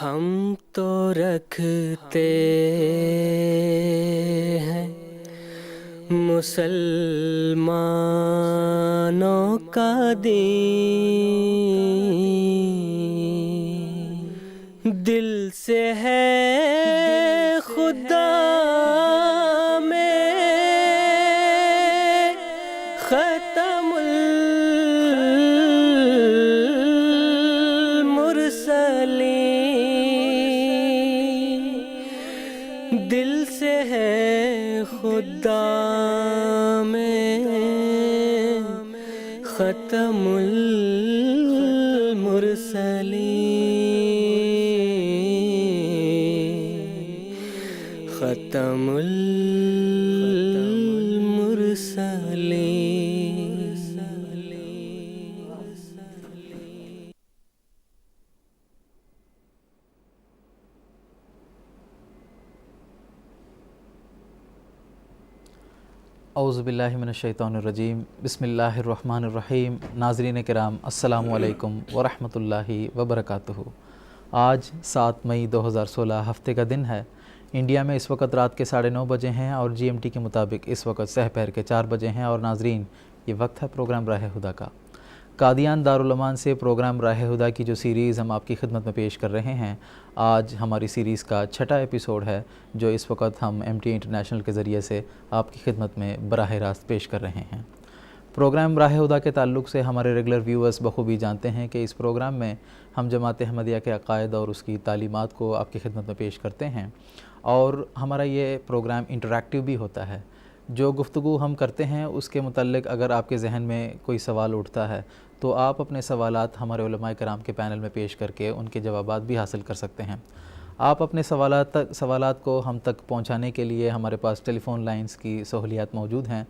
ہم تو رکھتے ہیں مسلمانوں کا دین، دل سے ہے خدا میں ختم المرسلین، دل سے ہے خدا میں ختم المرسلین، ختم المرسلین۔ اعوذ باللہ من الشیطان الرجیم، بسم اللہ الرحمن الرحیم۔ ناظرین کرام، السلام علیکم ورحمۃ اللہ وبرکاتہ۔ آج 7 مئی 2016 ہفتے کا دن ہے۔ انڈیا میں اس وقت رات کے 9:30 بجے ہیں اور جی ایم ٹی کے مطابق اس وقت سحر کے 4 بجے ہیں۔ اور ناظرین، یہ وقت ہے پروگرام راہ ہدیٰ کا۔ قادیان دارالایمان سے پروگرام راہ ہدیٰ کی جو سیریز ہم آپ کی خدمت میں پیش کر رہے ہیں، آج ہماری سیریز کا 6واں ایپیسوڈ ہے، جو اس وقت ہم ایم ٹی انٹرنیشنل کے ذریعے سے آپ کی خدمت میں براہ راست پیش کر رہے ہیں۔ پروگرام راہ ہدیٰ کے تعلق سے ہمارے ریگولر ویورز بخوبی جانتے ہیں کہ اس پروگرام میں ہم جماعت احمدیہ کے عقائد اور اس کی تعلیمات کو آپ کی خدمت میں پیش کرتے ہیں، اور ہمارا یہ پروگرام انٹریکٹیو بھی ہوتا ہے۔ جو گفتگو ہم کرتے ہیں اس کے متعلق اگر آپ کے ذہن میں کوئی سوال اٹھتا ہے تو آپ اپنے سوالات ہمارے علماء کرام کے پینل میں پیش کر کے ان کے جوابات بھی حاصل کر سکتے ہیں۔ آپ اپنے سوالات کو ہم تک پہنچانے کے لیے ہمارے پاس ٹیلی فون لائنز کی سہولیات موجود ہیں،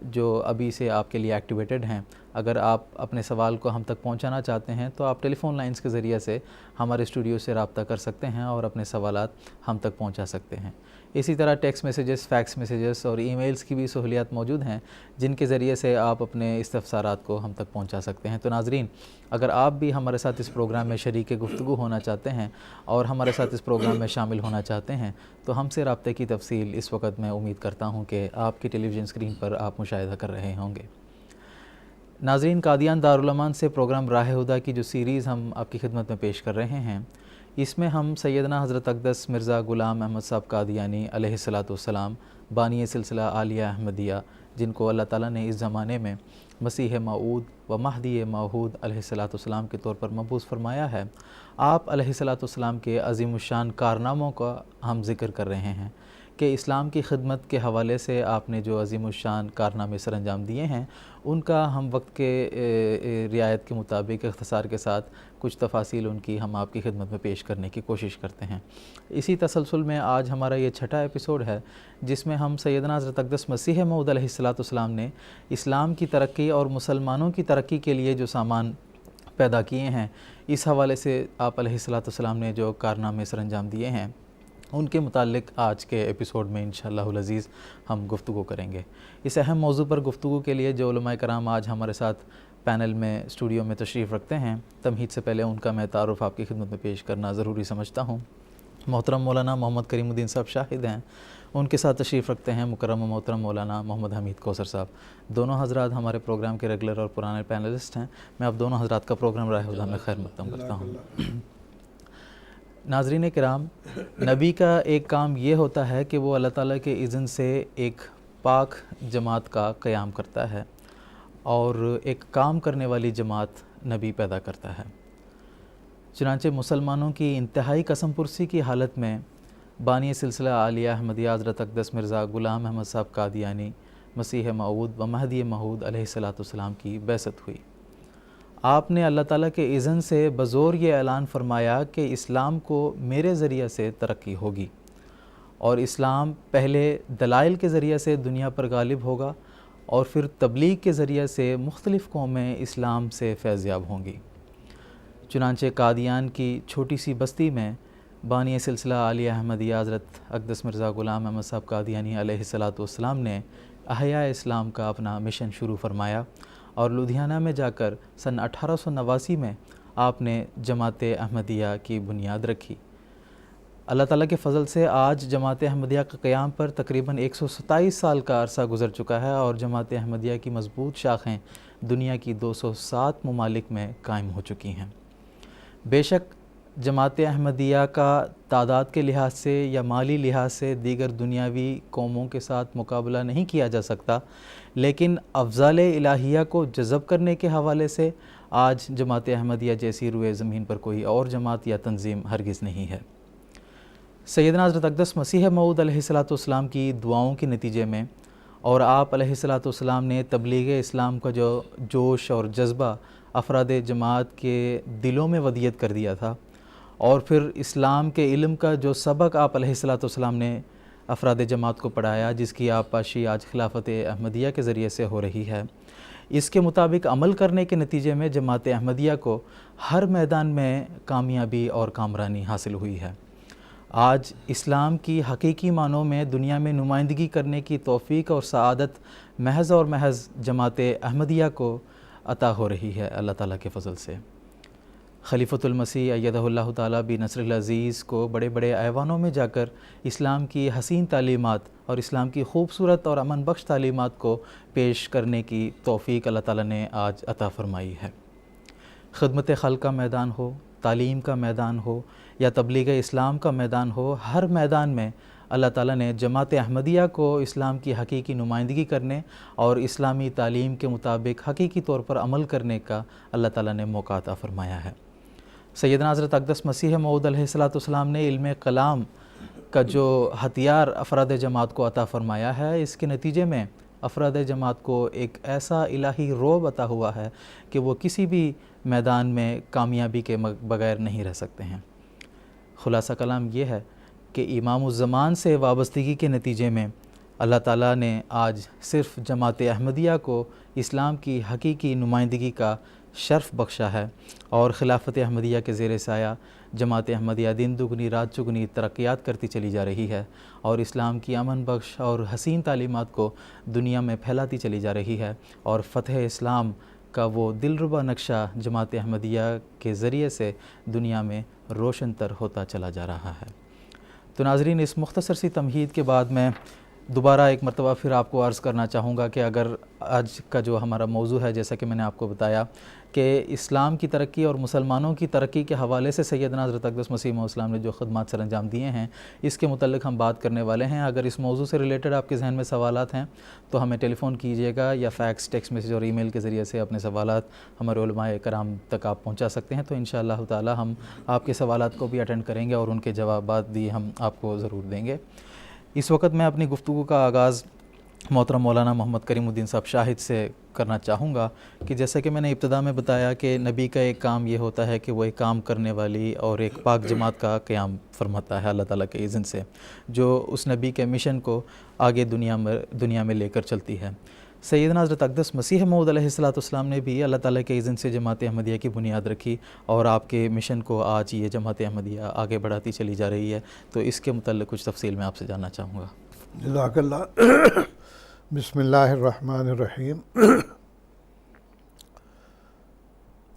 جو ابھی سے آپ کے لیے ایکٹیویٹڈ ہیں۔ اگر آپ اپنے سوال کو ہم تک پہنچانا چاہتے ہیں تو آپ ٹیلی فون لائنز کے ذریعے سے ہمارے اسٹوڈیو سے رابطہ کر سکتے ہیں اور اپنے سوالات ہم تک پہنچا سکتے ہیں۔ اسی طرح ٹیکسٹ میسیجز، فیکس میسیجز اور ای میلز کی بھی سہولیات موجود ہیں، جن کے ذریعے سے آپ اپنے استفسارات کو ہم تک پہنچا سکتے ہیں۔ تو ناظرین، اگر آپ بھی ہمارے ساتھ اس پروگرام میں شریک گفتگو ہونا چاہتے ہیں اور ہمارے ساتھ اس پروگرام میں شامل ہونا چاہتے ہیں تو ہم سے رابطے کی تفصیل اس وقت میں امید کرتا ہوں کہ آپ کی ٹیلی ویژن اسکرین پر آپ مشاہدہ کر رہے ہوں گے۔ ناظرین، قادیان دارالایمان سے پروگرام راہ ہدیٰ کی جو سیریز ہم آپ کی خدمت میں پیش کر رہے ہیں، اس میں ہم سیدنا حضرت اقدس مرزا غلام احمد صاحب قادیانی علیہ السلام، بانی سلسلہ عالیہ احمدیہ، جن کو اللہ تعالیٰ نے اس زمانے میں مسیح موعود و مہدی موعود علیہ السلام کے طور پر مبعوث فرمایا ہے، آپ علیہ السلام کے عظیم الشان کارناموں کا ہم ذکر کر رہے ہیں کہ اسلام کی خدمت کے حوالے سے آپ نے جو عظیم الشان کارنامے سر انجام دیے ہیں، ان کا ہم وقت کے رعایت کے مطابق اختصار کے ساتھ کچھ تفاصیل ان کی ہم آپ کی خدمت میں پیش کرنے کی کوشش کرتے ہیں۔ اسی تسلسل میں آج ہمارا یہ 6واں ایپیسوڈ ہے، جس میں ہم سیدنا حضرت اقدس مسیح موعود علیہ السلام نے اسلام کی ترقی اور مسلمانوں کی ترقی کے لیے جو سامان پیدا کیے ہیں، اس حوالے سے آپ علیہ السلام نے جو کارنامے سر انجام دیے ہیں، ان کے متعلق آج کے ایپیسوڈ میں انشاءاللہ العزیز ہم گفتگو کریں گے۔ اس اہم موضوع پر گفتگو کے لیے جو علماء کرام آج ہمارے ساتھ پینل میں اسٹوڈیو میں تشریف رکھتے ہیں، تمہید سے پہلے ان کا میں تعارف آپ کی خدمت میں پیش کرنا ضروری سمجھتا ہوں۔ محترم مولانا محمد کریم الدین صاحب شاہد ہیں، ان کے ساتھ تشریف رکھتے ہیں مکرم و محترم مولانا محمد حمید کوثر صاحب۔ دونوں حضرات ہمارے پروگرام کے ریگولر اور پرانے پینلسٹ ہیں۔ میں اب دونوں حضرات کا پروگرام راہ ہدیٰ میں خیر مقدم کرتا ہوں۔ ناظرین کرام، نبی کا ایک کام یہ ہوتا ہے کہ وہ اللہ تعالیٰ کے اذن سے ایک پاک جماعت کا قیام کرتا ہے، اور ایک کام کرنے والی جماعت نبی پیدا کرتا ہے۔ چنانچہ مسلمانوں کی انتہائی قسم پرسی کی حالت میں بانی سلسلہ عالیہ احمدیہ حضرت اقدس مرزا غلام احمد صاحب قادیانی مسیح موعود و مہدی موعود علیہ السلام کی بعثت ہوئی۔ آپ نے اللہ تعالیٰ کے اذن سے بزور یہ اعلان فرمایا کہ اسلام کو میرے ذریعہ سے ترقی ہوگی، اور اسلام پہلے دلائل کے ذریعہ سے دنیا پر غالب ہوگا، اور پھر تبلیغ کے ذریعہ سے مختلف قومیں اسلام سے فیضیاب ہوں گی۔ چنانچہ قادیان کی چھوٹی سی بستی میں بانی سلسلہ عالیہ احمدیہ حضرت اقدس مرزا غلام احمد صاحب قادیانی علیہ السلام نے احیاء اسلام کا اپنا مشن شروع فرمایا، اور لدھیانہ میں جا کر سن 1889 میں آپ نے جماعت احمدیہ کی بنیاد رکھی۔ اللہ تعالیٰ کے فضل سے آج جماعت احمدیہ کا قیام پر تقریباً 127 سال کا عرصہ گزر چکا ہے اور جماعت احمدیہ کی مضبوط شاخیں دنیا کی 207 ممالک میں قائم ہو چکی ہیں۔ بے شک جماعت احمدیہ کا تعداد کے لحاظ سے یا مالی لحاظ سے دیگر دنیاوی قوموں کے ساتھ مقابلہ نہیں کیا جا سکتا، لیکن افضال الہیہ کو جذب کرنے کے حوالے سے آج جماعت احمدیہ جیسی روئے زمین پر کوئی اور جماعت یا تنظیم ہرگز نہیں ہے۔ سیدنا حضرت اقدس مسیح موعود علیہ السلام کی دعاؤں کے نتیجے میں اور آپ علیہ السلام نے تبلیغ اسلام کا جو جوش اور جذبہ افراد جماعت کے دلوں میں ودیت کر دیا تھا، اور پھر اسلام کے علم کا جو سبق آپ علیہ السلام نے افراد جماعت کو پڑھایا، جس کی آبپاشی آج خلافت احمدیہ کے ذریعے سے ہو رہی ہے، اس کے مطابق عمل کرنے کے نتیجے میں جماعت احمدیہ کو ہر میدان میں کامیابی اور کامرانی حاصل ہوئی ہے۔ آج اسلام کی حقیقی معنوں میں دنیا میں نمائندگی کرنے کی توفیق اور سعادت محض اور محض جماعت احمدیہ کو عطا ہو رہی ہے اللہ تعالیٰ کے فضل سے۔ خلیفۃ المسیح ایدہ اللہ تعالیٰ بنصر العزیز کو بڑے بڑے ایوانوں میں جا کر اسلام کی حسین تعلیمات اور اسلام کی خوبصورت اور امن بخش تعلیمات کو پیش کرنے کی توفیق اللہ تعالیٰ نے آج عطا فرمائی ہے۔ خدمت خلق کا میدان ہو، تعلیم کا میدان ہو یا تبلیغ اسلام کا میدان ہو، ہر میدان میں اللہ تعالیٰ نے جماعت احمدیہ کو اسلام کی حقیقی نمائندگی کرنے اور اسلامی تعلیم کے مطابق حقیقی طور پر عمل کرنے کا اللہ تعالیٰ نے موقع عطا فرمایا ہے۔ سیدنا حضرت اقدس مسیح موعود علیہ السلام نے علم کلام کا جو ہتھیار افراد جماعت کو عطا فرمایا ہے، اس کے نتیجے میں افراد جماعت کو ایک ایسا الہی رعب عطا ہوا ہے کہ وہ کسی بھی میدان میں کامیابی کے بغیر نہیں رہ سکتے ہیں۔ خلاصہ کلام یہ ہے کہ امام الزمان سے وابستگی کے نتیجے میں اللہ تعالیٰ نے آج صرف جماعت احمدیہ کو اسلام کی حقیقی نمائندگی کا شرف بخشا ہے، اور خلافت احمدیہ کے زیر سایہ جماعت احمدیہ دن دگنی رات چگنی ترقیات کرتی چلی جا رہی ہے اور اسلام کی امن بخش اور حسین تعلیمات کو دنیا میں پھیلاتی چلی جا رہی ہے، اور فتح اسلام کا وہ دلربا نقشہ جماعت احمدیہ کے ذریعے سے دنیا میں روشن تر ہوتا چلا جا رہا ہے۔ تو ناظرین، اس مختصر سی تمہید کے بعد میں دوبارہ ایک مرتبہ پھر آپ کو عرض کرنا چاہوں گا کہ اگر آج کا جو ہمارا موضوع ہے، جیسا کہ میں نے آپ کو بتایا کہ اسلام کی ترقی اور مسلمانوں کی ترقی کے حوالے سے سیدنا حضرت اقدس مسیح موعود السلام نے جو خدمات سر انجام دیے ہیں، اس کے متعلق ہم بات کرنے والے ہیں۔ اگر اس موضوع سے ریلیٹڈ آپ کے ذہن میں سوالات ہیں تو ہمیں ٹیلی فون کیجیے گا یا فیکس، ٹیکسٹ میسیج اور ای میل کے ذریعے سے اپنے سوالات ہمارے علماء کرام تک آپ پہنچا سکتے ہیں۔ تو انشاءاللہ تعالی ہم آپ کے سوالات کو بھی اٹینڈ کریں گے اور ان کے جوابات بھی ہم آپ کو ضرور دیں گے۔ اس وقت میں اپنی گفتگو کا آغاز محترم مولانا محمد کریم الدین صاحب شاہد سے کرنا چاہوں گا کہ جیسا کہ میں نے ابتدا میں بتایا کہ نبی کا ایک کام یہ ہوتا ہے کہ وہ ایک کام کرنے والی اور ایک پاک جماعت کا قیام فرماتا ہے اللہ تعالیٰ کے اذن سے، جو اس نبی کے مشن کو آگے دنیا میں لے کر چلتی ہے۔ سیدنا حضرت اقدس مسیح موعود علیہ السلام نے بھی اللہ تعالیٰ کے اذن سے جماعت احمدیہ کی بنیاد رکھی اور آپ کے مشن کو آج یہ جماعت احمدیہ آگے بڑھاتی چلی جا رہی ہے۔ تو اس کے متعلق کچھ تفصیل میں آپ سے جاننا چاہوں گا۔ جزاک اللہ۔ بسم اللہ الرحمن الرحیم۔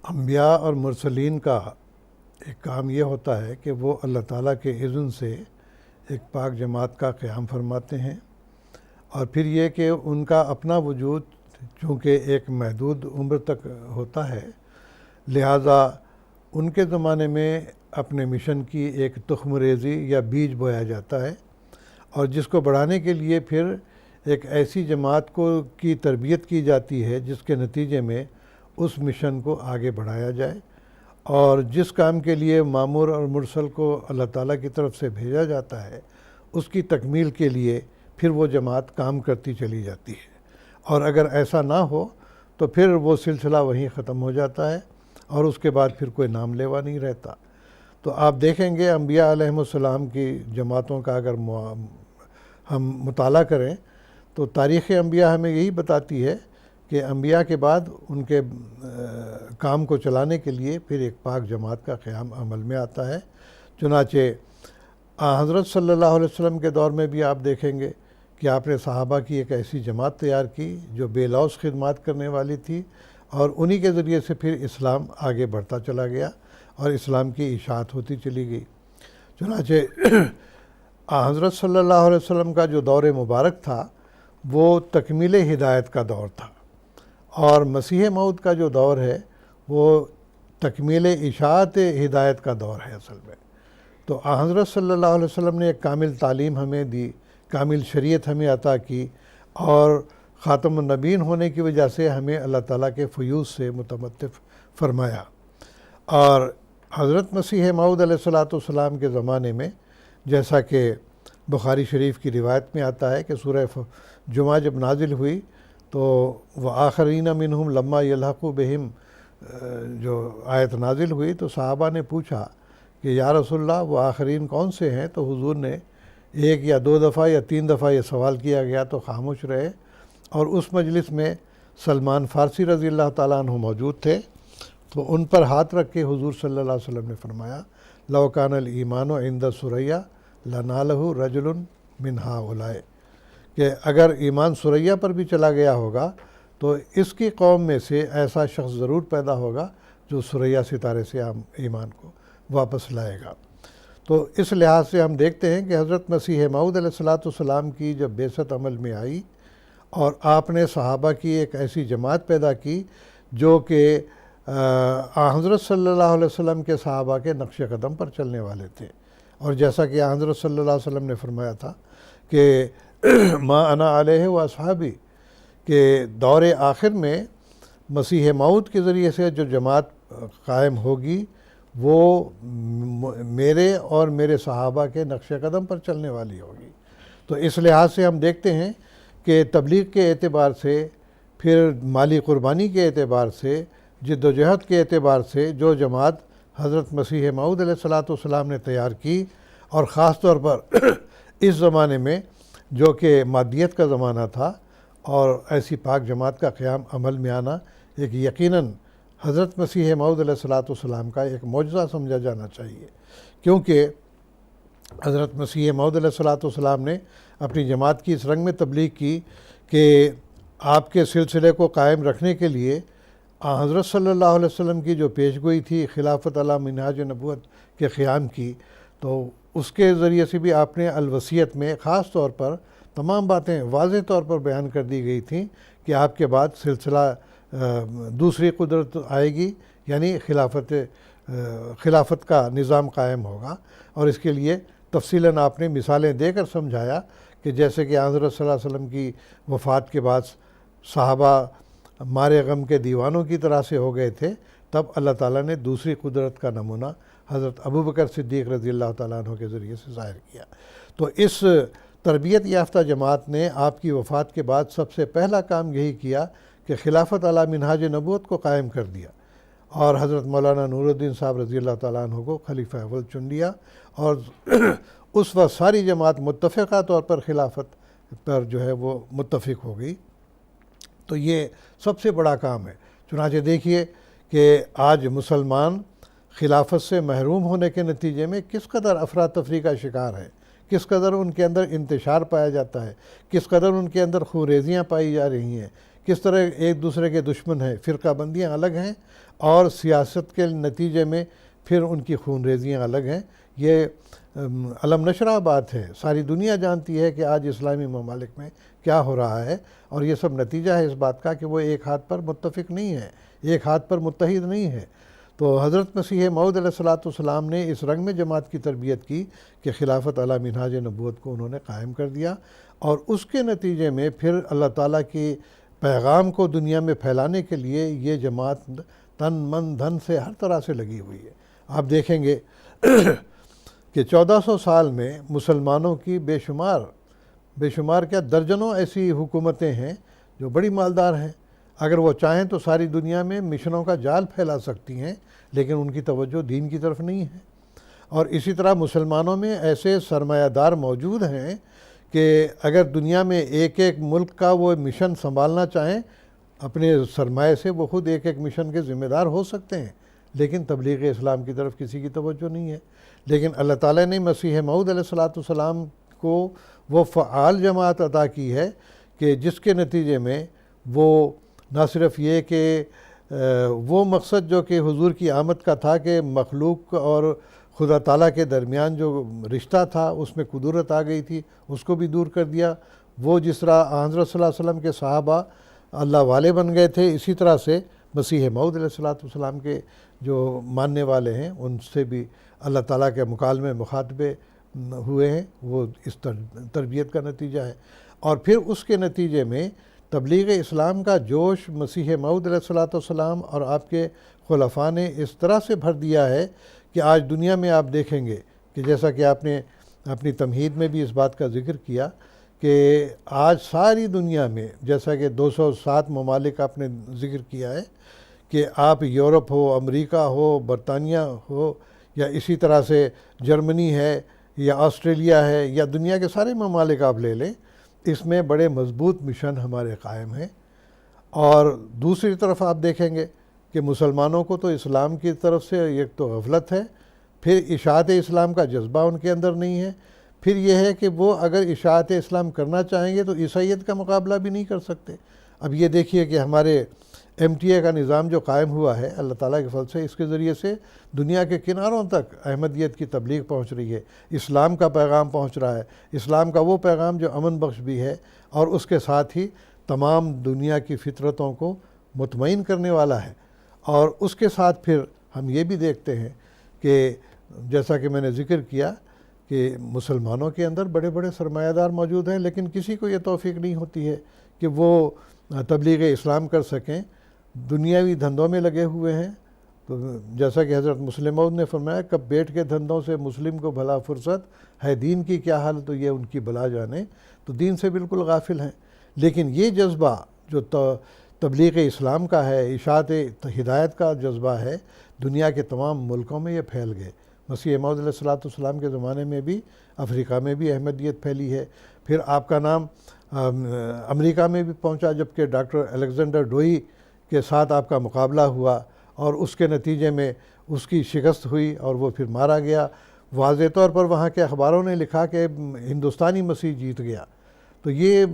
انبیاء اور مرسلین کا ایک کام یہ ہوتا ہے کہ وہ اللہ تعالیٰ کے اذن سے ایک پاک جماعت کا قیام فرماتے ہیں، اور پھر یہ کہ ان کا اپنا وجود چونکہ ایک محدود عمر تک ہوتا ہے، لہٰذا ان کے زمانے میں اپنے مشن کی ایک تخم ریزی یا بیج بویا جاتا ہے، اور جس کو بڑھانے کے لیے پھر ایک ایسی جماعت کی تربیت کی جاتی ہے جس کے نتیجے میں اس مشن کو آگے بڑھایا جائے، اور جس کام کے لیے مامور اور مرسل کو اللہ تعالیٰ کی طرف سے بھیجا جاتا ہے اس کی تکمیل کے لیے پھر وہ جماعت کام کرتی چلی جاتی ہے، اور اگر ایسا نہ ہو تو پھر وہ سلسلہ وہیں ختم ہو جاتا ہے اور اس کے بعد پھر کوئی نام لیوا نہیں رہتا۔ تو آپ دیکھیں گے انبیاء علیہم السلام کی جماعتوں کا اگر ہم مطالعہ کریں تو تاریخ انبیاء ہمیں یہی بتاتی ہے کہ انبیاء کے بعد ان کے کام کو چلانے کے لیے پھر ایک پاک جماعت کا قیام عمل میں آتا ہے۔ چنانچہ حضرت صلی اللہ علیہ وسلم کے دور میں بھی آپ دیکھیں گے کہ آپ نے صحابہ کی ایک ایسی جماعت تیار کی جو بے لوث خدمات کرنے والی تھی، اور انہی کے ذریعے سے پھر اسلام آگے بڑھتا چلا گیا اور اسلام کی اشاعت ہوتی چلی گئی۔ چنانچہ حضرت صلی اللہ علیہ وسلم کا جو دور مبارک تھا وہ تکمیل ہدایت کا دور تھا، اور مسیح موعود کا جو دور ہے وہ تکمیل اشاعت ہدایت کا دور ہے اصل میں۔ تو حضرت صلی اللہ علیہ وسلم نے ایک کامل تعلیم ہمیں دی، کامل شریعت ہمیں عطا کی، اور خاتم النبیین ہونے کی وجہ سے ہمیں اللہ تعالیٰ کے فیوض سے متمتع فرمایا۔ اور حضرت مسیح موعود علیہ السلام کے زمانے میں جیسا کہ بخاری شریف کی روایت میں آتا ہے کہ سورہ جمعہ جب نازل ہوئی تو وہ آخرین منہم لما یلحقوا بہم جو آیت نازل ہوئی تو صحابہ نے پوچھا کہ یا رسول اللہ وہ آخرین کون سے ہیں؟ تو حضور نے ایک یا دو دفعہ یا تین دفعہ یہ سوال کیا گیا تو خاموش رہے، اور اس مجلس میں سلمان فارسی رضی اللہ تعالیٰ عنہ موجود تھے، تو ان پر ہاتھ رکھ کے حضور صلی اللہ علیہ وسلم نے فرمایا لو کان الایمان عند ثریا لنالہ رجل من ہؤلاء، کہ اگر ایمان ثریا پر بھی چلا گیا ہوگا تو اس کی قوم میں سے ایسا شخص ضرور پیدا ہوگا جو ثریا ستارے سے ایمان کو واپس لائے گا۔ تو اس لحاظ سے ہم دیکھتے ہیں کہ حضرت مسیح موعود علیہ السلام کی جب بعثت عمل میں آئی اور آپ نے صحابہ کی ایک ایسی جماعت پیدا کی جو کہ حضرت صلی اللہ علیہ وسلم کے صحابہ کے نقش قدم پر چلنے والے تھے، اور جیسا کہ حضرت صلی اللہ علیہ وسلم نے فرمایا تھا کہ ما انا علیہ و اصحابی، کہ دور آخر میں مسیح موعود کے ذریعے سے جو جماعت قائم ہوگی وہ میرے اور میرے صحابہ کے نقش قدم پر چلنے والی ہوگی۔ تو اس لحاظ سے ہم دیکھتے ہیں کہ تبلیغ کے اعتبار سے، پھر مالی قربانی کے اعتبار سے، جد و جہد کے اعتبار سے جو جماعت حضرت مسیح موعود علیہ السلام نے تیار کی، اور خاص طور پر اس زمانے میں جو کہ مادیت کا زمانہ تھا، اور ایسی پاک جماعت کا قیام عمل میں آنا ایک یقیناً حضرت مسیح موعود علیہ السلام کا ایک معجزہ سمجھا جانا چاہیے، کیونکہ حضرت مسیح موعود علیہ السلام نے اپنی جماعت کی اس رنگ میں تبلیغ کی کہ آپ کے سلسلے کو قائم رکھنے کے لیے حضرت صلی اللہ علیہ وسلم کی جو پیشگوئی تھی خلافت علی منہاج نبوت کے قیام کی، تو اس کے ذریعے سے بھی آپ نے الوصیت میں خاص طور پر تمام باتیں واضح طور پر بیان کر دی گئی تھیں کہ آپ کے بعد سلسلہ دوسری قدرت آئے گی، یعنی خلافت کا نظام قائم ہوگا، اور اس کے لیے تفصیلاً آپ نے مثالیں دے کر سمجھایا کہ جیسے کہ حضرت صلی اللہ علیہ وسلم کی وفات کے بعد صحابہ مارے غم کے دیوانوں کی طرح سے ہو گئے تھے، تب اللہ تعالیٰ نے دوسری قدرت کا نمونہ حضرت ابوبکر صدیق رضی اللہ تعالیٰ عنہ کے ذریعے سے ظاہر کیا۔ تو اس تربیت یافتہ جماعت نے آپ کی وفات کے بعد سب سے پہلا کام یہی کیا کہ خلافت علی منہاج نبوت کو قائم کر دیا، اور حضرت مولانا نور الدین صاحب رضی اللہ تعالیٰ عنہ کو خلیفہ اول چن لیا، اور اس وقت ساری جماعت متفقہ طور پر خلافت پر جو ہے وہ متفق ہو گئی۔ تو یہ سب سے بڑا کام ہے۔ چنانچہ دیکھیے کہ آج مسلمان خلافت سے محروم ہونے کے نتیجے میں کس قدر افراتفری کا شکار ہے، کس قدر ان کے اندر انتشار پایا جاتا ہے، کس قدر ان کے اندر خونریزیاں پائی جا رہی ہیں، کس طرح ایک دوسرے کے دشمن ہیں، فرقہ بندیاں الگ ہیں، اور سیاست کے نتیجے میں پھر ان کی خونریزیاں الگ ہیں۔ یہ علم نشرہ بات ہے، ساری دنیا جانتی ہے کہ آج اسلامی ممالک میں کیا ہو رہا ہے، اور یہ سب نتیجہ ہے اس بات کا کہ وہ ایک ہاتھ پر متفق نہیں ہے، ایک ہاتھ پر متحد نہیں ہے۔ تو حضرت مسیح موعود علیہ السلام نے اس رنگ میں جماعت کی تربیت کی کہ خلافت علی منہاج نبوت کو انہوں نے قائم کر دیا، اور اس کے نتیجے میں پھر اللہ تعالیٰ کی پیغام کو دنیا میں پھیلانے کے لیے یہ جماعت تن من دھن سے ہر طرح سے لگی ہوئی ہے۔ آپ دیکھیں گے کہ 1400 سال میں مسلمانوں کی بے شمار کیا درجنوں ایسی حکومتیں ہیں جو بڑی مالدار ہیں، اگر وہ چاہیں تو ساری دنیا میں مشنوں کا جال پھیلا سکتی ہیں، لیکن ان کی توجہ دین کی طرف نہیں ہے۔ اور اسی طرح مسلمانوں میں ایسے سرمایہ دار موجود ہیں کہ اگر دنیا میں ایک ایک ملک کا وہ مشن سنبھالنا چاہیں اپنے سرمایہ سے، وہ خود ایک ایک مشن کے ذمہ دار ہو سکتے ہیں، لیکن تبلیغ اسلام کی طرف کسی کی توجہ نہیں ہے۔ لیکن اللہ تعالیٰ نے مسیح موعود علیہ السلام کو وہ فعال جماعت عطا کی ہے کہ جس کے نتیجے میں وہ نہ صرف یہ کہ وہ مقصد جو کہ حضور کی آمد کا تھا کہ مخلوق اور خدا تعالیٰ کے درمیان جو رشتہ تھا اس میں کدورت آ گئی تھی، اس کو بھی دور کر دیا۔ وہ جس طرح حضرت صلی اللہ علیہ وسلم کے صحابہ اللہ والے بن گئے تھے، اسی طرح سے مسیح موعود علیہ السلام کے جو ماننے والے ہیں ان سے بھی اللہ تعالیٰ کے مکالمے مخاطبے ہوئے ہیں، وہ اس تربیت کا نتیجہ ہے۔ اور پھر اس کے نتیجے میں تبلیغ اسلام کا جوش مسیح موعود علیہ السلام اور آپ کے خلفاء نے اس طرح سے بھر دیا ہے کہ آج دنیا میں آپ دیکھیں گے کہ جیسا کہ آپ نے اپنی تمہید میں بھی اس بات کا ذکر کیا کہ آج ساری دنیا میں جیسا کہ 207 ممالک آپ نے ذکر کیا ہے کہ آپ یورپ ہو، امریکہ ہو، برطانیہ ہو، یا اسی طرح سے جرمنی ہے یا آسٹریلیا ہے، یا دنیا کے سارے ممالک آپ لے لیں، اس میں بڑے مضبوط مشن ہمارے قائم ہیں۔ اور دوسری طرف آپ دیکھیں گے کہ مسلمانوں کو تو اسلام کی طرف سے ایک تو غفلت ہے، پھر اشاعت اسلام کا جذبہ ان کے اندر نہیں ہے، پھر یہ ہے کہ وہ اگر اشاعت اسلام کرنا چاہیں گے تو عیسائیت کا مقابلہ بھی نہیں کر سکتے۔ اب یہ دیکھیے کہ ہمارے MTA کا نظام جو قائم ہوا ہے اللہ تعالیٰ کے فضل سے، اس کے ذریعے سے دنیا کے کناروں تک احمدیت کی تبلیغ پہنچ رہی ہے، اسلام کا پیغام پہنچ رہا ہے، اسلام کا وہ پیغام جو امن بخش بھی ہے اور اس کے ساتھ ہی تمام دنیا کی فطرتوں کو مطمئن کرنے والا ہے۔ اور اس کے ساتھ پھر ہم یہ بھی دیکھتے ہیں کہ جیسا کہ میں نے ذکر کیا کہ مسلمانوں کے اندر بڑے بڑے سرمایہ دار موجود ہیں، لیکن کسی کو یہ توفیق نہیں ہوتی ہے کہ وہ تبلیغ اسلام کر سکیں، دنیاوی دھندوں میں لگے ہوئے ہیں۔ تو جیسا کہ حضرت مسلم موعود نے فرمایا، کب بیٹھ کے دھندوں سے مسلم کو بھلا فرصت ہے، دین کی کیا حال تو یہ ان کی بلا جانے، تو دین سے بالکل غافل ہیں۔ لیکن یہ جذبہ جو تبلیغ اسلام کا ہے، اشاعت ہدایت کا جذبہ ہے، دنیا کے تمام ملکوں میں یہ پھیل گئے۔ مسیح موعود علیہ السلام کے زمانے میں بھی افریقہ میں بھی احمدیت پھیلی ہے، پھر آپ کا نام امریکہ میں بھی پہنچا، جبکہ ڈاکٹر الیگزینڈر ڈوئی کے ساتھ آپ کا مقابلہ ہوا اور اس کے نتیجے میں اس کی شکست ہوئی اور وہ پھر مارا گیا۔ واضح طور پر وہاں کے اخباروں نے لکھا کہ ہندوستانی مسیح جیت گیا۔ تو یہ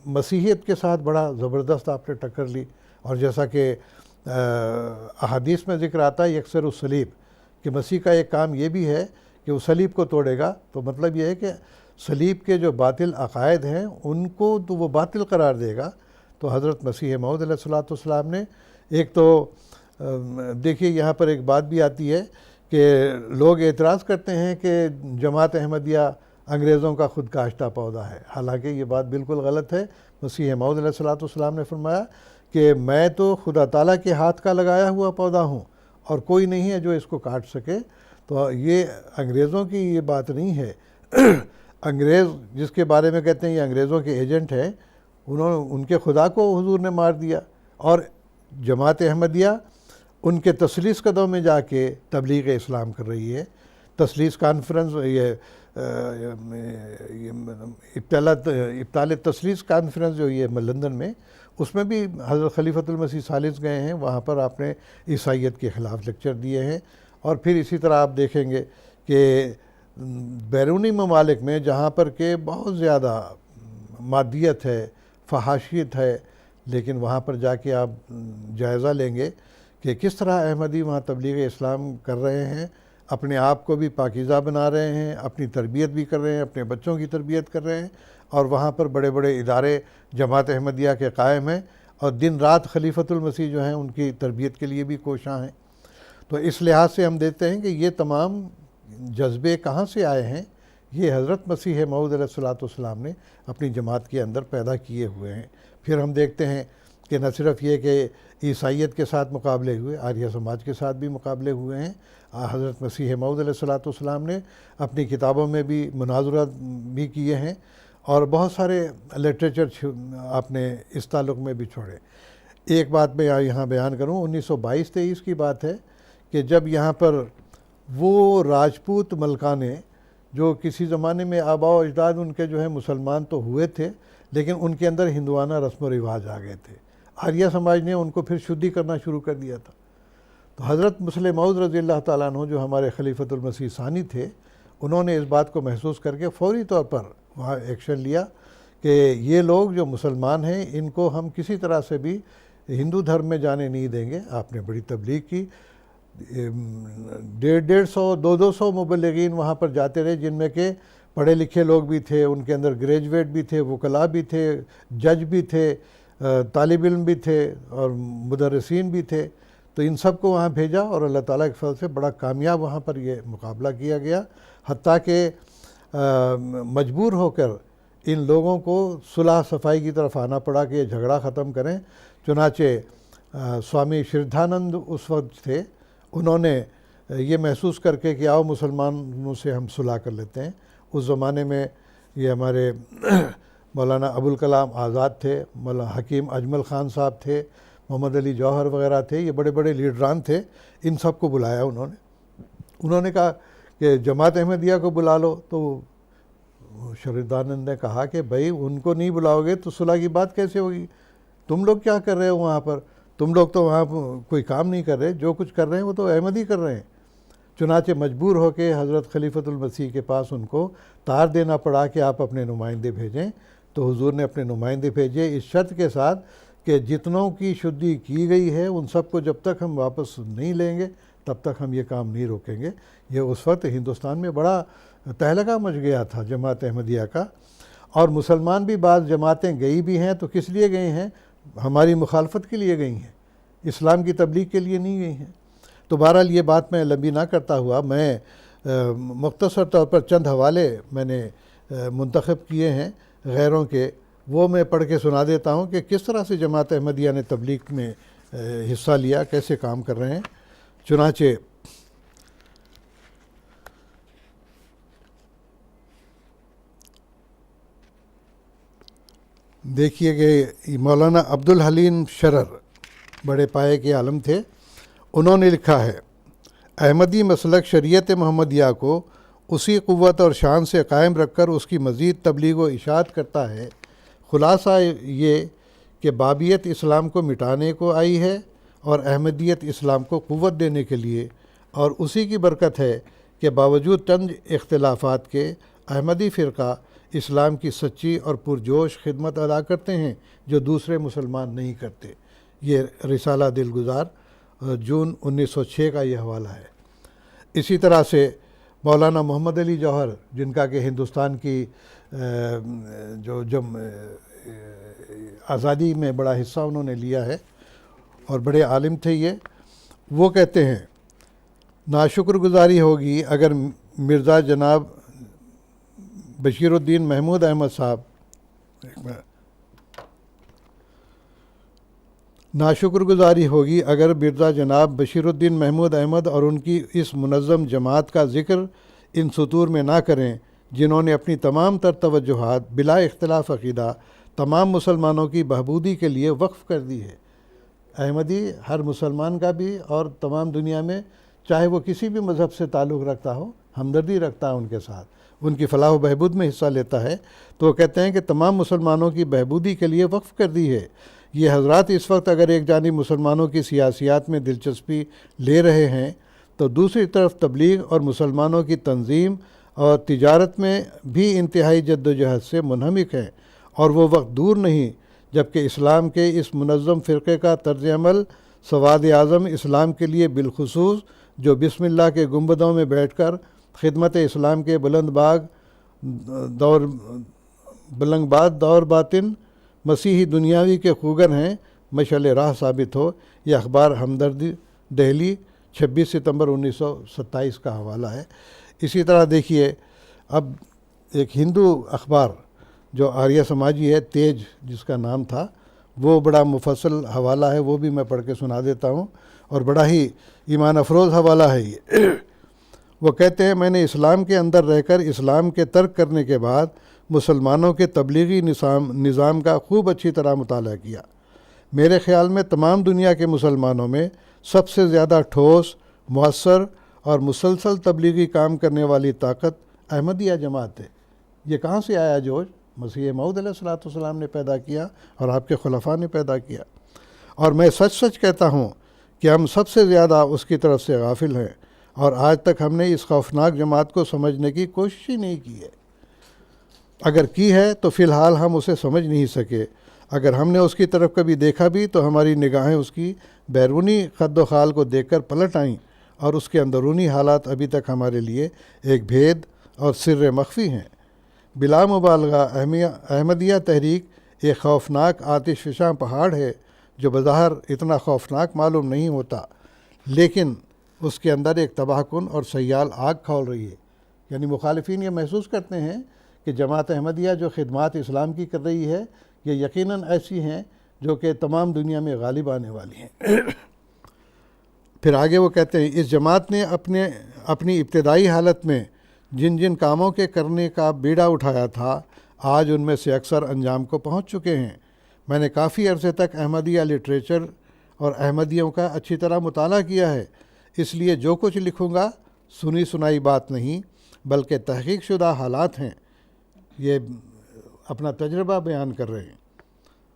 مسیحیت کے ساتھ بڑا زبردست آپ نے ٹکر لی۔ اور جیسا کہ احادیث میں ذکر آتا ہے یکسر الصلیب، کہ مسیح کا ایک کام یہ بھی ہے کہ وہ صلیب کو توڑے گا، تو مطلب یہ ہے کہ صلیب کے جو باطل عقائد ہیں ان کو تو وہ باطل قرار دے گا۔ تو حضرت مسیح موعود علیہ السلام نے ایک تو دیکھیے یہاں پر ایک بات بھی آتی ہے کہ لوگ اعتراض کرتے ہیں کہ جماعت احمدیہ انگریزوں کا خود کاشتہ پودا ہے، حالانکہ یہ بات بالکل غلط ہے۔ مسیح موعود علیہ السلام نے فرمایا کہ میں تو خدا تعالیٰ کے ہاتھ کا لگایا ہوا پودا ہوں اور کوئی نہیں ہے جو اس کو کاٹ سکے۔ تو یہ انگریزوں کی یہ بات نہیں ہے۔ انگریز جس کے بارے میں کہتے ہیں یہ انگریزوں کے ایجنٹ ہیں، ان کے خدا کو حضور نے مار دیا، اور جماعت احمدیہ ان کے تثلیث قدوں میں جا کے تبلیغ اسلام کر رہی ہے۔ تثلیث کانفرنس، یہ ابطال تثلیث کانفرنس جو یہ لندن میں، اس میں بھی حضرت خلیفۃ المسیح ثالث گئے ہیں، وہاں پر آپ نے عیسائیت کے خلاف لیکچر دیے ہیں۔ اور پھر اسی طرح آپ دیکھیں گے کہ بیرونی ممالک میں جہاں پر کہ بہت زیادہ مادیت ہے، فحاشیت ہے، لیکن وہاں پر جا کے آپ جائزہ لیں گے کہ کس طرح احمدی وہاں تبلیغ اسلام کر رہے ہیں، اپنے آپ کو بھی پاکیزہ بنا رہے ہیں، اپنی تربیت بھی کر رہے ہیں، اپنے بچوں کی تربیت کر رہے ہیں، اور وہاں پر بڑے بڑے ادارے جماعت احمدیہ کے قائم ہیں، اور دن رات خلیفۃ المسیح جو ہیں ان کی تربیت کے لیے بھی کوشاں ہیں۔ تو اس لحاظ سے ہم دیکھتے ہیں کہ یہ تمام جذبے کہاں سے آئے ہیں، یہ حضرت مسیح موعود علیہ السلام نے اپنی جماعت کے اندر پیدا کیے ہوئے ہیں۔ پھر ہم دیکھتے ہیں کہ نہ صرف یہ کہ عیسائیت کے ساتھ مقابلے ہوئے، آریہ سماج کے ساتھ بھی مقابلے ہوئے ہیں۔ حضرت مسیح موعود علیہ السلام نے اپنی کتابوں میں بھی مناظرات بھی کیے ہیں، اور بہت سارے لٹریچر آپ نے اس تعلق میں بھی چھوڑے۔ ایک بات میں یہاں بیان کروں، 1922-23 کی بات ہے کہ جب یہاں پر وہ راجپوت ملکانے جو کسی زمانے میں آباء و اجداد ان کے جو ہے مسلمان تو ہوئے تھے، لیکن ان کے اندر ہندوانہ رسم و رواج آ گئے تھے، آریہ سماج نے ان کو پھر شدھی کرنا شروع کر دیا تھا۔ تو حضرت مسلم موعود رضی اللہ تعالیٰ عنہ جو ہمارے خلیفۃ المسیح ثانی تھے، انہوں نے اس بات کو محسوس کر کے فوری طور پر وہاں ایکشن لیا کہ یہ لوگ جو مسلمان ہیں ان کو ہم کسی طرح سے بھی ہندو دھرم میں جانے نہیں دیں گے۔ آپ نے بڑی تبلیغ کی، 150 200 مبلغین وہاں پر جاتے رہے، جن میں کہ پڑھے لکھے لوگ بھی تھے، ان کے اندر گریجویٹ بھی تھے، وکلاء بھی تھے، جج بھی تھے، طالب علم بھی تھے اور مدرسین بھی تھے. تو ان سب کو وہاں بھیجا اور اللہ تعالیٰ کے فضل سے بڑا کامیاب وہاں پر یہ مقابلہ کیا گیا، حتیٰ کہ مجبور ہو کر ان لوگوں کو صلح صفائی کی طرف آنا پڑا کہ یہ جھگڑا ختم کریں. چنانچہ سوامی شردھانند اس وقت تھے، انہوں نے یہ محسوس کر کے کہ آؤ مسلمانوں سے ہم صلح کر لیتے ہیں. اس زمانے میں یہ ہمارے مولانا ابوالکلام آزاد تھے، مولانا حکیم اجمل خان صاحب تھے، محمد علی جوہر وغیرہ تھے، یہ بڑے بڑے لیڈران تھے. ان سب کو بلایا انہوں نے کہا کہ جماعت احمدیہ کو بلا لو. تو شردھانند نے کہا کہ بھائی ان کو نہیں بلاؤ گے تو صلح کی بات کیسے ہوگی؟ تم لوگ کیا کر رہے ہو وہاں پر؟ تم لوگ تو وہاں کوئی کام نہیں کر رہے، جو کچھ کر رہے ہیں وہ تو احمدی کر رہے ہیں. چنانچہ مجبور ہو کے حضرت خلیفۃ المسیح کے پاس ان کو تار دینا پڑا کہ آپ اپنے نمائندے بھیجیں. تو حضور نے اپنے نمائندے بھیجے اس شرط کے ساتھ کہ جتنوں کی شدی کی گئی ہے ان سب کو جب تک ہم واپس نہیں لیں گے تب تک ہم یہ کام نہیں روکیں گے. یہ اس وقت ہندوستان میں بڑا تہلکہ مچ گیا تھا جماعت احمدیہ کا. اور مسلمان بھی بعض جماعتیں گئی بھی ہیں تو کس لیے گئی ہیں؟ ہماری مخالفت کے لیے گئی ہیں، اسلام کی تبلیغ کے لیے نہیں گئی ہیں. تو بہرحال یہ بات میں لمبی نہ کرتا ہوا، میں مختصر طور پر چند حوالے میں نے منتخب کیے ہیں غیروں کے، وہ میں پڑھ کے سنا دیتا ہوں کہ کس طرح سے جماعت احمدیہ نے تبلیغ میں حصہ لیا، کیسے کام کر رہے ہیں. چنانچہ دیکھیے کہ مولانا عبدالحلیم شرر بڑے پائے کے عالم تھے. انہوں نے لکھا ہے، احمدی مسلک شریعت محمدیہ کو اسی قوت اور شان سے قائم رکھ کر اس کی مزید تبلیغ و اشاعت کرتا ہے. خلاصہ یہ کہ بابیت اسلام کو مٹانے کو آئی ہے اور احمدیت اسلام کو قوت دینے کے لیے، اور اسی کی برکت ہے کہ باوجود چند اختلافات کے احمدی فرقہ اسلام کی سچی اور پرجوش خدمت ادا کرتے ہیں جو دوسرے مسلمان نہیں کرتے. یہ رسالہ دلگزار جون 1906 کا یہ حوالہ ہے. اسی طرح سے مولانا محمد علی جوہر، جن کا کہ ہندوستان کی جو آزادی میں بڑا حصہ انہوں نے لیا ہے اور بڑے عالم تھے یہ، وہ کہتے ہیں ناشکر گزاری ہوگی اگر مرزا جناب بشیر الدین محمود احمد صاحب ناشکر گزاری ہوگی اگر مرزا جناب بشیر الدین محمود احمد اور ان کی اس منظم جماعت کا ذکر ان سطور میں نہ کریں جنہوں نے اپنی تمام تر توجہات بلا اختلاف عقیدہ تمام مسلمانوں کی بہبودی کے لیے وقف کر دی ہے. احمدی ہر مسلمان کا بھی اور تمام دنیا میں چاہے وہ کسی بھی مذہب سے تعلق رکھتا ہو ہمدردی رکھتا ہے ان کے ساتھ، ان کی فلاح و بہبود میں حصہ لیتا ہے. تو وہ کہتے ہیں کہ تمام مسلمانوں کی بہبودی کے لیے وقف کر دی ہے. یہ حضرات اس وقت اگر ایک جانب مسلمانوں کی سیاسیات میں دلچسپی لے رہے ہیں تو دوسری طرف تبلیغ اور مسلمانوں کی تنظیم اور تجارت میں بھی انتہائی جد و جہد سے منہمک ہیں. اور وہ وقت دور نہیں جبکہ اسلام کے اس منظم فرقے کا طرز عمل سواد اعظم اسلام کے لیے بالخصوص جو بسم اللہ کے گنبدوں میں بیٹھ کر خدمت اسلام کے بلند باد دور باطن مسیحی دنیاوی کے خوگر ہیں مشعل راہ ثابت ہو. یہ اخبار ہمدردی دہلی 26 ستمبر 1927 کا حوالہ ہے. اسی طرح دیکھیے اب ایک ہندو اخبار جو آریہ سماجی ہے، تیج جس کا نام تھا، وہ بڑا مفصل حوالہ ہے، وہ بھی میں پڑھ کے سنا دیتا ہوں اور بڑا ہی ایمان افروز حوالہ ہے یہ. وہ کہتے ہیں میں نے اسلام کے اندر رہ کر اسلام کے ترک کرنے کے بعد مسلمانوں کے تبلیغی نظام کا خوب اچھی طرح مطالعہ کیا. میرے خیال میں تمام دنیا کے مسلمانوں میں سب سے زیادہ ٹھوس، مؤثر اور مسلسل تبلیغی کام کرنے والی طاقت احمدیہ جماعت ہے. یہ کہاں سے آیا جوش؟ مسیح موعود علیہ الصلوۃ والسلام نے پیدا کیا اور آپ کے خلفاء نے پیدا کیا. اور میں سچ سچ کہتا ہوں کہ ہم سب سے زیادہ اس کی طرف سے غافل ہیں اور آج تک ہم نے اس خوفناک جماعت کو سمجھنے کی کوشش ہی نہیں کی ہے. اگر کی ہے تو فی الحال ہم اسے سمجھ نہیں سکے. اگر ہم نے اس کی طرف کبھی دیکھا بھی تو ہماری نگاہیں اس کی بیرونی خد و خال کو دیکھ کر پلٹ آئیں اور اس کے اندرونی حالات ابھی تک ہمارے لیے ایک بھید اور سر مخفی ہیں۔ بلا مبالغہ احمدیہ تحریک ایک خوفناک آتش فشاں پہاڑ ہے جو بظاہر اتنا خوفناک معلوم نہیں ہوتا، لیکن اس کے اندر ایک تباہ کن اور سیال آگ کھول رہی ہے۔ یعنی مخالفین یہ محسوس کرتے ہیں کہ جماعت احمدیہ جو خدمات اسلام کی کر رہی ہے یہ یقیناً ایسی ہیں جو کہ تمام دنیا میں غالب آنے والی ہیں۔ پھر آگے وہ کہتے ہیں اس جماعت نے اپنی ابتدائی حالت میں جن جن کاموں کے کرنے کا بیڑا اٹھایا تھا آج ان میں سے اکثر انجام کو پہنچ چکے ہیں۔ میں نے کافی عرصے تک احمدیہ لٹریچر اور احمدیوں کا اچھی طرح مطالعہ کیا ہے، اس لیے جو کچھ لکھوں گا سنی سنائی بات نہیں بلکہ تحقیق شدہ حالات ہیں۔ یہ اپنا تجربہ بیان کر رہے ہیں۔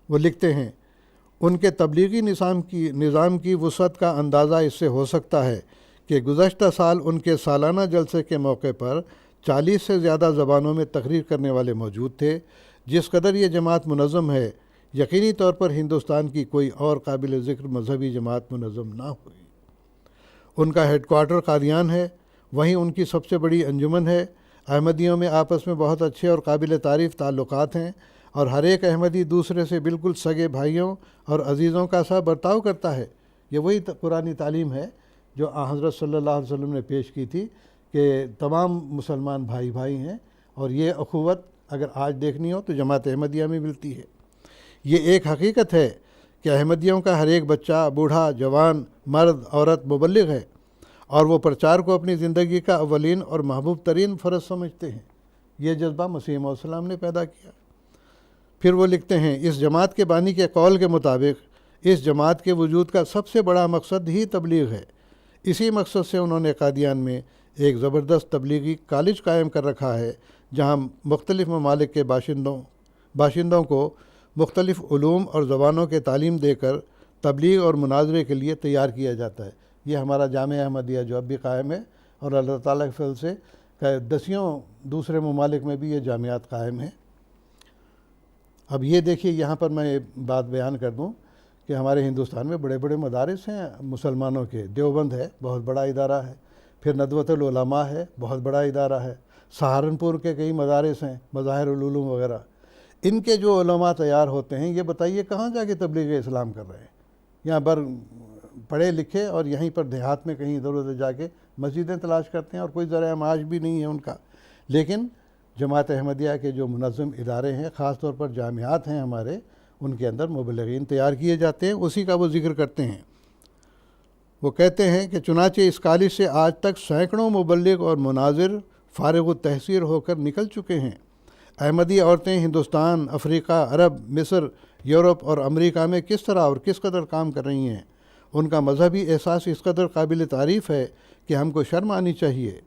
وہ لکھتے ہیں ان کے تبلیغی نظام کی وسعت کا اندازہ اس سے ہو سکتا ہے کہ گزشتہ سال ان کے سالانہ جلسے کے موقع پر 40 سے زیادہ زبانوں میں تقریر کرنے والے موجود تھے۔ جس قدر یہ جماعت منظم ہے یقینی طور پر ہندوستان کی کوئی اور قابل ذکر مذہبی جماعت منظم نہ ہوئی۔ ان کا ہیڈ کوارٹر قادیان ہے، وہیں ان کی سب سے بڑی انجمن ہے۔ احمدیوں میں آپس میں بہت اچھے اور قابل تعریف تعلقات ہیں اور ہر ایک احمدی دوسرے سے بالکل سگے بھائیوں اور عزیزوں کا سا برتاؤ کرتا ہے۔ یہ وہی قرآنی تعلیم ہے جو حضرت صلی اللہ علیہ وسلم نے پیش کی تھی کہ تمام مسلمان بھائی بھائی ہیں، اور یہ اخوت اگر آج دیکھنی ہو تو جماعت احمدیہ میں ملتی ہے۔ یہ ایک حقیقت ہے کہ احمدیوں کا ہر ایک بچہ، بوڑھا، جوان، مرد، عورت مبلغ ہے، اور وہ پرچار کو اپنی زندگی کا اولین اور محبوب ترین فرض سمجھتے ہیں۔ یہ جذبہ مسیح موعود السلام نے پیدا کیا۔ پھر وہ لکھتے ہیں اس جماعت کے بانی کے قول کے مطابق اس جماعت کے وجود کا سب سے بڑا مقصد ہی تبلیغ ہے۔ اسی مقصد سے انہوں نے قادیان میں ایک زبردست تبلیغی کالج قائم کر رکھا ہے جہاں مختلف ممالک کے باشندوں کو مختلف علوم اور زبانوں کے تعلیم دے کر تبلیغ اور مناظرے کے لیے تیار کیا جاتا ہے۔ یہ ہمارا جامعہ احمدیہ جو اب بھی قائم ہے، اور اللہ تعالیٰ کے فضل سے دسیوں دوسرے ممالک میں بھی یہ جامعات قائم ہیں۔ اب یہ دیکھیے یہاں پر میں بات بیان کر دوں کہ ہمارے ہندوستان میں بڑے بڑے مدارس ہیں مسلمانوں کے۔ دیوبند ہے، بہت بڑا ادارہ ہے۔ پھر ندوۃ العلماء ہے، بہت بڑا ادارہ ہے۔ سہارنپور کے کئی مدارس ہیں، مظاہر العلوم وغیرہ۔ ان کے جو علماء تیار ہوتے ہیں یہ بتائیے کہاں جا کے تبلیغ اسلام کر رہے ہیں؟ یہاں پر پڑھے لکھے اور یہیں پر دیہات میں کہیں ادھر ادھر جا کے مسجدیں تلاش کرتے ہیں، اور کوئی ذرائع معاش بھی نہیں ہے ان کا۔ لیکن جماعت احمدیہ کے جو منظم ادارے ہیں، خاص طور پر جامعات ہیں ہمارے، ان کے اندر مبلغین تیار کیے جاتے ہیں، اسی کا وہ ذکر کرتے ہیں۔ وہ کہتے ہیں کہ چنانچہ اس کالج سے آج تک سینکڑوں مبلغ اور مناظر فارغ التحصیل ہو کر نکل چکے ہیں۔ احمدی عورتیں ہندوستان، افریقہ، عرب، مصر، یورپ اور امریکہ میں کس طرح اور کس قدر کام کر رہی ہیں۔ ان کا مذہبی احساس اس قدر قابل تعریف ہے کہ ہم کو شرم آنی چاہیے۔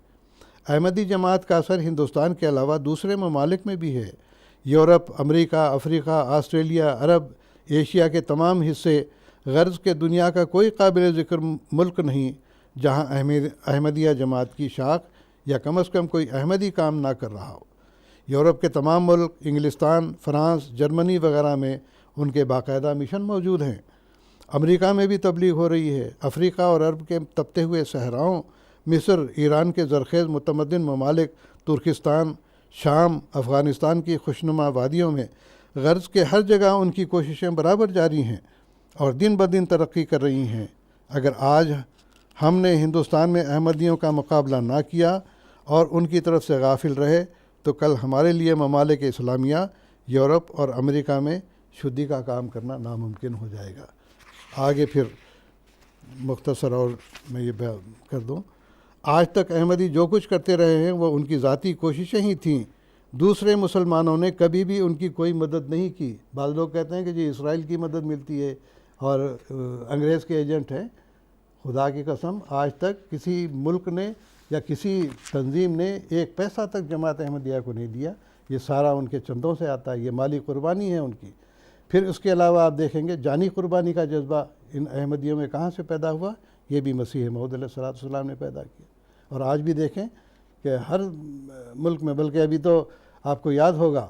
احمدی جماعت کا اثر ہندوستان کے علاوہ دوسرے ممالک میں بھی ہے۔ یورپ، امریکہ، افریقہ، آسٹریلیا، عرب، ایشیا کے تمام حصے، غرض کہ دنیا کا کوئی قابل ذکر ملک نہیں جہاں احمدیہ جماعت کی شاخ یا کم از کم کوئی احمدی کام نہ کر رہا ہو۔ یورپ کے تمام ملک، انگلستان، فرانس، جرمنی وغیرہ میں ان کے باقاعدہ مشن موجود ہیں۔ امریکہ میں بھی تبلیغ ہو رہی ہے۔ افریقہ اور عرب کے تپتے ہوئے صحراؤں، مصر، ایران کے زرخیز متمدن ممالک، ترکستان، شام، افغانستان کی خوشنما وادیوں میں، غرض کہ ہر جگہ ان کی کوششیں برابر جاری ہیں اور دن بدن ترقی کر رہی ہیں۔ اگر آج ہم نے ہندوستان میں احمدیوں کا مقابلہ نہ کیا اور ان کی طرف سے غافل رہے تو کل ہمارے لیے ممالک اسلامیہ، یورپ اور امریکہ میں شدی کا کام کرنا ناممکن ہو جائے گا۔ آگے پھر مختصر اور میں یہ بیان کر دوں، آج تک احمدی جو کچھ کرتے رہے ہیں وہ ان کی ذاتی کوششیں ہی تھیں۔ دوسرے مسلمانوں نے کبھی بھی ان کی کوئی مدد نہیں کی۔ بعض لوگ کہتے ہیں کہ جی اسرائیل کی مدد ملتی ہے اور انگریز کے ایجنٹ ہیں۔ خدا کی قسم آج تک کسی ملک نے یا کسی تنظیم نے ایک پیسہ تک جماعت احمدیہ کو نہیں دیا۔ یہ سارا ان کے چندوں سے آتا ہے، یہ مالی قربانی ہے ان کی۔ پھر اس کے علاوہ آپ دیکھیں گے جانی قربانی کا جذبہ ان احمدیوں میں کہاں سے پیدا ہوا؟ یہ بھی مسیح موعود علیہ السلام نے پیدا کیا۔ اور آج بھی دیکھیں کہ ہر ملک میں، بلکہ ابھی تو آپ کو یاد ہوگا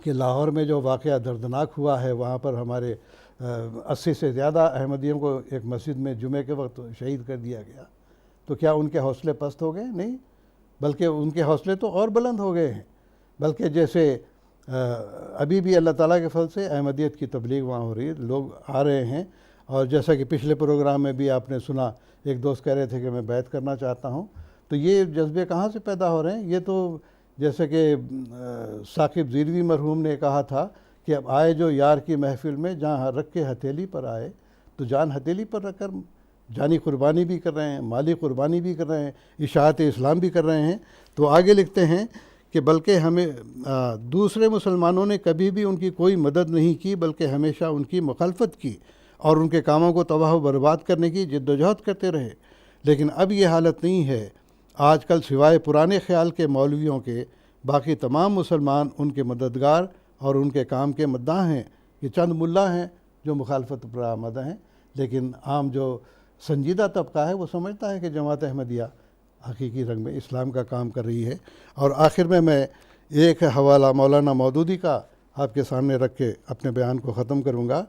کہ لاہور میں جو واقعہ دردناک ہوا ہے، وہاں پر ہمارے 80 سے زیادہ احمدیوں کو ایک مسجد میں جمعے کے وقت شہید کر دیا گیا۔ تو کیا ان کے حوصلے پست ہو گئے؟ نہیں، بلکہ ان کے حوصلے تو اور بلند ہو گئے ہیں. بلکہ جیسے ابھی بھی اللہ تعالیٰ کے فضل سے احمدیت کی تبلیغ وہاں ہو رہی ہے، لوگ آ رہے ہیں. اور جیسا کہ پچھلے پروگرام میں بھی آپ نے سنا، ایک دوست کہہ رہے تھے کہ میں بیعت کرنا چاہتا ہوں. تو یہ جذبے کہاں سے پیدا ہو رہے ہیں؟ یہ تو جیسے کہ ثاقب زیروی مرحوم نے کہا تھا کہ اب آئے جو یار کی محفل میں، جہاں رکھ کے ہتھیلی پر آئے، تو جان ہتھیلی پر رکھ کر جانی قربانی بھی کر رہے ہیں، مالی قربانی بھی کر رہے ہیں، اشاعت اسلام بھی کر رہے ہیں. تو آگے لکھتے ہیں کہ بلکہ ہمیں دوسرے مسلمانوں نے کبھی بھی ان کی کوئی مدد نہیں کی، بلکہ ہمیشہ ان کی مخالفت کی اور ان کے کاموں کو تباہ و برباد کرنے کی جد و جہد کرتے رہے. لیکن اب یہ حالت نہیں ہے. آج کل سوائے پرانے خیال کے مولویوں کے باقی تمام مسلمان ان کے مددگار اور ان کے کام کے مداح ہیں. یہ چند ملا ہیں جو مخالفت پر آمدہ ہیں، لیکن عام جو سنجیدہ طبقہ ہے وہ سمجھتا ہے کہ جماعت احمدیہ حقیقی رنگ میں اسلام کا کام کر رہی ہے. اور آخر میں ایک حوالہ مولانا مودودی کا آپ کے سامنے رکھ کے اپنے بیان کو ختم کروں گا.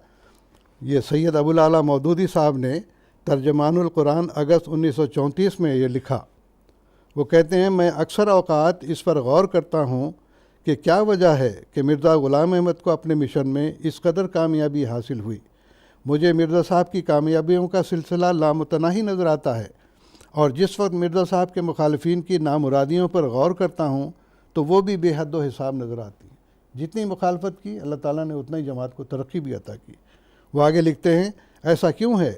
یہ سید ابوالعلا مودودی صاحب نے ترجمان القرآن اگست 1934 میں یہ لکھا. وہ کہتے ہیں، میں اکثر اوقات اس پر غور کرتا ہوں کہ کیا وجہ ہے کہ مرزا غلام احمد کو اپنے مشن میں اس قدر کامیابی حاصل ہوئی. مجھے مرزا صاحب کی کامیابیوں کا سلسلہ لامتناہی نظر آتا ہے، اور جس وقت مرزا صاحب کے مخالفین کی نامرادیوں پر غور کرتا ہوں تو وہ بھی بے حد و حساب نظر آتی ہیں. جتنی مخالفت کی اللہ تعالیٰ نے اتنا ہی جماعت کو ترقی بھی عطا کی. وہ آگے لکھتے ہیں، ایسا کیوں ہے؟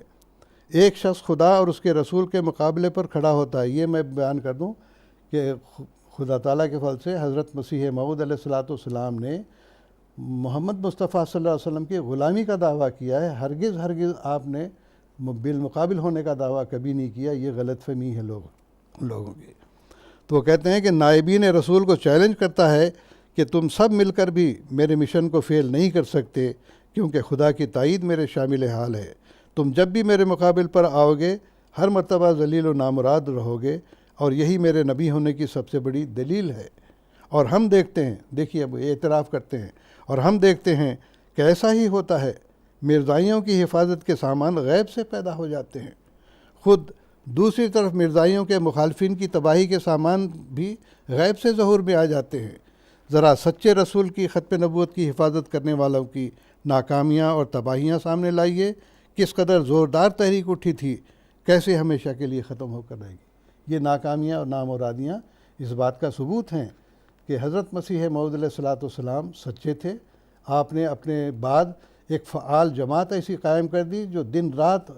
ایک شخص خدا اور اس کے رسول کے مقابلے پر کھڑا ہوتا ہے. یہ میں بیان کر دوں کہ خدا تعالیٰ کے فضل سے حضرت مسیح موعود علیہ السلام نے محمد مصطفیٰ صلی اللہ علیہ وسلم کی غلامی کا دعویٰ کیا ہے. ہرگز آپ نے بالمقابل ہونے کا دعویٰ کبھی نہیں کیا. یہ غلط فہمی ہے لوگوں کی. تو وہ کہتے ہیں کہ نائبین رسول کو چیلنج کرتا ہے کہ تم سب مل کر بھی میرے مشن کو فیل نہیں کر سکتے، کیونکہ خدا کی تائید میرے شامل حال ہے. تم جب بھی میرے مقابل پر آؤ گے ہر مرتبہ ذلیل و نامراد رہو گے، اور یہی میرے نبی ہونے کی سب سے بڑی دلیل ہے. اور ہم دیکھتے ہیں، دیکھیے اب یہ اعتراف کرتے ہیں، اور ہم دیکھتے ہیں کہ ایسا ہی ہوتا ہے. مرزائیوں کی حفاظت کے سامان غیب سے پیدا ہو جاتے ہیں. خود دوسری طرف مرزائیوں کے مخالفین کی تباہی کے سامان بھی غیب سے ظہور میں آ جاتے ہیں. ذرا سچے رسول کی ختم نبوت کی حفاظت کرنے والوں کی ناکامیاں اور تباہیاں سامنے لائیے. کس قدر زوردار تحریک اٹھی تھی، کیسے ہمیشہ کے لیے ختم ہو کر رہے گی. یہ ناکامیاں اور نامرادیاں اس بات کا ثبوت ہیں کہ حضرت مسیح موعود علیہ السلام سچے تھے. آپ نے اپنے بعد ایک فعال جماعت ایسی قائم کر دی جو دن رات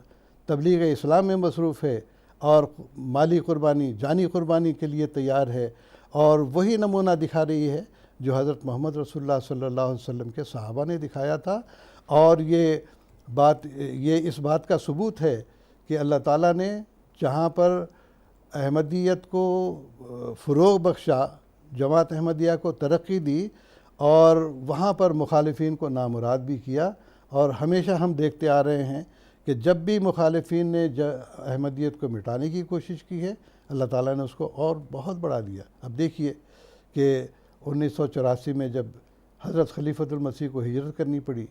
تبلیغ اسلام میں مصروف ہے اور مالی قربانی، جانی قربانی کے لیے تیار ہے، اور وہی نمونہ دکھا رہی ہے جو حضرت محمد رسول اللہ صلی اللہ علیہ وسلم کے صحابہ نے دکھایا تھا. اور یہ اس بات کا ثبوت ہے کہ اللہ تعالیٰ نے جہاں پر احمدیت کو فروغ بخشا، جماعت احمدیہ کو ترقی دی، اور وہاں پر مخالفین کو نامراد بھی کیا. اور ہمیشہ ہم دیکھتے آ رہے ہیں کہ جب بھی مخالفین نے احمدیت کو مٹانے کی کوشش کی ہے، اللہ تعالیٰ نے اس کو اور بہت بڑھا دیا. اب دیکھیے کہ 1984 میں جب حضرت خلیفۃ المسیح کو ہجرت کرنی پڑی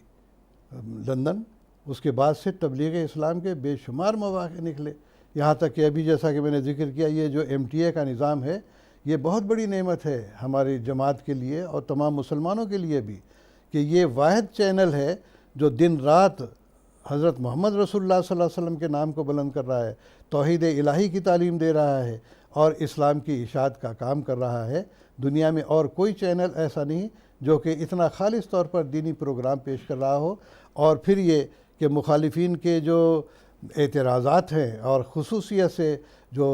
لندن، اس کے بعد سے تبلیغ اسلام کے بے شمار مواقع نکلے. یہاں تک کہ ابھی جیسا کہ میں نے ذکر کیا، یہ جو MTA کا نظام ہے یہ بہت بڑی نعمت ہے ہماری جماعت کے لیے اور تمام مسلمانوں کے لیے بھی، کہ یہ واحد چینل ہے جو دن رات حضرت محمد رسول اللہ صلی اللہ علیہ وسلم کے نام کو بلند کر رہا ہے، توحید الہی کی تعلیم دے رہا ہے اور اسلام کی اشاعت کا کام کر رہا ہے. دنیا میں اور کوئی چینل ایسا نہیں جو کہ اتنا خالص طور پر دینی پروگرام پیش کر رہا ہو. اور پھر یہ کہ مخالفین کے جو اعتراضات ہیں، اور خصوصیت سے جو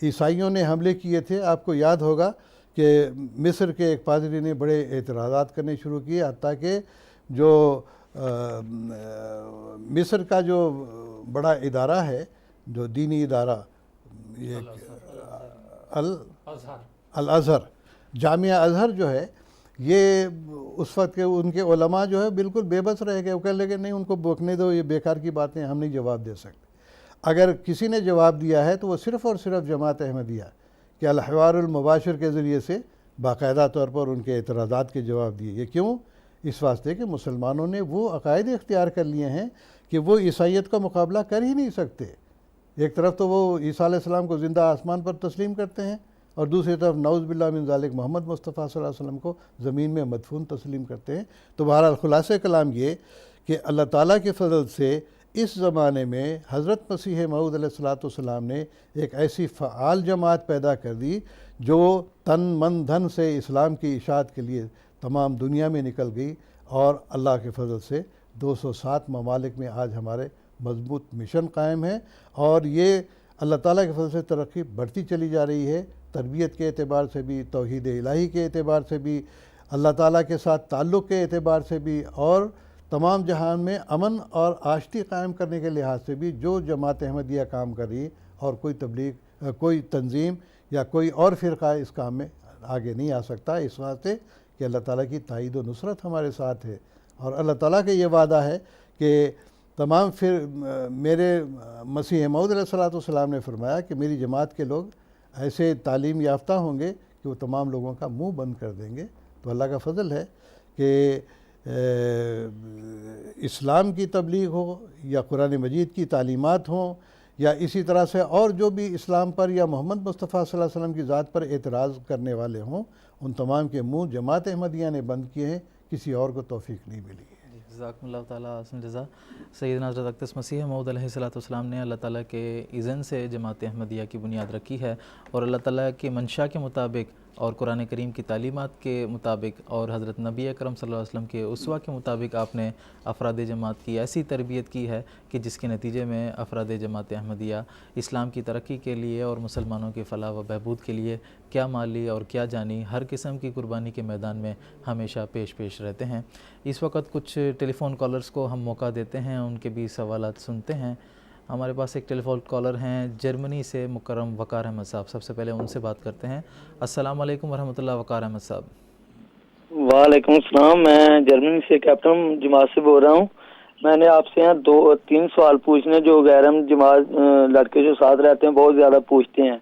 عیسائیوں نے حملے کیے تھے، آپ کو یاد ہوگا کہ مصر کے ایک پادری نے بڑے اعتراضات کرنے شروع کیے، حتیٰ کہ جو مصر کا جو بڑا ادارہ ہے، جو دینی ادارہ، یہ الازہر، جامعہ ازہر جو ہے، یہ اس وقت کے ان کے علماء جو ہے بالکل بے بس رہ گئے. وہ کہنے لگے نہیں، ان کو بوکنے دو، یہ بیکار کی باتیں، ہم نہیں جواب دے سکتے. اگر کسی نے جواب دیا ہے تو وہ صرف اور صرف جماعت احمدیہ کہ الحوار المباشر کے ذریعے سے باقاعدہ طور پر ان کے اعتراضات کے جواب دیے. یہ کیوں؟ اس واسطے کہ مسلمانوں نے وہ عقائد اختیار کر لیے ہیں کہ وہ عیسائیت کا مقابلہ کر ہی نہیں سکتے. ایک طرف تو وہ عیسیٰ علیہ السلام کو زندہ آسمان پر تسلیم کرتے ہیں، اور دوسری طرف نعوذ باللہ من ذالک محمد مصطفیٰ صلی اللہ علیہ وسلم کو زمین میں مدفون تسلیم کرتے ہیں۔ تو بہرحال خلاصہ کلام یہ کہ اللہ تعالیٰ کے فضل سے اس زمانے میں حضرت مسیح موعود علیہ السلام نے ایک ایسی فعال جماعت پیدا کر دی جو تن من دھن سے اسلام کی اشاعت کے لیے تمام دنیا میں نکل گئی، اور اللہ کے فضل سے 207 ممالک میں آج ہمارے مضبوط مشن قائم ہے، اور یہ اللہ تعالیٰ کے فضل سے ترقی بڑھتی چلی جا رہی ہے، تربیت کے اعتبار سے بھی، توحید الہی کے اعتبار سے بھی، اللہ تعالیٰ کے ساتھ تعلق کے اعتبار سے بھی، اور تمام جہان میں امن اور آشتی قائم کرنے کے لحاظ سے بھی جو جماعت احمدیہ کام کر رہی ہے، اور کوئی تبلیغ، کوئی تنظیم یا کوئی اور فرقہ اس کام میں آگے نہیں آ سکتا، اس واسطے کہ اللہ تعالیٰ کی تائید و نصرت ہمارے ساتھ ہے، اور اللہ تعالیٰ کا یہ وعدہ ہے کہ تمام میرے مسیح موعود علیہ السلام نے فرمایا کہ میری جماعت کے لوگ ایسے تعلیم یافتہ ہوں گے کہ وہ تمام لوگوں کا منہ بند کر دیں گے۔ تو اللہ کا فضل ہے کہ اسلام کی تبلیغ ہو یا قرآن مجید کی تعلیمات ہوں یا اسی طرح سے اور جو بھی اسلام پر یا محمد مصطفیٰ صلی اللہ علیہ وسلم کی ذات پر اعتراض کرنے والے ہوں، ان تمام کے منہ جماعت احمدیہ نے بند کیے ہیں، کسی اور کو توفیق نہیں ملی ہے۔ جزاکم اللہ تعالیٰ احسن جزا۔ سیدنا حضرت اقدس مسیح موعود علیہ السلام نے اللہ تعالیٰ کے اذن سے جماعت احمدیہ کی بنیاد رکھی ہے، اور اللہ تعالیٰ کے منشا کے مطابق اور قرآن کریم کی تعلیمات کے مطابق اور حضرت نبی اکرم صلی اللہ علیہ وسلم کے اسوہ کے مطابق آپ نے افراد جماعت کی ایسی تربیت کی ہے کہ جس کے نتیجے میں افراد جماعت احمدیہ اسلام کی ترقی کے لیے اور مسلمانوں کی فلاح و بہبود کے لیے کیا مالی اور کیا جانی ہر قسم کی قربانی کے میدان میں ہمیشہ پیش رہتے ہیں۔ اس وقت کچھ ٹیلی فون کالرز کو ہم موقع دیتے ہیں، ان کے بھی سوالات سنتے ہیں۔ ہمارے پاس ایک ٹیلی فون کالر ہیں جرمنی سے، مکرم وقار احمد صاحب۔ سب سے پہلے ان سے بات کرتے ہیں۔ السلام علیکم ورحمۃ اللہ، وقار احمد صاحب۔ وعلیکم السلام، میں جرمنی سے کیپٹن جماعت سے بول رہا ہوں۔ میں نے آپ سے 2-3 سوال پوچھنے جو غیر جماعت لڑکے جو ساتھ رہتے ہیں بہت زیادہ پوچھتے ہیں۔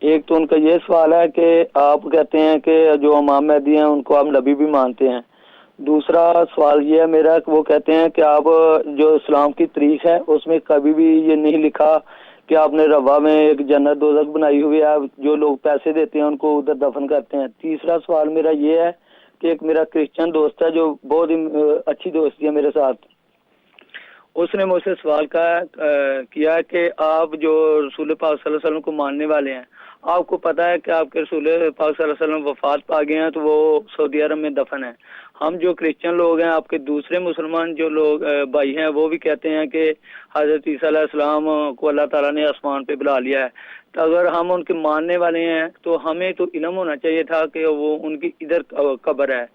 ایک تو ان کا یہ سوال ہے کہ آپ کہتے ہیں کہ جو امام مہدی ہیں ان کو آپ نبی بھی مانتے ہیں۔ دوسرا سوال یہ ہے میرا کہ وہ کہتے ہیں کہ آپ جو اسلام کی تاریخ ہے اس میں کبھی بھی یہ نہیں لکھا کہ آپ نے روا میں ایک جنت دوزخ بنائی ہوئی ہے، جو لوگ پیسے دیتے ہیں ان کو ادھر دفن کرتے ہیں۔ تیسرا سوال میرا یہ ہے کہ ایک میرا کرسچن دوست ہے جو بہت ہی اچھی دوستی ہے میرے ساتھ، اس نے مجھ سے سوال کیا کہ آپ جو رسول پاک صلی اللہ علیہ وسلم کو ماننے والے ہیں، آپ کو پتہ ہے کہ آپ کے رسول پاک صلی اللہ علیہ وسلم وفات پا گئے ہیں تو وہ سعودی عرب میں دفن ہیں۔ ہم جو کرسچن لوگ ہیں، آپ کے دوسرے مسلمان جو لوگ بھائی ہیں، وہ بھی کہتے ہیں کہ حضرت عیسیٰ علیہ السلام کو اللہ تعالیٰ نے آسمان پہ بلا لیا ہے۔ تو اگر ہم ان کے ماننے والے ہیں تو ہمیں تو علم ہونا چاہیے تھا کہ وہ ان کی ادھر قبر ہے،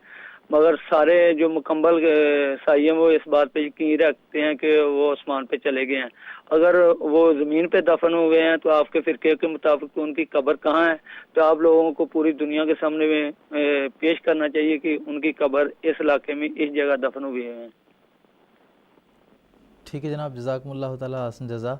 مگر سارے جو مکمل عیسائی ہیں وہ اس بات پہ یقین رکھتے ہیں کہ وہ آسمان پہ چلے گئے ہیں۔ اگر وہ زمین پہ دفن ہوئے ہیں تو آپ کے فرقے کے مطابق ان کی قبر کہاں ہے؟ تو آپ لوگوں کو پوری دنیا کے سامنے میں پیش کرنا چاہیے کہ ان کی قبر اس علاقے میں اس جگہ دفن ہوئے ہیں۔ ٹھیک ہے جناب، جزاکم اللہ تعالیٰ حسن جزا۔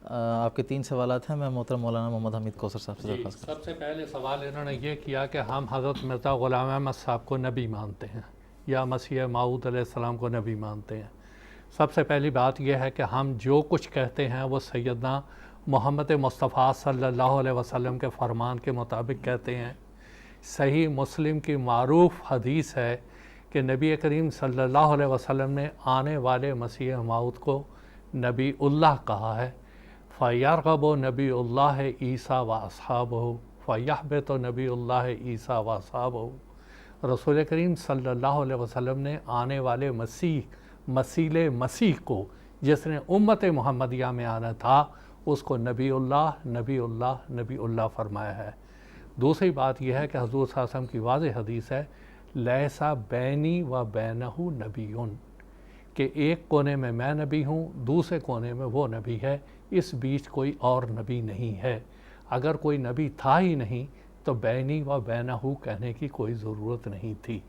آپ کے 3 سوالات ہیں، میں محترم مولانا محمد حمید کوثر صاحب سے درخواست کرتا ہوں۔ سب سے پہلے سوال انہوں نے یہ کیا کہ ہم حضرت مرزا غلام احمد صاحب کو نبی مانتے ہیں یا مسیح موعود علیہ السلام کو نبی مانتے ہیں۔ سب سے پہلی بات یہ ہے کہ ہم جو کچھ کہتے ہیں وہ سیدنا محمد مصطفیٰ صلی اللہ علیہ وسلم کے فرمان کے مطابق کہتے ہیں۔ صحیح مسلم کی معروف حدیث ہے کہ نبی کریم صلی اللہ علیہ وسلم نے آنے والے مسیح موعود کو نبی اللہ کہا ہے۔ فَيَرْغَبُ نبی اللہ عیسیٰ وَأَصْحَابُهُ فَيَحْبِطُ نبی اللہ عیسیٰ وَأَصْحَابُهُ۔ رسول کریم صلی اللہ علیہ وسلم نے آنے والے مسیح کو جس نے امت محمدیہ میں آنا تھا اس کو نبی اللہ فرمایا ہے۔ دوسری بات یہ ہے کہ حضور صلی اللہ علیہ وسلم کی واضح حدیث ہے لیسا بینی و بینہ نبیٌ، کہ ایک کونے میں میں نبی ہوں، دوسرے کونے میں وہ نبی ہے، اس بیچ کوئی اور نبی نہیں ہے۔ اگر کوئی نبی تھا ہی نہیں تو بینی و بینہ کہنے کی کوئی ضرورت نہیں تھی۔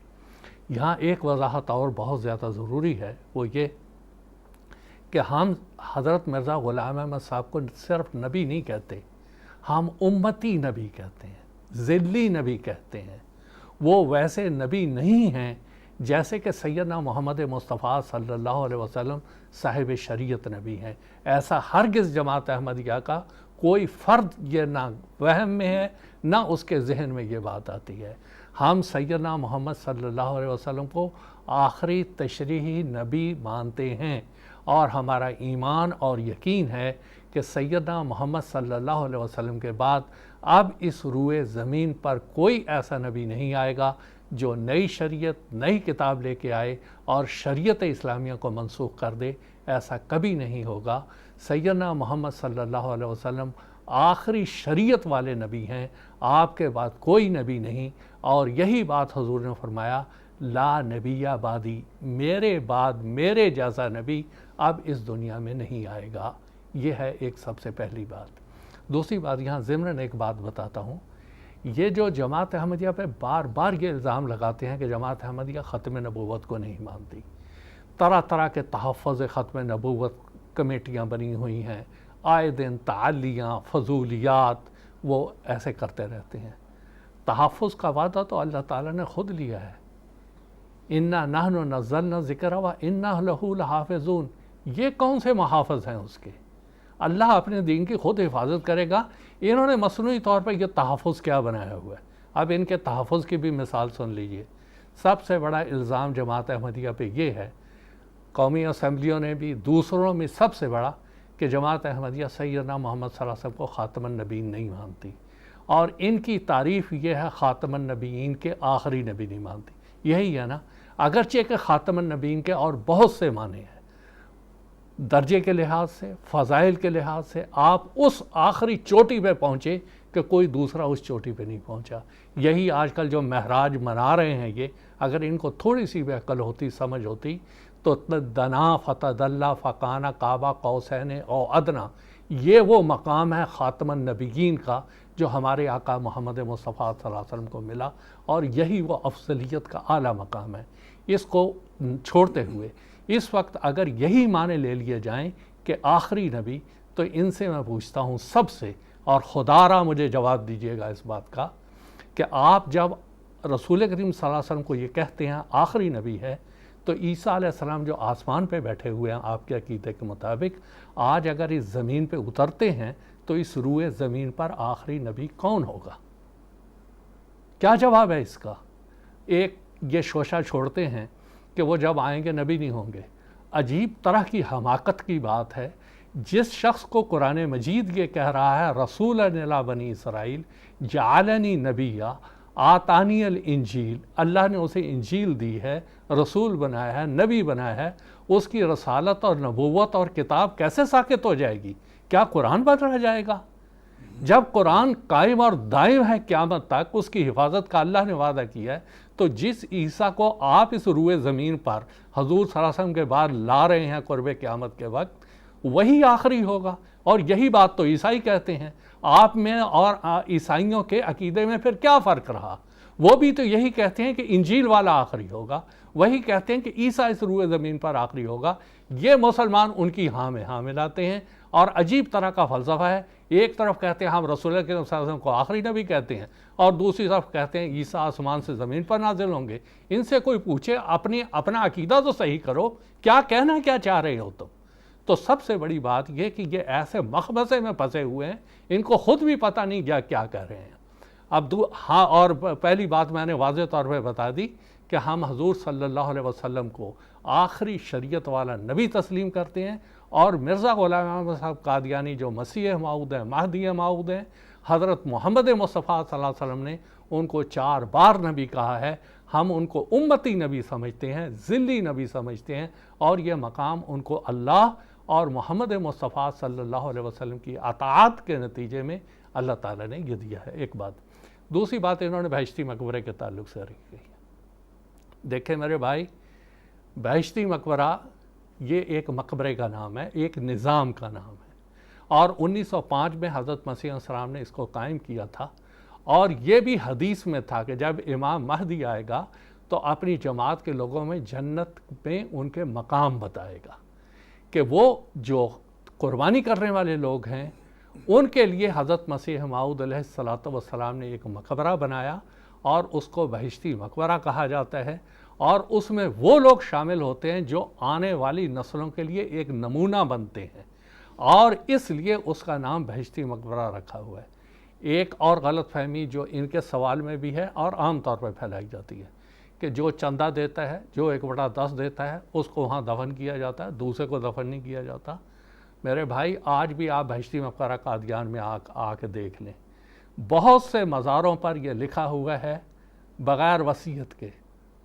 یہاں ایک وضاحت اور بہت زیادہ ضروری ہے، وہ یہ کہ ہم حضرت مرزا غلام احمد صاحب کو صرف نبی نہیں کہتے، ہم امتی نبی کہتے ہیں، ذلی نبی کہتے ہیں۔ وہ ویسے نبی نہیں ہیں جیسے کہ سیدنا محمد مصطفیٰ صلی اللہ علیہ وسلم صاحب شریعت نبی ہیں۔ ایسا ہرگز جماعت احمدیہ کا کوئی فرد یہ نہ وہم میں ہے نہ اس کے ذہن میں یہ بات آتی ہے۔ ہم سیدنا محمد صلی اللہ علیہ وسلم کو آخری تشریحی نبی مانتے ہیں، اور ہمارا ایمان اور یقین ہے کہ سیدنا محمد صلی اللہ علیہ وسلم کے بعد اب اس روئے زمین پر کوئی ایسا نبی نہیں آئے گا جو نئی شریعت، نئی کتاب لے کے آئے اور شریعت اسلامیہ کو منسوخ کر دے۔ ایسا کبھی نہیں ہوگا۔ سیدنا محمد صلی اللہ علیہ وسلم آخری شریعت والے نبی ہیں، آپ کے بعد کوئی نبی نہیں، اور یہی بات حضور نے فرمایا، لا نبی بعدی، میرے بعد میرے جیسا نبی اب اس دنیا میں نہیں آئے گا۔ یہ ہے ایک سب سے پہلی بات۔ دوسری بات، یہاں ضمناً ایک بات بتاتا ہوں، یہ جو جماعت احمدیہ پہ بار بار یہ الزام لگاتے ہیں کہ جماعت احمدیہ ختم نبوت کو نہیں مانتی، طرح طرح کے تحفظ ختم نبوت کمیٹیاں بنی ہوئی ہیں، آئے دن تعلیاں، فضولیات وہ ایسے کرتے رہتے ہیں۔ تحفظ کا وعدہ تو اللہ تعالیٰ نے خود لیا ہے، اِنَّا نَحْنُ نَزَّلْنَا الذِّكْرَ وَإِنَّا لَهُ لَحَافِظُونَ۔ یہ کون سے محافظ ہیں اس کے؟ اللہ اپنے دین کی خود حفاظت کرے گا۔ انہوں نے مصنوعی طور پر یہ تحفظ کیا بنایا ہوا ہے؟ اب ان کے تحفظ کی بھی مثال سن لیجئے۔ سب سے بڑا الزام جماعت احمدیہ پہ یہ ہے، قومی اسمبلیوں نے بھی، دوسروں میں سب سے بڑا، کہ جماعت احمدیہ سیدنا محمد صلی اللہ علیہ وسلم کو خاتم النبیین نہیں مانتی، اور ان کی تعریف یہ ہے خاتم النبیین کے آخری نبی نہیں مانتی۔ یہی ہے نا، اگرچہ کہ خاتم النبیین کے اور بہت سے معنی ہیں، درجے کے لحاظ سے، فضائل کے لحاظ سے آپ اس آخری چوٹی پہ پہنچے کہ کوئی دوسرا اس چوٹی پہ نہیں پہنچا۔ یہی آج کل جو معراج منا رہے ہیں، یہ اگر ان کو تھوڑی سی بھی عقل ہوتی، سمجھ ہوتی، تو دنا فتدلی فکان قاب قوسین او ادنا، یہ وہ مقام ہے خاتم النبیین کا جو ہمارے آقا محمد مصطفیٰ صلی اللہ علیہ وسلم کو ملا، اور یہی وہ افضلیت کا اعلیٰ مقام ہے۔ اس کو چھوڑتے ہوئے اس وقت اگر یہی معنی لے لیے جائیں کہ آخری نبی، تو ان سے میں پوچھتا ہوں سب سے، اور خدا را مجھے جواب دیجیے گا اس بات کا، کہ آپ جب رسول کریم صلی اللہ علیہ وسلم کو یہ کہتے ہیں آخری نبی ہے، تو عیسیٰ علیہ السلام جو آسمان پہ بیٹھے ہوئے ہیں آپ کے عقیدے کے مطابق، آج اگر اس زمین پہ اترتے ہیں تو اس روئے زمین پر آخری نبی کون ہوگا؟ کیا جواب ہے اس کا؟ ایک یہ شوشہ چھوڑتے ہیں کہ وہ جب آئیں گے نبی نہیں ہوں گے۔ عجیب طرح کی حماقت کی بات ہے، جس شخص کو قرآن مجید یہ کہہ رہا ہے رسول الی بنی اسرائیل جعلنی نبیہ آتانی الانجیل، اللہ نے اسے انجیل دی ہے، رسول بنایا ہے، نبی بنایا ہے، اس کی رسالت اور نبوت اور کتاب کیسے ساقط ہو جائے گی؟ کیا قرآن بند رہ جائے گا؟ جب قرآن قائم اور دائم ہے قیامت تک، اس کی حفاظت کا اللہ نے وعدہ کیا ہے، تو جس عیسیٰ کو آپ اس روئے زمین پر حضور صلی اللہ علیہ وسلم کے بعد لا رہے ہیں قرب قیامت کے وقت، وہی آخری ہوگا۔ اور یہی بات تو عیسائی کہتے ہیں۔ آپ میں اور عیسائیوں کے عقیدے میں پھر کیا فرق رہا؟ وہ بھی تو یہی کہتے ہیں کہ انجیل والا آخری ہوگا، وہی کہتے ہیں کہ عیسیٰ اس روئے زمین پر آخری ہوگا۔ یہ مسلمان ان کی ہاں میں ہاں ملاتے ہیں، اور عجیب طرح کا فلسفہ ہے۔ ایک طرف کہتے ہیں ہم رسول اللہ صلی اللہ علیہ وسلم کو آخری نبی کہتے ہیں، اور دوسری طرف کہتے ہیں عیسیٰ آسمان سے زمین پر نازل ہوں گے۔ ان سے کوئی پوچھے اپنا عقیدہ تو صحیح کرو، کیا کہنا کیا چاہ رہے ہو تم؟ تو سب سے بڑی بات یہ کہ یہ ایسے مخمصے میں پھنسے ہوئے ہیں، ان کو خود بھی پتہ نہیں کیا کہہ رہے ہیں۔ اب ہاں، اور پہلی بات میں نے واضح طور پہ بتا دی کہ ہم حضور صلی اللہ علیہ وسلم کو آخری شریعت والا نبی تسلیم کرتے ہیں، اور مرزا غلام احمد صاحب قادیانی جو مسیح موعود ہیں، مہدی موعود ہیں، حضرت محمد مصطفیٰ صلی اللہ علیہ وسلم نے ان کو 4 بار نبی کہا ہے۔ ہم ان کو امتی نبی سمجھتے ہیں، ذلی نبی سمجھتے ہیں، اور یہ مقام ان کو اللہ اور محمد مصطفیٰ صلی اللہ علیہ وسلم کی اطاعت کے نتیجے میں اللہ تعالیٰ نے یہ دیا ہے۔ ایک بات۔ دوسری بات انہوں نے بہشتی مقبرے کے تعلق سے رکھی ہے۔ دیکھیں میرے بھائی، بہشتی مقبرہ یہ ایک مقبرے کا نام ہے، ایک نظام کا نام ہے، اور 1905 میں حضرت مسیح علیہ السلام نے اس کو قائم کیا تھا، اور یہ بھی حدیث میں تھا کہ جب امام مہدی آئے گا تو اپنی جماعت کے لوگوں میں جنت میں ان کے مقام بتائے گا، کہ وہ جو قربانی کرنے والے لوگ ہیں ان کے لیے حضرت مسیح موعود علیہ الصلوۃ والسلام نے ایک مقبرہ بنایا، اور اس کو بہشتی مقبرہ کہا جاتا ہے۔ اور اس میں وہ لوگ شامل ہوتے ہیں جو آنے والی نسلوں کے لیے ایک نمونہ بنتے ہیں، اور اس لیے اس کا نام بہشتی مقبرہ رکھا ہوا ہے۔ ایک اور غلط فہمی جو ان کے سوال میں بھی ہے اور عام طور پر پھیلائی جاتی ہے کہ جو چندہ دیتا ہے، جو 1/10 دیتا ہے، اس کو وہاں دفن کیا جاتا ہے، دوسرے کو دفن نہیں کیا جاتا۔ میرے بھائی، آج بھی آپ بہشتی مقبرہ قادیان میں آ کے دیکھ لیں، بہت سے مزاروں پر یہ لکھا ہوا ہے بغیر وصیت کے،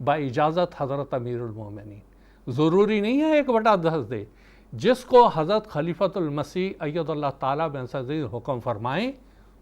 با اجازت حضرت امیر المومنین۔ ضروری نہیں ہے 1/10 دے، جس کو حضرت خلیفۃ المسیح اید اللہ تعالیٰ بن سعید حکم فرمائیں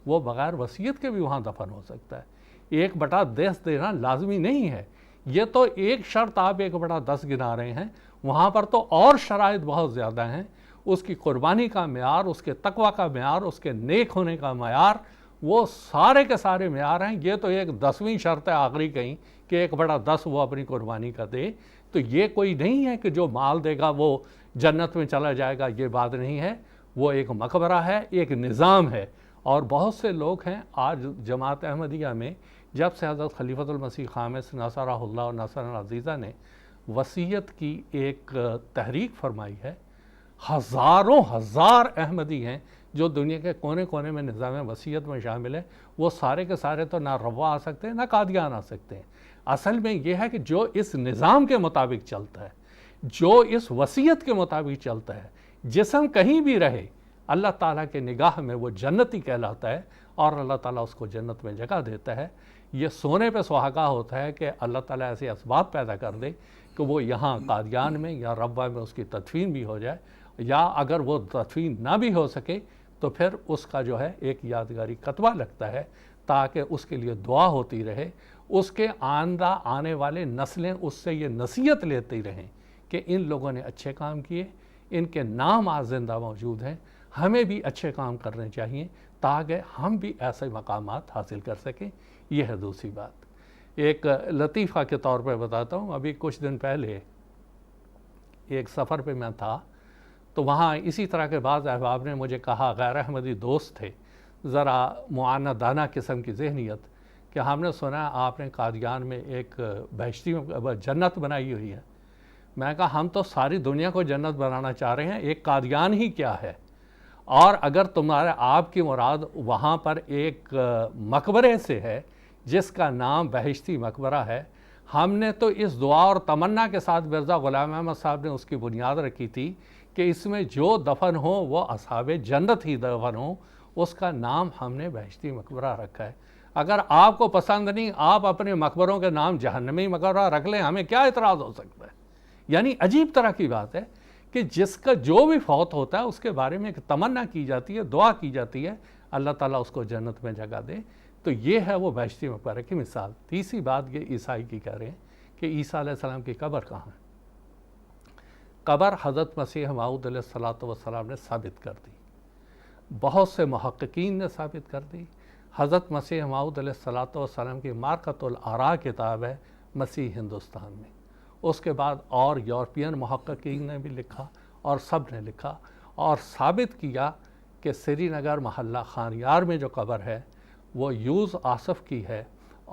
وہ بغیر وصیت کے بھی وہاں دفن ہو سکتا ہے۔ 1/10 دینا لازمی نہیں ہے، یہ تو ایک شرط آپ 1/10 گنا رہے ہیں، وہاں پر تو اور شرائط بہت زیادہ ہیں۔ اس کی قربانی کا معیار، اس کے تقوی کا معیار، اس کے نیک ہونے کا معیار، وہ سارے کے سارے معیار ہیں۔ یہ تو ایک 10ویں شرط ہے آخری کہیں کہ 1/10 وہ اپنی قربانی کا دے، تو یہ کوئی نہیں ہے کہ جو مال دے گا وہ جنت میں چلا جائے گا، یہ بات نہیں ہے۔ وہ ایک مقبرہ ہے، ایک نظام ہے۔ اور بہت سے لوگ ہیں آج جماعت احمدیہ میں، جب سے حضرت خلیفۃ المسیح خامس نصرہ اللہ و نصرا عزیزہ نے وصیت کی ایک تحریک فرمائی ہے، ہزاروں ہزار احمدی ہیں جو دنیا کے کونے کونے میں نظام وصیت میں شامل ہیں، وہ سارے کے سارے تو نہ روا آ سکتے ہیں نہ قادیان آ سکتے ہیں۔ اصل میں یہ ہے کہ جو اس نظام کے مطابق چلتا ہے، جو اس وصیت کے مطابق چلتا ہے، جسم کہیں بھی رہے، اللہ تعالیٰ کے نگاہ میں وہ جنتی کہلاتا ہے، اور اللہ تعالیٰ اس کو جنت میں جگہ دیتا ہے۔ یہ سونے پہ سہاگا ہوتا ہے کہ اللہ تعالیٰ ایسے اسباب پیدا کر دے کہ وہ یہاں قادیان میں یا ربوہ میں اس کی تدفین بھی ہو جائے، یا اگر وہ تدفین نہ بھی ہو سکے تو پھر اس کا جو ہے ایک یادگاری کتبہ لگتا ہے، تاکہ اس کے لیے دعا ہوتی رہے، اس کے آئندہ آنے والے نسلیں اس سے یہ نصیحت لیتی رہیں کہ ان لوگوں نے اچھے کام کیے، ان کے نام آج زندہ موجود ہیں، ہمیں بھی اچھے کام کرنے چاہیے تاکہ ہم بھی ایسے مقامات حاصل کر سکیں۔ یہ ہے دوسری بات۔ ایک لطیفہ کے طور پہ بتاتا ہوں، ابھی کچھ دن پہلے ایک سفر پہ میں تھا، تو وہاں اسی طرح کے بعض احباب نے مجھے کہا، غیر احمدی دوست تھے، ذرا معاندانہ قسم کی ذہنیت، کہ ہم نے سنا آپ نے قادیان میں ایک بہشتی جنت بنائی ہوئی ہے۔ میں کہا ہم تو ساری دنیا کو جنت بنانا چاہ رہے ہیں، ایک قادیان ہی کیا ہے؟ اور اگر تمہارے آپ کی مراد وہاں پر ایک مقبرے سے ہے جس کا نام بہشتی مقبرہ ہے، ہم نے تو اس دعا اور تمنا کے ساتھ مرزا غلام احمد صاحب نے اس کی بنیاد رکھی تھی کہ اس میں جو دفن ہو وہ اصحاب جنت ہی دفن ہو، اس کا نام ہم نے بہشتی مقبرہ رکھا ہے۔ اگر آپ کو پسند نہیں، آپ اپنے مقبروں کے نام جہنمی مقبرہ رکھ لیں، ہمیں کیا اعتراض ہو سکتا ہے؟ یعنی عجیب طرح کی بات ہے کہ جس کا جو بھی فوت ہوتا ہے اس کے بارے میں ایک تمنا کی جاتی ہے، دعا کی جاتی ہے، اللہ تعالیٰ اس کو جنت میں جگہ دے۔ تو یہ ہے وہ بہشتی مقبرہ کی مثال۔ تیسری بات یہ عیسائی کی کہہ رہے ہیں کہ عیسیٰ علیہ السلام کی قبر کہاں ہے؟ قبر حضرت مسیح موعود علیہ السلام نے ثابت کر دی، بہت سے محققین نے ثابت کر دی۔ حضرت مسیح موعود علیہ السلام کی مارکۃ الآراء کتاب ہے مسیح ہندوستان میں، اس کے بعد اور یورپین محققین نے بھی لکھا اور سب نے لکھا اور ثابت کیا کہ سری نگر محلہ خانیار میں جو قبر ہے وہ یوز آصف کی ہے،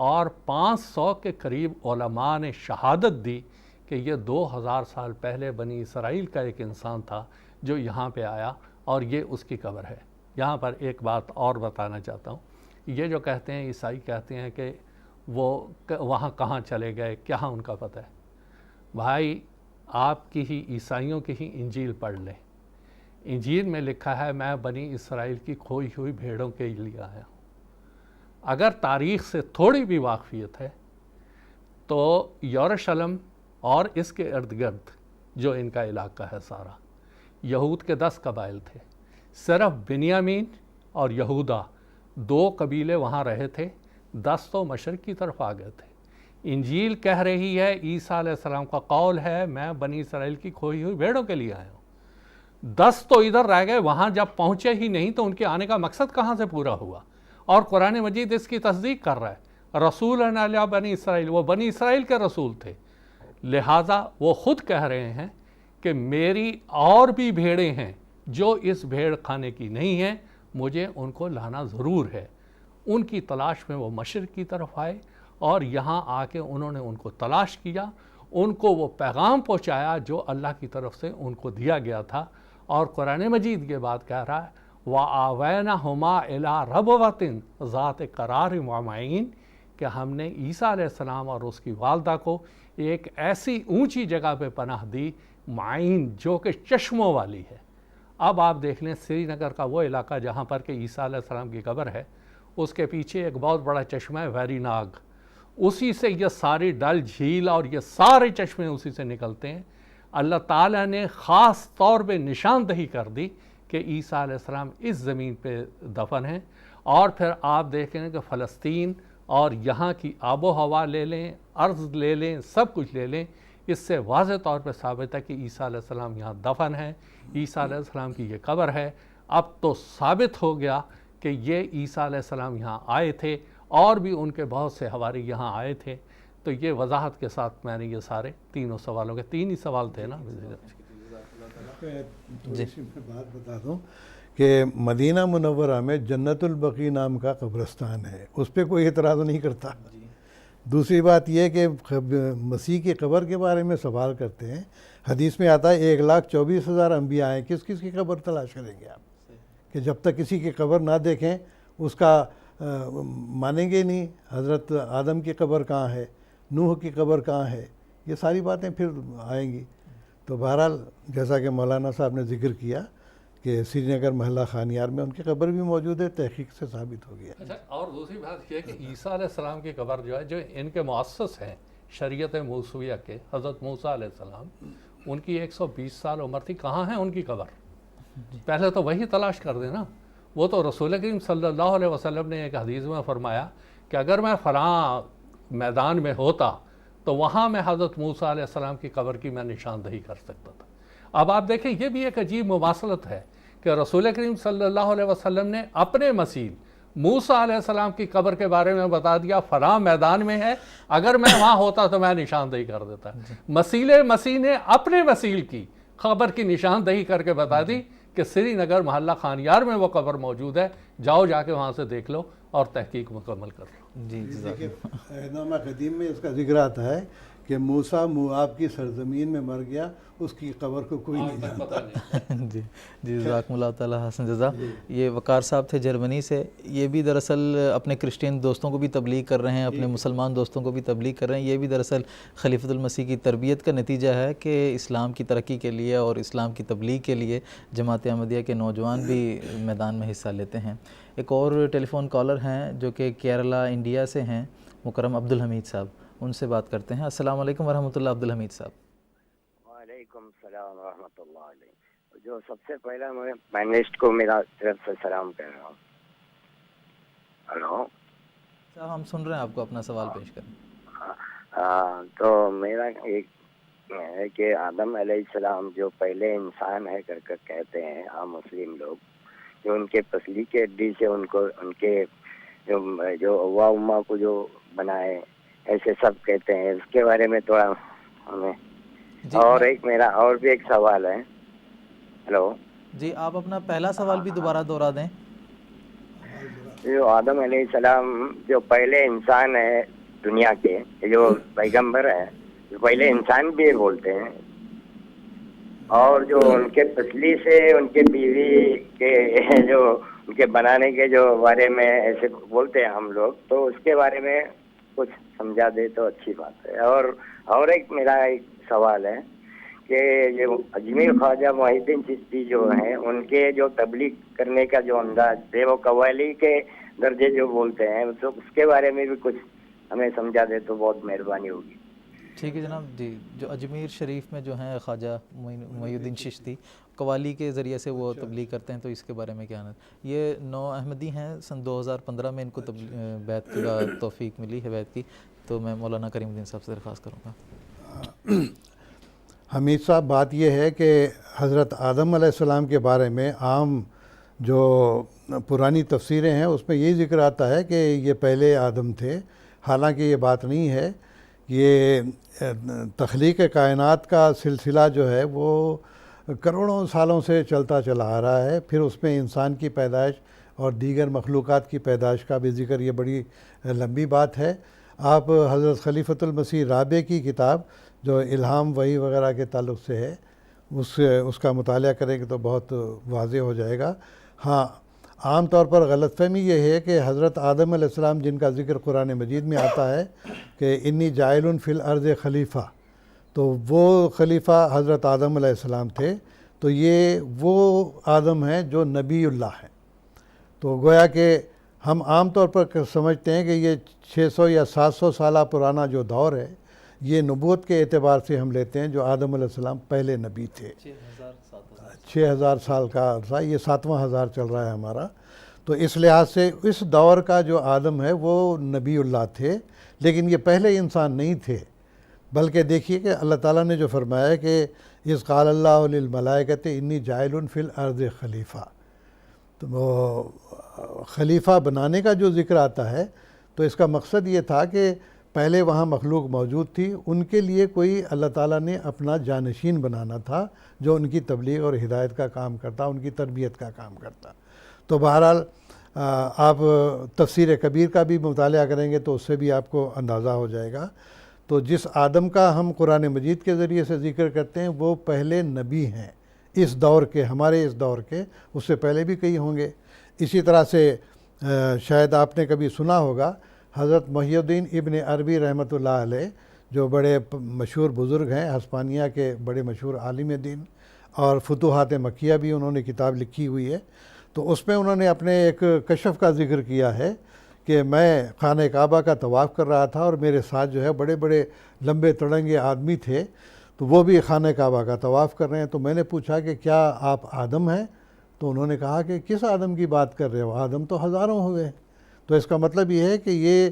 اور 500 کے قریب علماء نے شہادت دی کہ یہ 2000 سال پہلے بنی اسرائیل کا ایک انسان تھا جو یہاں پہ آیا اور یہ اس کی قبر ہے۔ یہاں پر ایک بات اور بتانا چاہتا ہوں، یہ جو کہتے ہیں عیسائی کہتے ہیں کہ وہ وہاں کہاں چلے گئے، کیا ان کا پتہ ہے؟ بھائی، آپ کی ہی عیسائیوں کی ہی انجیل پڑھ لیں، انجیل میں لکھا ہے میں بنی اسرائیل کی کھوئی ہوئی بھیڑوں کے لیے آیا ہوں۔ اگر تاریخ سے تھوڑی بھی واقفیت ہے تو یروشلم اور اس کے ارد گرد جو ان کا علاقہ ہے سارا، یہود کے 10 قبائل تھے، صرف بنیامین اور یہودا 2 قبیلے وہاں رہے تھے، 10 تو مشرق کی طرف آ گئے تھے۔ انجیل کہہ رہی ہے، عیسیٰ علیہ السلام کا قول ہے میں بنی اسرائیل کی کھوئی ہوئی بھیڑوں کے لیے آیا ہوں۔ 10 تو ادھر رہ گئے، وہاں جب پہنچے ہی نہیں تو ان کے آنے کا مقصد کہاں سے پورا ہوا؟ اور قرآن مجید اس کی تصدیق کر رہا ہے، رسول علی بنی اسرائیل، وہ بنی اسرائیل کے رسول تھے، لہٰذا وہ خود کہہ رہے ہیں کہ میری اور بھی بھیڑیں ہیں جو اس بھیڑ کھانے کی نہیں ہیں، مجھے ان کو لانا ضرور ہے۔ ان کی تلاش میں وہ مشرق کی طرف آئے اور یہاں آ کے انہوں نے ان کو تلاش کیا، ان کو وہ پیغام پہنچایا جو اللہ کی طرف سے ان کو دیا گیا تھا۔ اور قرآن مجید یہ بات کہہ رہا ہے وَآوَيْنَهُمَا إِلَىٰ رَبْوَةٍ ذَاتِ قَرَارٍ وَمَعِينٍ، کہ ہم نے عیسیٰ علیہ السلام اور اس کی والدہ کو ایک ایسی اونچی جگہ پہ پناہ دی، معین، جو کہ چشموں والی ہے۔ اب آپ دیکھ لیں سری نگر کا وہ علاقہ جہاں پر کہ عیسیٰ علیہ السلام کی قبر ہے، اس کے پیچھے ایک بہت بڑا چشمہ ہے ویری ناگ، اسی سے یہ ساری ڈل جھیل اور یہ سارے چشمے اسی سے نکلتے ہیں۔ اللہ تعالیٰ نے خاص طور پہ نشاندہی کر دی کہ عیسیٰ علیہ السلام اس زمین پہ دفن ہیں۔ اور پھر آپ دیکھیں کہ فلسطین اور یہاں کی آب و ہوا لے لیں، ارض لے لیں، سب کچھ لے لیں، اس سے واضح طور پہ ثابت ہے کہ عیسیٰ علیہ السلام یہاں دفن ہے، عیسیٰ علیہ السلام کی یہ قبر ہے۔ اب تو ثابت ہو گیا کہ یہ عیسیٰ علیہ السلام یہاں آئے تھے، اور بھی ان کے بہت سے حواری یہاں آئے تھے۔ تو یہ وضاحت کے ساتھ میں نے یہ سارے تینوں سوالوں کے 3 ہی سوال تھے نا۔ جی میں بات بتا دوں کہ مدینہ منورہ میں جنت البقیع نام کا قبرستان ہے، اس پہ کوئی اعتراض نہیں کرتا۔ دوسری بات یہ کہ مسیح کی قبر کے بارے میں سوال کرتے ہیں، حدیث میں آتا ہے 1,24,000 انبیاء ہیں، کس کس کی قبر تلاش کریں گے آپ؟ کہ جب تک کسی کی قبر نہ دیکھیں اس کا مانیں گے نہیں۔ حضرت آدم کی قبر کہاں ہے، نوح کی قبر کہاں ہے، یہ ساری باتیں پھر آئیں گی۔ تو بہرحال جیسا کہ مولانا صاحب نے ذکر کیا کہ سری نگر محلہ خانیار میں ان کی قبر بھی موجود ہے، تحقیق سے ثابت ہو گیا۔ اچھا، اور دوسری بات یہ کہ عیسیٰ علیہ السلام کی قبر جو ہے، جو ان کے مؤسس ہیں شریعت موسویہ کے، حضرت موسیٰ علیہ السلام، ان کی 120 سال عمر تھی، کہاں ہے ان کی قبر؟ پہلے تو وہی تلاش کر دینا۔ وہ تو رسول کریم صلی اللہ علیہ وسلم نے ایک حدیث میں فرمایا کہ اگر میں فلاں میدان میں ہوتا تو وہاں میں حضرت موسیٰ علیہ السلام کی قبر کی میں نشاندہی کر سکتا تھا۔ اب آپ دیکھیں یہ بھی ایک عجیب مماثلت ہے کہ رسول کریم صلی اللہ علیہ وسلم نے اپنے مثیل موسیٰ علیہ السلام کی قبر کے بارے میں بتا دیا فلاں میدان میں ہے، اگر میں وہاں ہوتا تو میں نشاندہی کر دیتا۔ مثیل مسیح نے اپنے مثیل کی قبر کی نشاندہی کر کے بتا دی کہ سری نگر محلہ خانیار میں وہ قبر موجود ہے، جاؤ جا کے وہاں سے دیکھ لو اور تحقیق مکمل کر لو۔ جی عہدنامہ قدیم میں اس کا ذکر آتا ہے کہ موسیٰ موآب کی سرزمین میں مر گیا، اس کی قبر کو کوئی نہیں جانتا۔ جی جزاکم اللہ تعالیٰ حسن جزا۔ یہ وقار صاحب تھے جرمنی سے، یہ بھی دراصل اپنے کرسچین دوستوں کو بھی تبلیغ کر رہے ہیں، اپنے مسلمان دوستوں کو بھی تبلیغ کر رہے ہیں۔ یہ بھی دراصل خلیفۃ المسیح کی تربیت کا نتیجہ ہے کہ اسلام کی ترقی کے لیے اور اسلام کی تبلیغ کے لیے جماعت احمدیہ کے نوجوان بھی میدان میں حصہ لیتے ہیں۔ ایک اور ٹیلی فون کالر ہیں جو کہ کیرلا انڈیا سے ہیں، مکرم عبدالحمید صاحب، ان سے بات کرتے ہیں۔ السلام علیکم ورحمۃ اللہ عبدالحمید صاحب۔ وعلیکم السلام ورحمۃ اللہ علیہ۔ جو سب سے پہلا میں پینلسٹ کو میرا طرف سے سلام کر رہا ہوں۔ ہلو صاحب ہم سن رہے ہیں، آپ کو اپنا سوال پیش کریں۔ تو میرا ایک ہے کہ آدم علیہ السلام جو پہلے انسان ہے کر کہتے ہیں عام مسلم لوگ، جو ان کے پسلی کے ہڈی سے ان کو ان کے جو اوا اما کو جو بنائے، ایسے سب کہتے ہیں، اس کے بارے میں تھوڑا ہمیں۔ اور ایک میرا اور بھی ایک سوال ہے۔ ہلو جی آپ اپنا پہلا سوال بھی دوبارہ دہرا دیں۔ جو آدم علیہ السلام جو پہلے انسان ہے دنیا کے، جو پیغمبر ہے، جو پہلے انسان بھی بولتے ہیں، اور جو ان کے پسلی سے ان کے بیوی کے جو ان کے بنانے کے جو بارے میں ایسے بولتے ہیں ہم لوگ، تو اس کے بارے میں کچھ سمجھا دے تو اچھی بات ہے۔ اور ایک میرا ایک سوال ہے کہ جو اجمیر خواجہ محی الدین چشتی جو ہیں، ان کے جو تبلیغ کرنے کا جو انداز ہے، وہ قوالی کے درجے جو بولتے ہیں، تو اس کے بارے میں بھی کچھ ہمیں سمجھا دے تو بہت مہربانی ہوگی۔ ٹھیک ہے جناب۔ جی جو اجمیر شریف میں جو ہیں خواجہ محی الدین چشتی قوالی کے ذریعے سے وہ تبلیغ کرتے ہیں، تو اس کے بارے میں کیا ہے؟ یہ نو احمدی ہیں، سن 2015 میں ان کو بیعت کا توفیق ملی ہے بیعت کی، تو میں مولانا کریم الدین صاحب سے درخواست کروں گا۔ حمید صاحب، بات یہ ہے کہ حضرت آدم علیہ السلام کے بارے میں عام جو پرانی تفسیریں ہیں اس میں یہی ذکر آتا ہے کہ یہ پہلے آدم تھے، حالانکہ یہ بات نہیں ہے۔ یہ تخلیق کائنات کا سلسلہ جو ہے وہ کروڑوں سالوں سے چلتا چلا آ رہا ہے، پھر اس میں انسان کی پیدائش اور دیگر مخلوقات کی پیدائش کا بھی ذکر، یہ بڑی لمبی بات ہے۔ آپ حضرت خلیفۃ المسیح رابع کی کتاب جو الہام وحی وغیرہ کے تعلق سے ہے اس کا مطالعہ کریں گے تو بہت واضح ہو جائے گا۔ ہاں، عام طور پر غلط فہمی یہ ہے کہ حضرت آدم علیہ السلام جن کا ذکر قرآن مجید میں آتا ہے کہ انی جاعل فی الارض خلیفہ، تو وہ خلیفہ حضرت آدم علیہ السلام تھے، تو یہ وہ آدم ہیں جو نبی اللہ ہیں۔ تو گویا کہ ہم عام طور پر سمجھتے ہیں کہ یہ 600 یا 700 سالہ پرانا جو دور ہے یہ نبوت کے اعتبار سے ہم لیتے ہیں، جو آدم علیہ السلام پہلے نبی تھے۔ 6000 سال کا عرصہ، یہ 7واں ہزار چل رہا ہے ہمارا، تو اس لحاظ سے اس دور کا جو آدم ہے وہ نبی اللہ تھے، لیکن یہ پہلے انسان نہیں تھے، بلکہ دیکھیے کہ اللہ تعالیٰ نے جو فرمایا کہ اذ قال اللہ للملائکۃ انی جاعل فی الارض خلیفہ، تو وہ خلیفہ بنانے کا جو ذکر آتا ہے تو اس کا مقصد یہ تھا کہ پہلے وہاں مخلوق موجود تھی، ان کے لیے کوئی اللہ تعالیٰ نے اپنا جانشین بنانا تھا جو ان کی تبلیغ اور ہدایت کا کام کرتا، ان کی تربیت کا کام کرتا۔ تو بہرحال آپ تفسیر کبیر کا بھی مطالعہ کریں گے تو اس سے بھی آپ کو اندازہ ہو جائے گا۔ تو جس آدم کا ہم قرآن مجید کے ذریعے سے ذکر کرتے ہیں وہ پہلے نبی ہیں اس دور کے، ہمارے اس دور کے، اس سے پہلے بھی کئی ہوں گے۔ اسی طرح سے شاید آپ نے کبھی سنا ہوگا حضرت محی الدین ابن عربی رحمۃ اللہ علیہ، جو بڑے مشہور بزرگ ہیں، ہسپانیہ کے بڑے مشہور عالم دین، اور فتوحات مکیہ بھی انہوں نے کتاب لکھی ہوئی ہے، تو اس میں انہوں نے اپنے ایک کشف کا ذکر کیا ہے کہ میں خانہ کعبہ کا طواف کر رہا تھا اور میرے ساتھ جو ہے بڑے بڑے لمبے تڑنگے آدمی تھے، تو وہ بھی خانہ کعبہ کا طواف کر رہے ہیں۔ تو میں نے پوچھا کہ کیا آپ آدم ہیں؟ تو انہوں نے کہا کہ کس آدم کی بات کر رہے ہو؟ آدم تو ہزاروں ہوئے۔ تو اس کا مطلب یہ ہے کہ یہ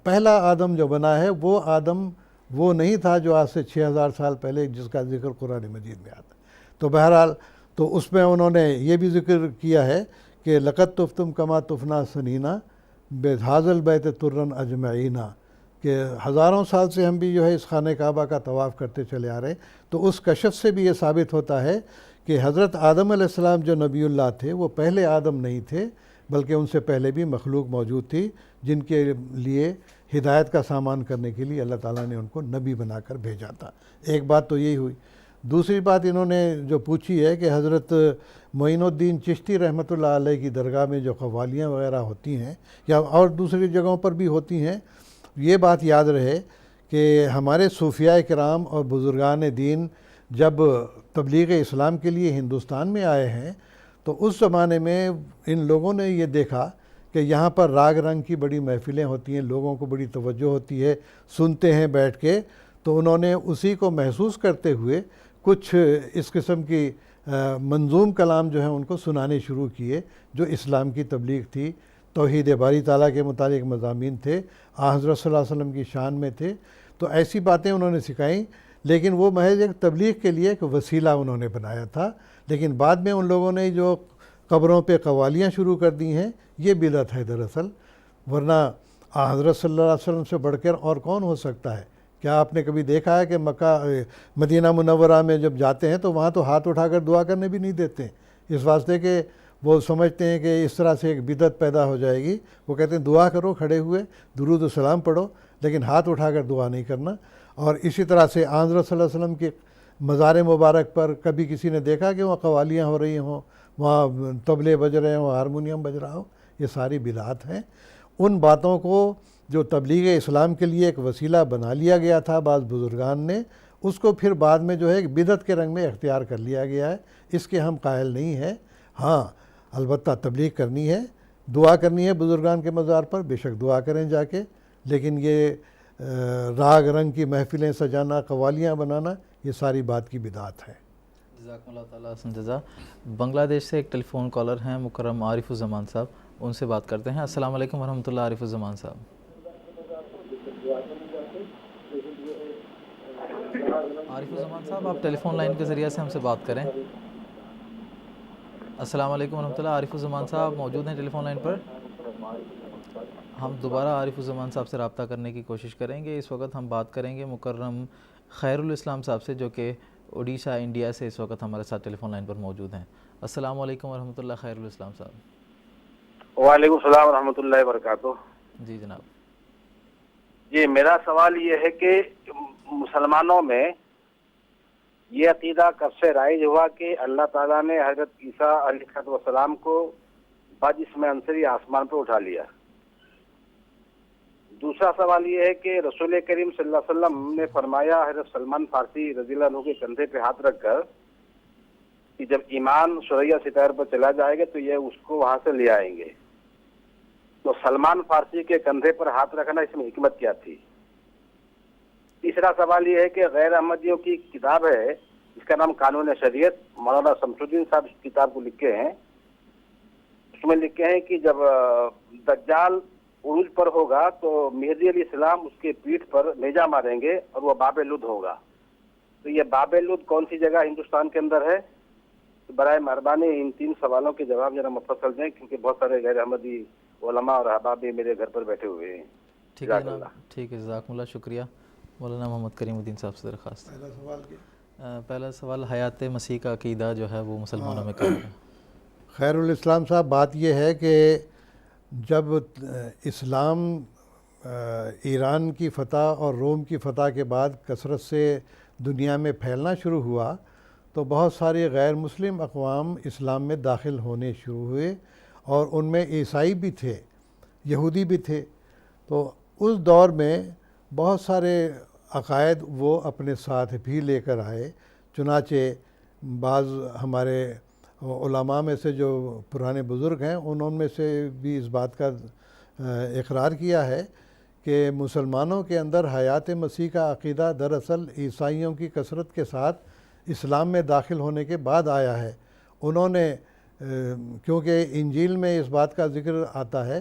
پہلا آدم جو بنا ہے وہ آدم وہ نہیں تھا جو آج سے 6000 سال پہلے جس کا ذکر قرآن مجید میں آتا ہے۔ تو بہرحال تو اس میں انہوں نے یہ بھی ذکر کیا ہے کہ لقد طفتم کما طفنا سنینا بہذا البیت ترن اجمعینا، کہ ہزاروں سال سے ہم بھی جو ہے اس خانہ کعبہ کا طواف کرتے چلے آ رہے ہیں۔ تو اس کشف سے بھی یہ ثابت ہوتا ہے کہ حضرت آدم علیہ السلام جو نبی اللہ تھے وہ پہلے آدم نہیں تھے، بلکہ ان سے پہلے بھی مخلوق موجود تھی جن کے لیے ہدایت کا سامان کرنے کے لیے اللہ تعالیٰ نے ان کو نبی بنا کر بھیجا تھا۔ ایک بات تو یہی ہوئی۔ دوسری بات انہوں نے جو پوچھی ہے کہ حضرت معین الدین چشتی رحمۃ اللہ علیہ کی درگاہ میں جو قوالیاں وغیرہ ہوتی ہیں یا اور دوسری جگہوں پر بھی ہوتی ہیں، یہ بات یاد رہے کہ ہمارے صوفیاء کرام اور بزرگان دین جب تبلیغ اسلام کے لیے ہندوستان میں آئے ہیں تو اس زمانے میں ان لوگوں نے یہ دیکھا کہ یہاں پر راگ رنگ کی بڑی محفلیں ہوتی ہیں، لوگوں کو بڑی توجہ ہوتی ہے، سنتے ہیں بیٹھ کے، تو انہوں نے اسی کو محسوس کرتے ہوئے کچھ اس قسم کی منظوم کلام جو ہیں ان کو سنانے شروع کیے جو اسلام کی تبلیغ تھی، توحید باری تعالیٰ کے متعلق مضامین تھے، حضرت صلی اللہ علیہ وسلم کی شان میں تھے۔ تو ایسی باتیں انہوں نے سکھائیں، لیکن وہ محض ایک تبلیغ کے لیے ایک وسیلہ انہوں نے بنایا تھا۔ لیکن بعد میں ان لوگوں نے جو قبروں پہ قوالیاں شروع کر دی ہیں، یہ بدعت ہے دراصل، ورنہ حضرت صلی اللہ علیہ وسلم سے بڑھ کر اور کون ہو سکتا ہے؟ کیا آپ نے کبھی دیکھا ہے کہ مدینہ منورہ میں جب جاتے ہیں تو وہاں تو ہاتھ اٹھا کر دعا کرنے بھی نہیں دیتے، اس واسطے کہ وہ سمجھتے ہیں کہ اس طرح سے ایک بدعت پیدا ہو جائے گی۔ وہ کہتے ہیں دعا کرو کھڑے ہوئے، درود و سلام پڑھو، لیکن ہاتھ اٹھا کر دعا نہیں کرنا۔ اور اسی طرح سے حضرت صلی اللہ علیہ وسلم کے مزار مبارک پر کبھی کسی نے دیکھا کہ وہاں قوالیاں ہو رہی ہوں، وہاں طبلے بج رہے ہوں، ہارمونیم بج رہا ہو؟ یہ ساری بدعات ہیں۔ ان باتوں کو جو تبلیغ اسلام کے لیے ایک وسیلہ بنا لیا گیا تھا بعض بزرگان نے، اس کو پھر بعد میں جو ہے ایک بدعت کے رنگ میں اختیار کر لیا گیا ہے، اس کے ہم قائل نہیں ہیں۔ ہاں البتہ تبلیغ کرنی ہے، دعا کرنی ہے بزرگان کے مزار پر، بے شک دعا کریں جا کے، لیکن یہ راگ رنگ کی محفلیں سجانا، قوالیاں بنانا، یہ ساری بات کی بدعت ہے۔ جزاکم اللہ تعالیٰ حسن جزا۔ بنگلہ دیش سے ایک ٹیلی فون کالر ہیں مکرم عارف الزمان صاحب، ان سے بات کرتے ہیں۔ السلام علیکم ورحمۃ اللہ، عارف الزمان صاحب۔ عارف الزمان صاحب آپ ٹیلی فون لائن کے ذریعے سے ہم سے بات کریں۔ السلام علیکم ورحمۃ اللہ، عارف الزمان صاحب موجود ہیں ٹیلی فون لائن پر؟ ہم دوبارہ عارف الزمان صاحب سے رابطہ کرنے کی کوشش کریں گے۔ اس وقت ہم بات کریں گے مکرم خیر الاسلام صاحب سے، جو کہ اڈیشہ انڈیا سے اس وقت ہمارے ساتھ ٹیلی فون لائن پر موجود ہیں۔ السلام علیکم ورحمۃ اللہ، خیر الاسلام صاحب۔ وعلیکم السلام ورحمۃ اللہ وبرکاتہ۔ جی جناب۔ جی میرا سوال یہ ہے کہ مسلمانوں میں یہ عقیدہ کب سے رائج ہوا کہ اللہ تعالیٰ نے حضرت عیسیٰ علیہ السلام کو بجسم عنصری آسمان پہ اٹھا لیا؟ دوسرا سوال یہ ہے کہ رسول کریم صلی اللہ علیہ وسلم نے فرمایا حضرت سلمان فارسی رضی اللہ عنہ کے کندھے پہ ہاتھ رکھ کر کہ جب ایمان سوریا ستائر پر چلا جائے گا تو یہ اس کو وہاں سے لے آئیں گے. تو سلمان فارسی کے کندھے پر ہاتھ رکھنا اس میں حکمت کیا تھی؟ تیسرا سوال یہ ہے کہ غیر احمدیوں کی کتاب ہے اس کا نام قانون شریعت، مولانا شمس الدین صاحب اس کتاب کو لکھے ہیں. اس میں لکھے ہیں کہ جب دجال عروج پر ہوگا تو مہدی علیہ السلام اس کے پیٹھ پر نیزہ ماریں گے اور وہ باب لد ہوگا. تو یہ باب لد کون سی جگہ ہندوستان کے اندر ہے؟ برائے مہربانی ان 3 سوالوں کے جواب ذرا مفصل دیں، کیونکہ بہت سارے غیر احمدی علماء اور احباب بھی میرے گھر پر بیٹھے ہوئے ہیں. ٹھیک ہے جناب، ٹھیک ہے، جزاکم اللہ، شکریہ. مولانا محمد کریم الدین صاحب سے درخواست. پہلا سوال حیات مسیح کا عقیدہ جو ہے وہ مسلمانوں میں کیا ہے؟ خیر الاسلام صاحب، بات یہ ہے کہ جب اسلام ایران کی فتح اور روم کی فتح کے بعد کثرت سے دنیا میں پھیلنا شروع ہوا تو بہت سارے غیر مسلم اقوام اسلام میں داخل ہونے شروع ہوئے، اور ان میں عیسائی بھی تھے، یہودی بھی تھے. تو اس دور میں بہت سارے عقائد وہ اپنے ساتھ بھی لے کر آئے. چنانچہ بعض ہمارے علماء میں سے جو پرانے بزرگ ہیں انہوں میں سے بھی اس بات کا اقرار کیا ہے کہ مسلمانوں کے اندر حیات مسیح کا عقیدہ دراصل عیسائیوں کی کثرت کے ساتھ اسلام میں داخل ہونے کے بعد آیا ہے. انہوں نے کیونکہ انجیل میں اس بات کا ذکر آتا ہے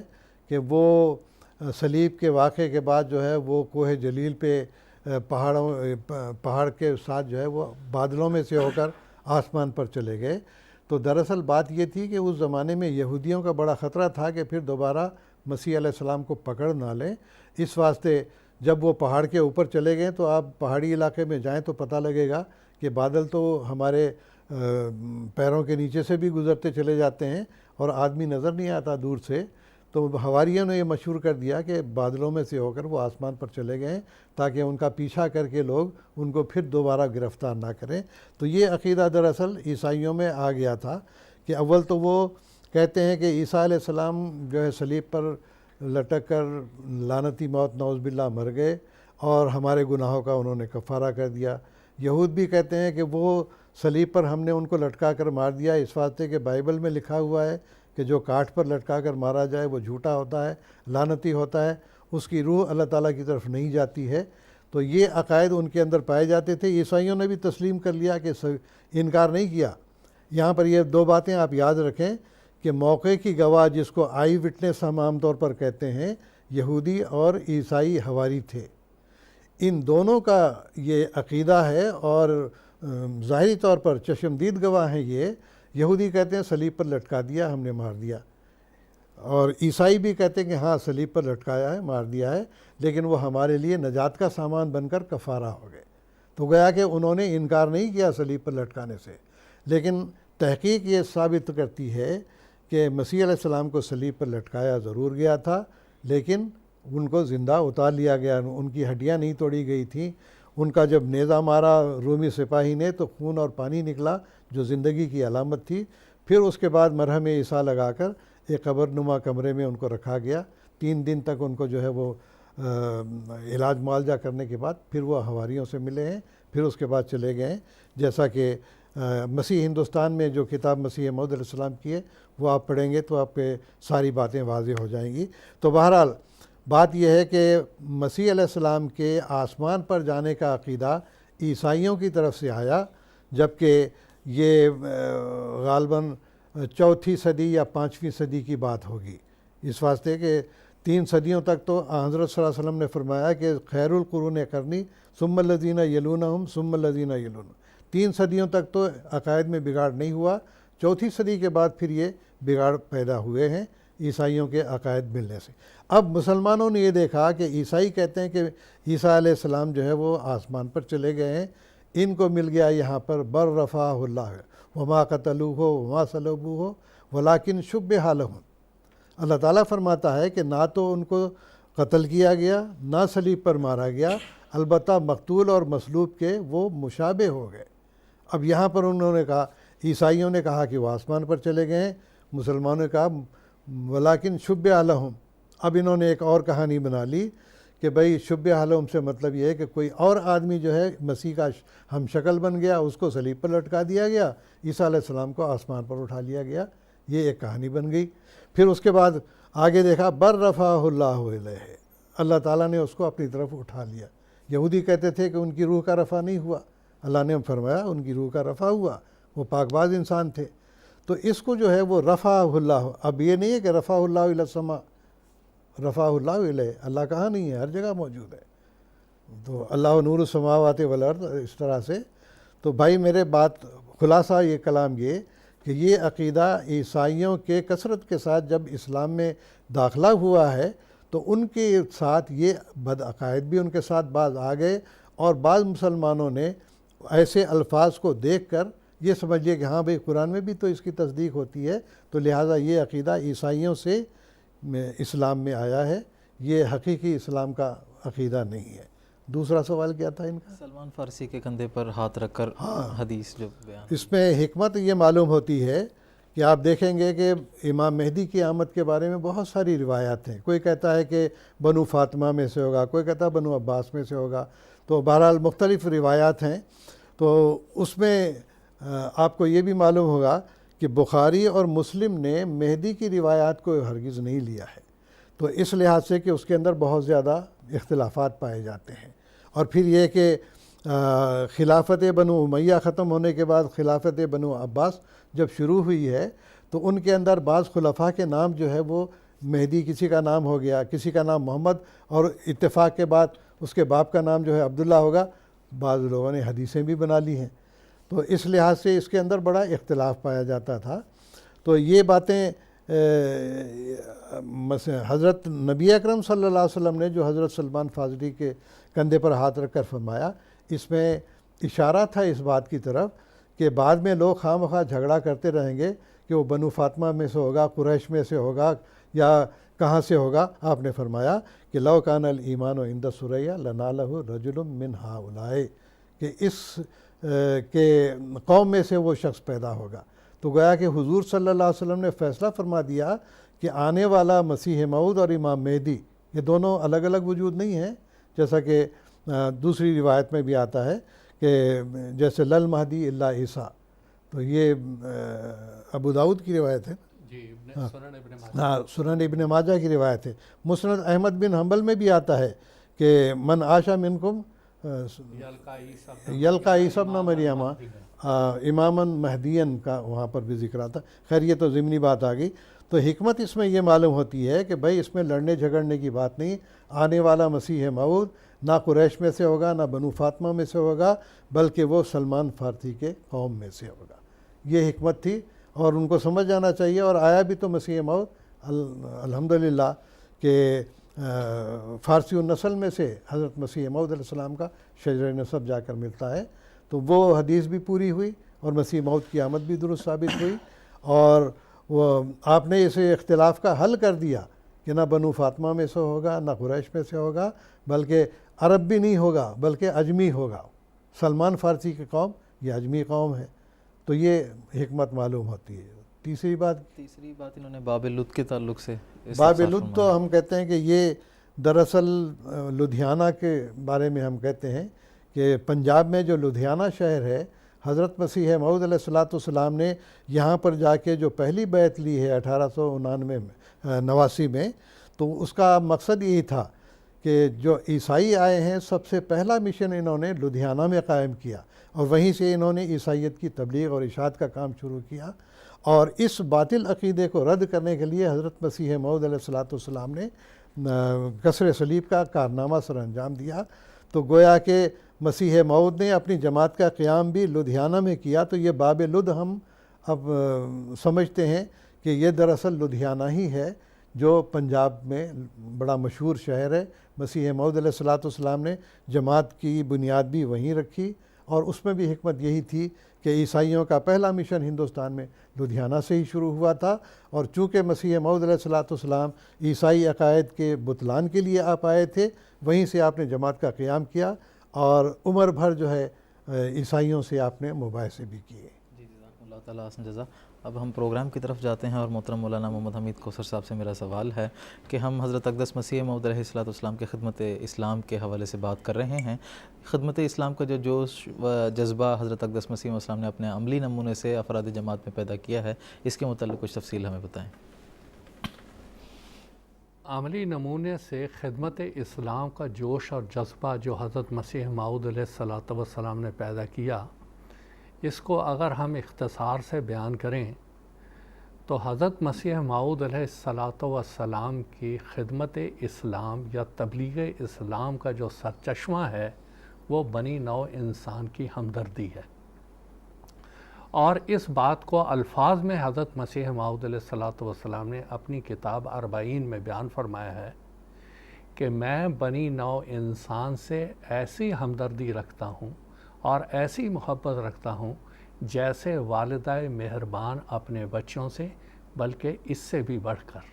کہ وہ صلیب کے واقعے کے بعد جو ہے وہ کوہ جلیل پہ پہاڑ کے ساتھ جو ہے وہ بادلوں میں سے ہو کر آسمان پر چلے گئے. تو دراصل بات یہ تھی کہ اس زمانے میں یہودیوں کا بڑا خطرہ تھا کہ پھر دوبارہ مسیح علیہ السلام کو پکڑ نہ لیں. اس واسطے جب وہ پہاڑ کے اوپر چلے گئے تو آپ پہاڑی علاقے میں جائیں تو پتہ لگے گا کہ بادل تو ہمارے پیروں کے نیچے سے بھی گزرتے چلے جاتے ہیں اور آدمی نظر نہیں آتا دور سے. تو حواریوں نے یہ مشہور کر دیا کہ بادلوں میں سے ہو کر وہ آسمان پر چلے گئے تاکہ ان کا پیچھا کر کے لوگ ان کو پھر دوبارہ گرفتار نہ کریں. تو یہ عقیدہ دراصل عیسائیوں میں آ گیا تھا کہ اول تو وہ کہتے ہیں کہ عیسیٰ علیہ السلام جو ہے صلیب پر لٹک کر لعنتی موت نعوذ باللہ مر گئے اور ہمارے گناہوں کا انہوں نے کفارہ کر دیا. یہود بھی کہتے ہیں کہ وہ صلیب پر ہم نے ان کو لٹکا کر مار دیا اس واسطے کہ بائبل میں لکھا ہوا ہے کہ جو کاٹھ پر لٹکا کر مارا جائے وہ جھوٹا ہوتا ہے، لعنتی ہوتا ہے، اس کی روح اللہ تعالیٰ کی طرف نہیں جاتی ہے. تو یہ عقائد ان کے اندر پائے جاتے تھے. عیسائیوں نے بھی تسلیم کر لیا کہ انکار نہیں کیا. یہاں پر یہ 2 باتیں آپ یاد رکھیں کہ موقع کی گواہ جس کو آئی وٹنس ہم عام طور پر کہتے ہیں، یہودی اور عیسائی حواری تھے. ان دونوں کا یہ عقیدہ ہے اور ظاہری طور پر چشمدید گواہ ہیں. یہ یہودی کہتے ہیں صلیب پر لٹکا دیا، ہم نے مار دیا، اور عیسائی بھی کہتے ہیں کہ ہاں صلیب پر لٹکایا ہے، مار دیا ہے، لیکن وہ ہمارے لیے نجات کا سامان بن کر کفارہ ہو گئے. تو گویا کہ انہوں نے انکار نہیں کیا صلیب پر لٹکانے سے. لیکن تحقیق یہ ثابت کرتی ہے کہ مسیح علیہ السلام کو صلیب پر لٹکایا ضرور گیا تھا، لیکن ان کو زندہ اتار لیا گیا، ان کی ہڈیاں نہیں توڑی گئی تھیں. ان کا جب نیزہ مارا رومی سپاہی نے تو خون اور پانی نکلا جو زندگی کی علامت تھی. پھر اس کے بعد مرہم عیسیٰ لگا کر ایک قبر نما کمرے میں ان کو رکھا گیا. 3 دن تک ان کو جو ہے وہ علاج معالجہ کرنے کے بعد پھر وہ حواریوں سے ملے ہیں، پھر اس کے بعد چلے گئے ہیں. جیسا کہ مسیح ہندوستان میں جو کتاب مسیح موعود علیہ السلام کی ہے وہ آپ پڑھیں گے تو آپ کے ساری باتیں واضح ہو جائیں گی. تو بہرحال بات یہ ہے کہ مسیح علیہ السلام کے آسمان پر جانے کا عقیدہ عیسائیوں کی طرف سے آیا، جبکہ یہ غالباً 4 صدی یا 5ویں صدی کی بات ہوگی. اس واسطے کہ 3 صدیوں تک تو حضرت صلی اللہ علیہ وسلم نے فرمایا کہ خیر القرون قرنی ثم الذین یلونہم ثم الذین یلونہم. 3 صدیوں تک تو عقائد میں بگاڑ نہیں ہوا. 4 صدی کے بعد پھر یہ بگاڑ پیدا ہوئے ہیں عیسائیوں کے عقائد ملنے سے. اب مسلمانوں نے یہ دیکھا کہ عیسائی کہتے ہیں کہ عیسیٰ علیہ السلام جو ہے وہ آسمان پر چلے گئے ہیں، ان کو مل گیا یہاں پر بر رفعہ اللہ وما قتلوہ وما صلبوہ ولکن شبہ لہم. اللہ تعالیٰ فرماتا ہے کہ نہ تو ان کو قتل کیا گیا، نہ صلیب پر مارا گیا، البتہ مقتول اور مصلوب کے وہ مشابہ ہو گئے۔ اب یہاں پر انہوں نے کہا، عیسائیوں نے کہا کہ وہ آسمان پر چلے گئے ہیں، مسلمانوں نے کہا ولیکن شبہ لہم۔ اب انہوں نے ایک اور کہانی بنا لی کہ بھئی شبہ لہم سے مطلب یہ ہے کہ کوئی اور آدمی جو ہے مسیح کا ہم شکل بن گیا، اس کو صلیب پر لٹکا دیا گیا، عیسیٰ علیہ السلام کو آسمان پر اٹھا لیا گیا۔ یہ ایک کہانی بن گئی۔ پھر اس کے بعد آگے دیکھا بر رفعہ اللہ الیہ، اللہ تعالیٰ نے اس کو اپنی طرف اٹھا لیا۔ یہودی کہتے تھے کہ ان کی روح کا رفع نہیں ہوا، اللہ نے فرمایا ان کی روح کا رفع ہوا، وہ پاک باز انسان تھے۔ تو اس کو جو ہے وہ رفعہ اللہ، اب یہ نہیں ہے کہ رفعہ اللہ الی السماء، رفعہ اللہ الیہ، اللہ کہاں نہیں ہے، ہر جگہ موجود ہے۔ تو اللہ نور السماوات والارض، اس طرح سے۔ تو بھائی میرے بات خلاصہ یہ کلام یہ کہ یہ عقیدہ عیسائیوں کے کثرت کے ساتھ جب اسلام میں داخلہ ہوا ہے تو ان کے ساتھ یہ بد عقائد بھی ان کے ساتھ بعض آ گئے، اور بعض مسلمانوں نے ایسے الفاظ کو دیکھ کر یہ سمجھ لیا کہ ہاں بھئی قرآن میں بھی تو اس کی تصدیق ہوتی ہے، تو لہٰذا یہ عقیدہ عیسائیوں سے اسلام میں آیا ہے، یہ حقیقی اسلام کا عقیدہ نہیں ہے۔ دوسرا سوال کیا تھا ان کا؟ سلمان فارسی کے کندھے پر ہاتھ رکھ کر حدیث جو بیان، اس میں حکمت یہ معلوم ہوتی ہے کہ آپ دیکھیں گے کہ امام مہدی کی آمد کے بارے میں بہت ساری روایات ہیں۔ کوئی کہتا ہے کہ بنو فاطمہ میں سے ہوگا، کوئی کہتا ہے بنو عباس میں سے ہوگا، تو بہرحال مختلف روایات ہیں۔ تو اس میں آپ کو یہ بھی معلوم ہوگا کہ بخاری اور مسلم نے مہدی کی روایات کو ہرگز نہیں لیا ہے، تو اس لحاظ سے کہ اس کے اندر بہت زیادہ اختلافات پائے جاتے ہیں۔ اور پھر یہ کہ خلافت بنو امیہ ختم ہونے کے بعد خلافت بنو عباس جب شروع ہوئی ہے تو ان کے اندر بعض خلفاء کے نام جو ہے وہ مہدی، کسی کا نام ہو گیا، کسی کا نام محمد، اور اتفاق کے بعد اس کے باپ کا نام جو ہے عبداللہ ہوگا۔ بعض لوگوں نے حدیثیں بھی بنا لی ہیں، تو اس لحاظ سے اس کے اندر بڑا اختلاف پایا جاتا تھا۔ تو یہ باتیں حضرت نبی اکرم صلی اللہ علیہ وسلم نے جو حضرت سلمان فارسی کے کندھے پر ہاتھ رکھ کر فرمایا، اس میں اشارہ تھا اس بات کی طرف کہ بعد میں لوگ خواہ مخواہ جھگڑا کرتے رہیں گے کہ وہ بنو فاطمہ میں سے ہوگا، قریش میں سے ہوگا، یا کہاں سے ہوگا۔ آپ نے فرمایا کہ لو کان الایمان عند ثریا لنالہ رجل من ہؤلاء، کہ اس کے قوم میں سے وہ شخص پیدا ہوگا۔ تو گویا کہ حضور صلی اللہ علیہ وسلم نے فیصلہ فرما دیا کہ آنے والا مسیح موعود اور امام مہدی یہ دونوں الگ الگ وجود نہیں ہیں، جیسا کہ دوسری روایت میں بھی آتا ہے کہ جیسے لل مہدی الا عیسیٰ، تو یہ ابو داؤد کی روایت ہے، ہاں سنن ابن ماجہ کی روایت ہے۔ مسند احمد بن حنبل میں بھی آتا ہے کہ من عاشا منکم یلقا عیسی ابن مریم اماما مہدین کا وہاں پر بھی ذکر آتا۔ خیر یہ تو ضمنی بات آ گئی۔ تو حکمت اس میں یہ معلوم ہوتی ہے کہ بھائی اس میں لڑنے جھگڑنے کی بات نہیں، آنے والا مسیح موعود نہ قریش میں سے ہوگا نہ بنو فاطمہ میں سے ہوگا، بلکہ وہ سلمان فارسی کے قوم میں سے ہوگا۔ یہ حکمت تھی اور ان کو سمجھ جانا چاہیے، اور آیا بھی تو مسیح موعود الحمدللہ کہ فارسی النسل میں سے حضرت مسیح موعود علیہ السلام کا شجر نسب جا کر ملتا ہے، تو وہ حدیث بھی پوری ہوئی اور مسیح موعود کی آمد بھی درست ثابت ہوئی، اور وہ آپ نے اسے اختلاف کا حل کر دیا کہ نہ بنو فاطمہ میں سے ہوگا نہ قریش میں سے ہوگا، بلکہ عرب بھی نہیں ہوگا بلکہ اجمی ہوگا۔ سلمان فارسی کی قوم یہ اجمی قوم ہے، تو یہ حکمت معلوم ہوتی ہے۔ تیسری بات انہوں نے باب لد کے تعلق سے، باب لد تو ہم کہتے ہیں کہ یہ دراصل لدھیانہ کے بارے میں ہم کہتے ہیں کہ پنجاب میں جو لدھیانہ شہر ہے، حضرت مسیح موعود علیہ السلام نے یہاں پر جا کے جو پہلی بیعت لی ہے 1889 میں، تو اس کا مقصد یہی تھا کہ جو عیسائی آئے ہیں سب سے پہلا مشن انہوں نے لدھیانہ میں قائم کیا، اور وہیں سے انہوں نے عیسائیت کی تبلیغ اور اشاعت کا کام شروع کیا، اور اس باطل عقیدے کو رد کرنے کے لیے حضرت مسیح موعود علیہ السلام نے کسر صلیب کا کارنامہ سر انجام دیا۔ تو گویا کہ مسیح موعود نے اپنی جماعت کا قیام بھی لدھیانہ میں کیا، تو یہ باب لد ہم اب سمجھتے ہیں کہ یہ دراصل لدھیانہ ہی ہے جو پنجاب میں بڑا مشہور شہر ہے۔ مسیح موعود علیہ السلام نے جماعت کی بنیاد بھی وہیں رکھی، اور اس میں بھی حکمت یہی تھی کہ عیسائیوں کا پہلا مشن ہندوستان میں لدھیانہ سے ہی شروع ہوا تھا، اور چونکہ مسیح موعود علیہ السلام عیسائی عقائد کے بطلان کے لیے آپ آئے تھے، وہیں سے آپ نے جماعت کا قیام کیا اور عمر بھر جو ہے عیسائیوں سے آپ نے مباحثے بھی کیے۔ جی جزاکم اللہ تعالیٰ احسن جزا۔ اب ہم پروگرام کی طرف جاتے ہیں، اور محترم مولانا محمد حمید کوثر صاحب سے میرا سوال ہے کہ ہم حضرت اقدس مسیح موعود علیہ السلام کے خدمت اسلام کے حوالے سے بات کر رہے ہیں۔ خدمت اسلام کا جو جوش و جذبہ حضرت اقدس مسیح السلام نے اپنے عملی نمونے سے افراد جماعت میں پیدا کیا ہے، اس کے متعلق کچھ تفصیل ہمیں بتائیں۔ عملی نمونے سے خدمت اسلام کا جوش اور جذبہ جو حضرت مسیح موعود علیہ السلام نے پیدا کیا، اس کو اگر ہم اختصار سے بیان کریں تو حضرت مسیح موعود علیہ السلام کی خدمت اسلام یا تبلیغ اسلام کا جو سرچشمہ ہے وہ بنی نوع انسان کی ہمدردی ہے، اور اس بات کو الفاظ میں حضرت مسیح موعود علیہ السلام نے اپنی کتاب اربعین میں بیان فرمایا ہے کہ میں بنی نوع انسان سے ایسی ہمدردی رکھتا ہوں اور ایسی محبت رکھتا ہوں جیسے والدہ مہربان اپنے بچوں سے، بلکہ اس سے بھی بڑھ کر۔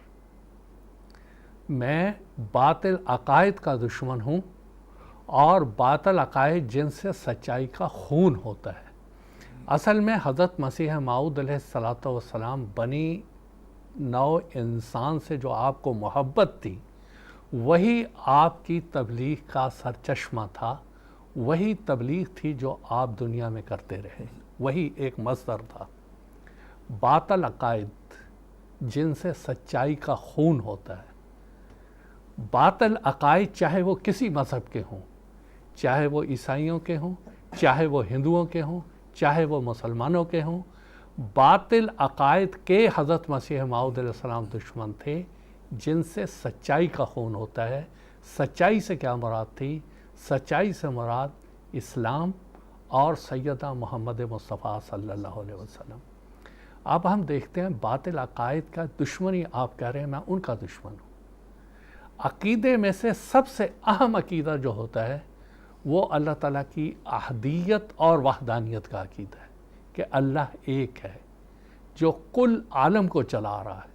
میں باطل عقائد کا دشمن ہوں، اور باطل عقائد جن سے سچائی کا خون ہوتا ہے۔ اصل میں حضرت مسیح موعود علیہ السلام بنی نوع انسان سے جو آپ کو محبت تھی، وہی آپ کی تبلیغ کا سرچشمہ تھا، وہی تبلیغ تھی جو آپ دنیا میں کرتے رہے، وہی ایک مصدر تھا۔ باطل عقائد جن سے سچائی کا خون ہوتا ہے، باطل عقائد چاہے وہ کسی مذہب کے ہوں، چاہے وہ عیسائیوں کے ہوں، چاہے وہ ہندوؤں کے ہوں، چاہے وہ مسلمانوں کے ہوں، باطل عقائد کے حضرت مسیح موعود علیہ السلام دشمن تھے جن سے سچائی کا خون ہوتا ہے۔ سچائی سے کیا مراد تھی؟ سچائی سے مراد اسلام اور سیدہ محمد مصطفیٰ صلی اللہ علیہ وسلم۔ اب ہم دیکھتے ہیں باطل عقائد کا دشمنی آپ کہہ رہے ہیں، میں ان کا دشمن ہوں۔ عقیدے میں سے سب سے اہم عقیدہ جو ہوتا ہے وہ اللہ تعالیٰ کی احدیت اور وحدانیت کا عقیدہ ہے کہ اللہ ایک ہے، جو کل عالم کو چلا رہا ہے،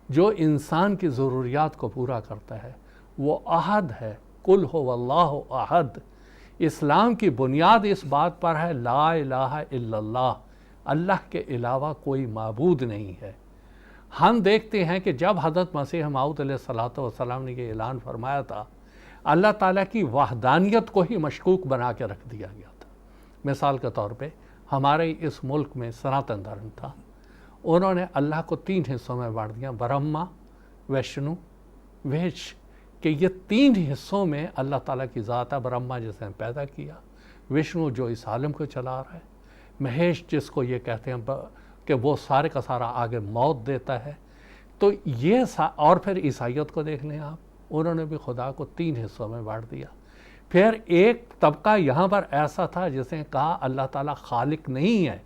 جو انسان کی ضروریات کو پورا کرتا ہے، وہ احد ہے، قل هو اللہ احد۔ اسلام کی بنیاد اس بات پر ہے لا الہ الا اللہ، اللہ کے علاوہ کوئی معبود نہیں ہے۔ ہم دیکھتے ہیں کہ جب حضرت مسیح موعود علیہ السلام نے یہ اعلان فرمایا تھا، اللہ تعالیٰ کی وحدانیت کو ہی مشکوک بنا کے رکھ دیا گیا تھا۔ مثال کے طور پہ ہمارے اس ملک میں سناتن دھرم تھا، انہوں نے اللہ کو 3 حصوں میں بانٹ دیا، برہما، ویشنو، ویش، کہ یہ 3 حصوں میں اللہ تعالیٰ کی ذات ہے۔ برہما جسے پیدا کیا، وشنو جو اس عالم کو چلا رہا ہے، مہیش جس کو یہ کہتے ہیں کہ وہ سارے کا سارا آگے موت دیتا ہے۔ تو یہ اور پھر عیسائیت کو دیکھ لیں آپ، انہوں نے بھی خدا کو 3 حصوں میں بانٹ دیا۔ پھر ایک طبقہ یہاں پر ایسا تھا جس نے کہا اللہ تعالیٰ خالق نہیں ہے،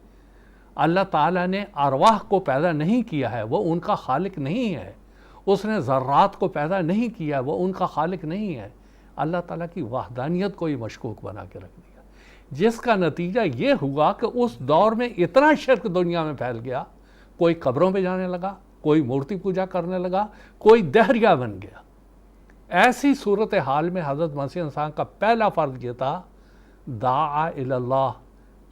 اللہ تعالیٰ نے ارواح کو پیدا نہیں کیا ہے، وہ ان کا خالق نہیں ہے، اس نے ذرات کو پیدا نہیں کیا، وہ ان کا خالق نہیں ہے۔ اللہ تعالیٰ کی وحدانیت کو ہی مشکوک بنا کے رکھ دیا، جس کا نتیجہ یہ ہوا کہ اس دور میں اتنا شرک دنیا میں پھیل گیا، کوئی قبروں پہ جانے لگا، کوئی مورتی پوجا کرنے لگا، کوئی دہریہ بن گیا۔ ایسی صورتحال میں حضرت مسیح انسان کا پہلا فرض یہ تھا دعا الی اللہ،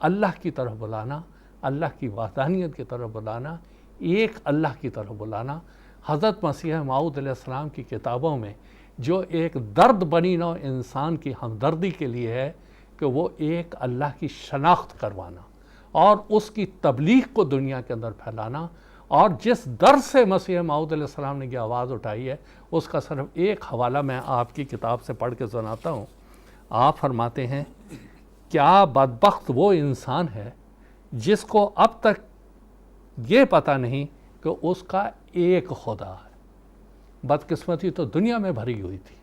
اللہ کی طرف بلانا، اللہ کی وحدانیت کی طرف بلانا، ایک اللہ کی طرف بلانا۔ حضرت مسیح موعود علیہ السلام کی کتابوں میں جو ایک درد بنی نوع انسان کی ہمدردی کے لیے ہے کہ وہ ایک اللہ کی شناخت کروانا اور اس کی تبلیغ کو دنیا کے اندر پھیلانا، اور جس درد سے مسیح موعود علیہ السلام نے یہ آواز اٹھائی ہے اس کا صرف ایک حوالہ میں آپ کی کتاب سے پڑھ کے سناتا ہوں۔ آپ فرماتے ہیں کیا بدبخت وہ انسان ہے جس کو اب تک یہ پتہ نہیں کہ اس کا ایک خدا ہے۔ بدقسمتی تو دنیا میں بھری ہوئی تھی۔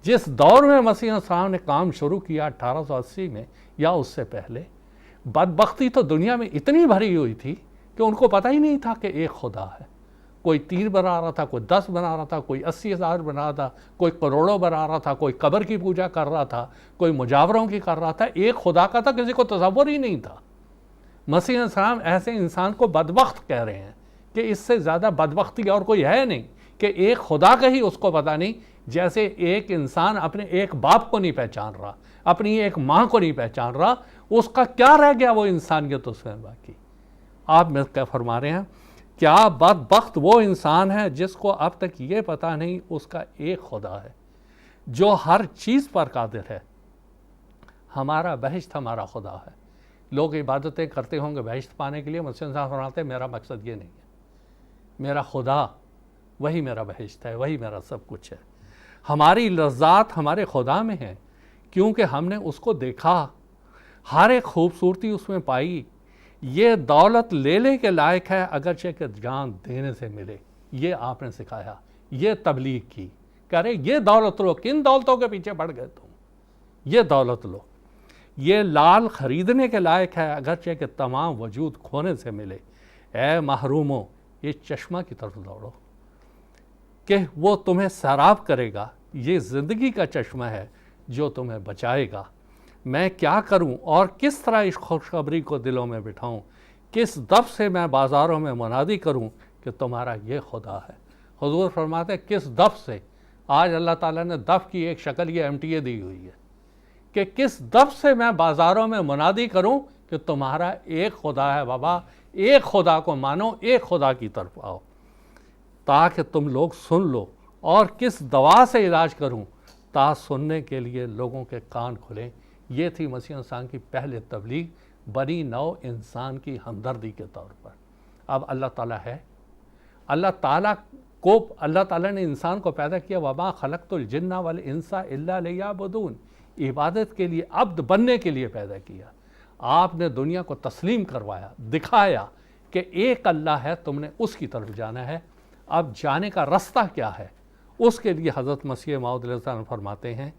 جس دور میں مسیح السلام نے کام شروع کیا 1880 میں یا اس سے پہلے، بدبختی تو دنیا میں اتنی بھری ہوئی تھی کہ ان کو پتہ ہی نہیں تھا کہ ایک خدا ہے۔ کوئی 3 بنا رہا تھا، کوئی 10 بنا رہا تھا، کوئی 80,000 بنا رہا تھا، کوئی کروڑوں بنا رہا تھا، کوئی قبر کی پوجا کر رہا تھا، کوئی مجاوروں کی کر رہا تھا، ایک خدا کا تھا کسی کو تصور ہی نہیں تھا۔ مسیح علیہ السلام ایسے انسان کو بدبخت کہہ رہے ہیں کہ اس سے زیادہ بدبختی اور کوئی ہے نہیں کہ ایک خدا کا ہی اس کو پتہ نہیں، جیسے ایک انسان اپنے ایک باپ کو نہیں پہچان رہا، اپنی ایک ماں کو نہیں پہچان رہا، اس کا کیا رہ گیا وہ انسانیت اس میں باقی؟ آپ میں کیا فرما رہے ہیں؟ کیا بدبخت وہ انسان ہے جس کو اب تک یہ پتہ نہیں اس کا ایک خدا ہے جو ہر چیز پر قادر ہے۔ ہمارا بہشت ہمارا خدا ہے۔ لوگ عبادتیں کرتے ہوں گے بہشت پانے کے لیے، مسیح صاحب فرماتے ہیں میرا مقصد یہ نہیں ہے، میرا خدا وہی میرا بہشت ہے، وہی میرا سب کچھ ہے۔ ہماری لذات ہمارے خدا میں ہیں کیونکہ ہم نے اس کو دیکھا، ہر ایک خوبصورتی اس میں پائی۔ یہ دولت لینے کے لائق ہے اگرچہ کہ جان دینے سے ملے، یہ آپ نے سکھایا، یہ تبلیغ کی۔ کہہ رہے یہ دولت لو، کن دولتوں کے پیچھے پڑ گئے تم؟ یہ دولت لو، یہ لال خریدنے کے لائق ہے اگرچہ کہ تمام وجود کھونے سے ملے۔ اے محروموں، یہ چشمہ کی طرف دوڑو کہ وہ تمہیں سیراب کرے گا۔ یہ زندگی کا چشمہ ہے جو تمہیں بچائے گا۔ میں کیا کروں اور کس طرح اس خوشخبری کو دلوں میں بٹھاؤں؟ کس دف سے میں بازاروں میں منادی کروں کہ تمہارا یہ خدا ہے؟ حضور فرماتے ہیں کس دف سے؟ آج اللہ تعالیٰ نے دف کی ایک شکل یہ MTA دی ہوئی ہے کہ کس دف سے میں بازاروں میں منادی کروں کہ تمہارا ایک خدا ہے۔ بابا ایک خدا کو مانو، ایک خدا کی طرف آؤ تاکہ تم لوگ سن لو۔ اور کس دوا سے علاج کروں تا سننے کے لیے لوگوں کے کان کھلیں۔ یہ تھی مسیح انسان کی پہلے تبلیغ، بنی نو انسان کی ہمدردی کے طور پر۔ اب اللہ تعالیٰ ہے، اللہ تعالیٰ نے انسان کو پیدا کیا، وما خلقت الجن والانس الا لیعبدون، عبادت کے لیے، عبد بننے کے لیے پیدا کیا۔ آپ نے دنیا کو تسلیم کروایا، دکھایا کہ ایک اللہ ہے، تم نے اس کی طرف جانا ہے۔ اب جانے کا رستہ کیا ہے؟ اس کے لیے حضرت مسیح موعود علیہ السلام فرماتے ہیں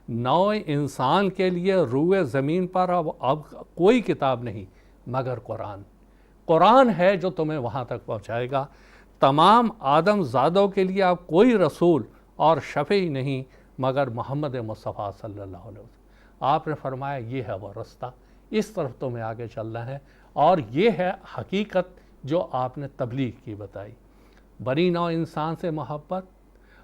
نو انسان کے لیے روئے زمین پر اب کوئی کتاب نہیں مگر قرآن۔ قرآن ہے جو تمہیں وہاں تک پہنچائے گا۔ تمام آدم زادوں کے لیے اب کوئی رسول اور شفیع نہیں مگر محمد مصطفیٰ صلی اللہ علیہ وسلم۔ آپ نے فرمایا یہ ہے وہ رستہ، اس طرف تمہیں آگے چلنا ہے، اور یہ ہے حقیقت جو آپ نے تبلیغ کی بتائی۔ بنی نو انسان سے محبت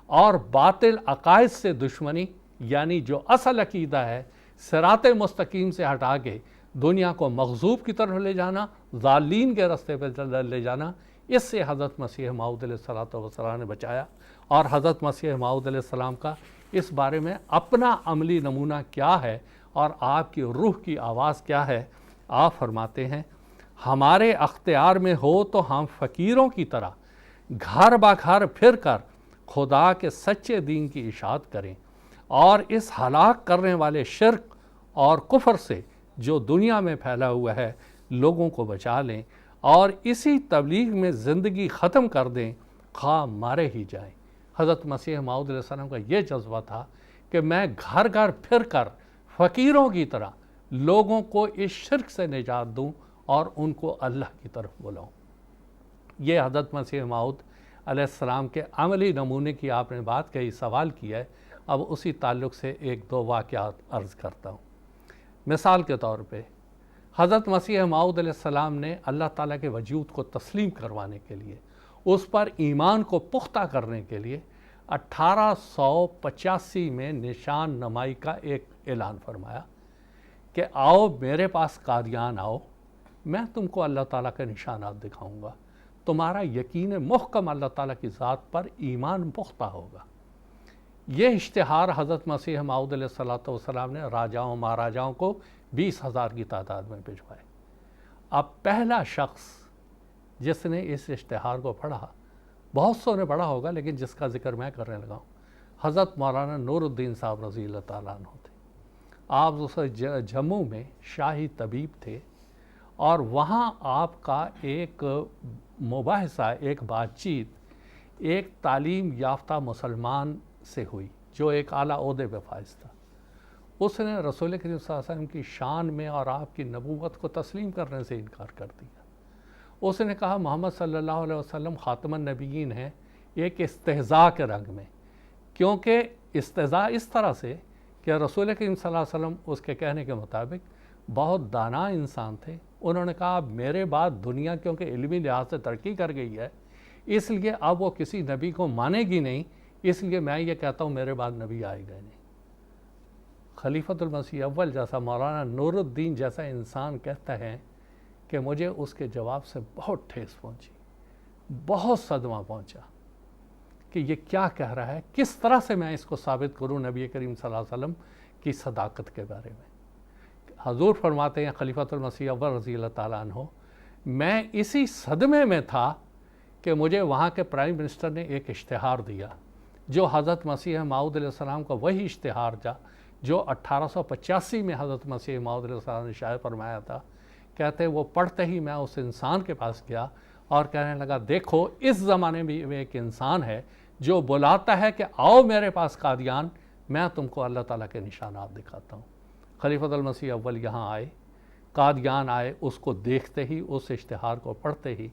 اور باطل عقائد سے دشمنی، یعنی جو اصل عقیدہ ہے صراط مستقیم سے ہٹا کے دنیا کو مغضوب کی طرف لے جانا، ضالین کے رستے پہ لے جانا، اس سے حضرت مسیح موعود علیہ السلام نے بچایا۔ اور حضرت مسیح موعود علیہ السلام کا اس بارے میں اپنا عملی نمونہ کیا ہے اور آپ کی روح کی آواز کیا ہے؟ آپ فرماتے ہیں ہمارے اختیار میں ہو تو ہم فقیروں کی طرح گھر با گھر پھر کر خدا کے سچے دین کی اشاعت کریں اور اس ہلاک کرنے والے شرک اور کفر سے جو دنیا میں پھیلا ہوا ہے لوگوں کو بچا لیں، اور اسی تبلیغ میں زندگی ختم کر دیں، خواہ مارے ہی جائیں۔ حضرت مسیح موعود علیہ السلام کا یہ جذبہ تھا کہ میں گھر گھر پھر کر فقیروں کی طرح لوگوں کو اس شرک سے نجات دوں اور ان کو اللہ کی طرف بلاؤں۔ یہ حضرت مسیح موعود علیہ السلام کے عملی نمونے کی آپ نے بات کہی، سوال کیا ہے، اب اسی تعلق سے ایک دو واقعات عرض کرتا ہوں۔ مثال کے طور پہ حضرت مسیح موعود علیہ السلام نے اللہ تعالیٰ کے وجود کو تسلیم کروانے کے لیے، اس پر ایمان کو پختہ کرنے کے لیے 1885 میں نشان نمائی کا ایک اعلان فرمایا کہ آؤ میرے پاس قادیان آؤ، میں تم کو اللہ تعالیٰ کے نشانات دکھاؤں گا، تمہارا یقین محکم اللہ تعالیٰ کی ذات پر ایمان پختہ ہوگا۔ یہ اشتہار حضرت مسیح موعود علیہ السلام نے راجاؤں مہاراجاؤں کو 20,000 کی تعداد میں بھجوائے۔ اب پہلا شخص جس نے اس اشتہار کو پڑھا، بہت سو نے پڑھا ہوگا لیکن جس کا ذکر میں کرنے لگا ہوں، حضرت مولانا نور الدین صاحب رضی اللہ تعالیٰ عنہ تھے۔ آپ اس جموں میں شاہی طبیب تھے، اور وہاں آپ کا ایک مباحثہ، ایک بات چیت ایک تعلیم یافتہ مسلمان سے ہوئی جو ایک اعلیٰ عہدے پہ فائز تھا۔ اس نے رسول کریم صلی اللہ علیہ وسلم کی شان میں اور آپ کی نبوت کو تسلیم کرنے سے انکار کر دیا۔ اس نے کہا محمد صلی اللہ علیہ وسلم خاتم النبیین ہیں ایک استہزاء کے رنگ میں، کیونکہ استہزاء اس طرح سے کہ رسول کریم صلی اللہ علیہ وسلم اس کے کہنے کے مطابق بہت دانا انسان تھے. انہوں نے کہا اب میرے بعد دنیا کیونکہ علمی لحاظ سے ترقی کر گئی ہے، اس لیے اب وہ کسی نبی کو مانے گی نہیں، اس لیے میں یہ کہتا ہوں میرے بعد نبی آئے گا نہیں. خلیفۃ المسیح اول جیسا مولانا نور الدین جیسا انسان کہتا ہے کہ مجھے اس کے جواب سے بہت ٹھیس پہنچی، بہت صدمہ پہنچا کہ یہ کیا کہہ رہا ہے، کس طرح سے میں اس کو ثابت کروں نبی کریم صلی اللہ علیہ وسلم کی صداقت کے بارے میں. حضور فرماتے ہیں خلیفۃ المسیح اول رضی اللہ تعالیٰ عنہ، میں اسی صدمے میں تھا کہ مجھے وہاں کے پرائم منسٹر نے ایک اشتہار دیا جو حضرت مسیح موعود علیہ السلام کا وہی اشتہار تھا جو 1885 میں حضرت مسیح موعود علیہ السلام نے شائع فرمایا تھا. کہتے وہ پڑھتے ہی میں اس انسان کے پاس گیا اور کہنے لگا دیکھو اس زمانے میں ایک انسان ہے جو بلاتا ہے کہ آؤ میرے پاس قادیان، میں تم کو اللہ تعالیٰ کے نشانات دکھاتا ہوں. خلیفۃ المسیح اول یہاں آئے، قادیان آئے، اس کو دیکھتے ہی، اس اشتہار کو پڑھتے ہی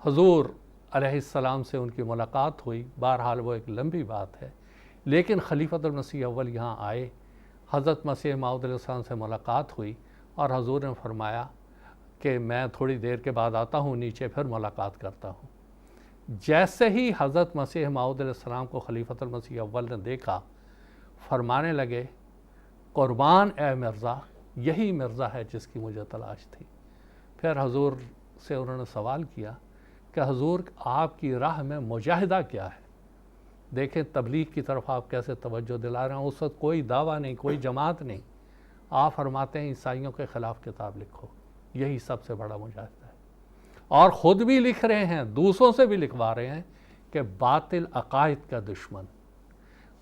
حضور علیہ السلام سے ان کی ملاقات ہوئی. بہرحال وہ ایک لمبی بات ہے، لیکن خلیفۃ المسیح اول یہاں آئے، حضرت مسیح موعود علیہ السلام سے ملاقات ہوئی اور حضور نے فرمایا کہ میں تھوڑی دیر کے بعد آتا ہوں نیچے، پھر ملاقات کرتا ہوں. جیسے ہی حضرت مسیح موعود علیہ السلام کو خلیفۃ المسیح اول نے دیکھا، فرمانے لگے قربان اے مرزا، یہی مرزا ہے جس کی مجھے تلاش تھی. پھر حضور سے انہوں نے سوال کیا کہ حضور آپ کی راہ میں مجاہدہ کیا ہے؟ دیکھیں تبلیغ کی طرف آپ کیسے توجہ دلا رہے ہیں. اس وقت کوئی دعویٰ نہیں، کوئی جماعت نہیں. آپ فرماتے ہیں عیسائیوں کے خلاف کتاب لکھو، یہی سب سے بڑا مجاہدہ ہے. اور خود بھی لکھ رہے ہیں، دوسروں سے بھی لکھوا رہے ہیں کہ باطل عقائد کا دشمن،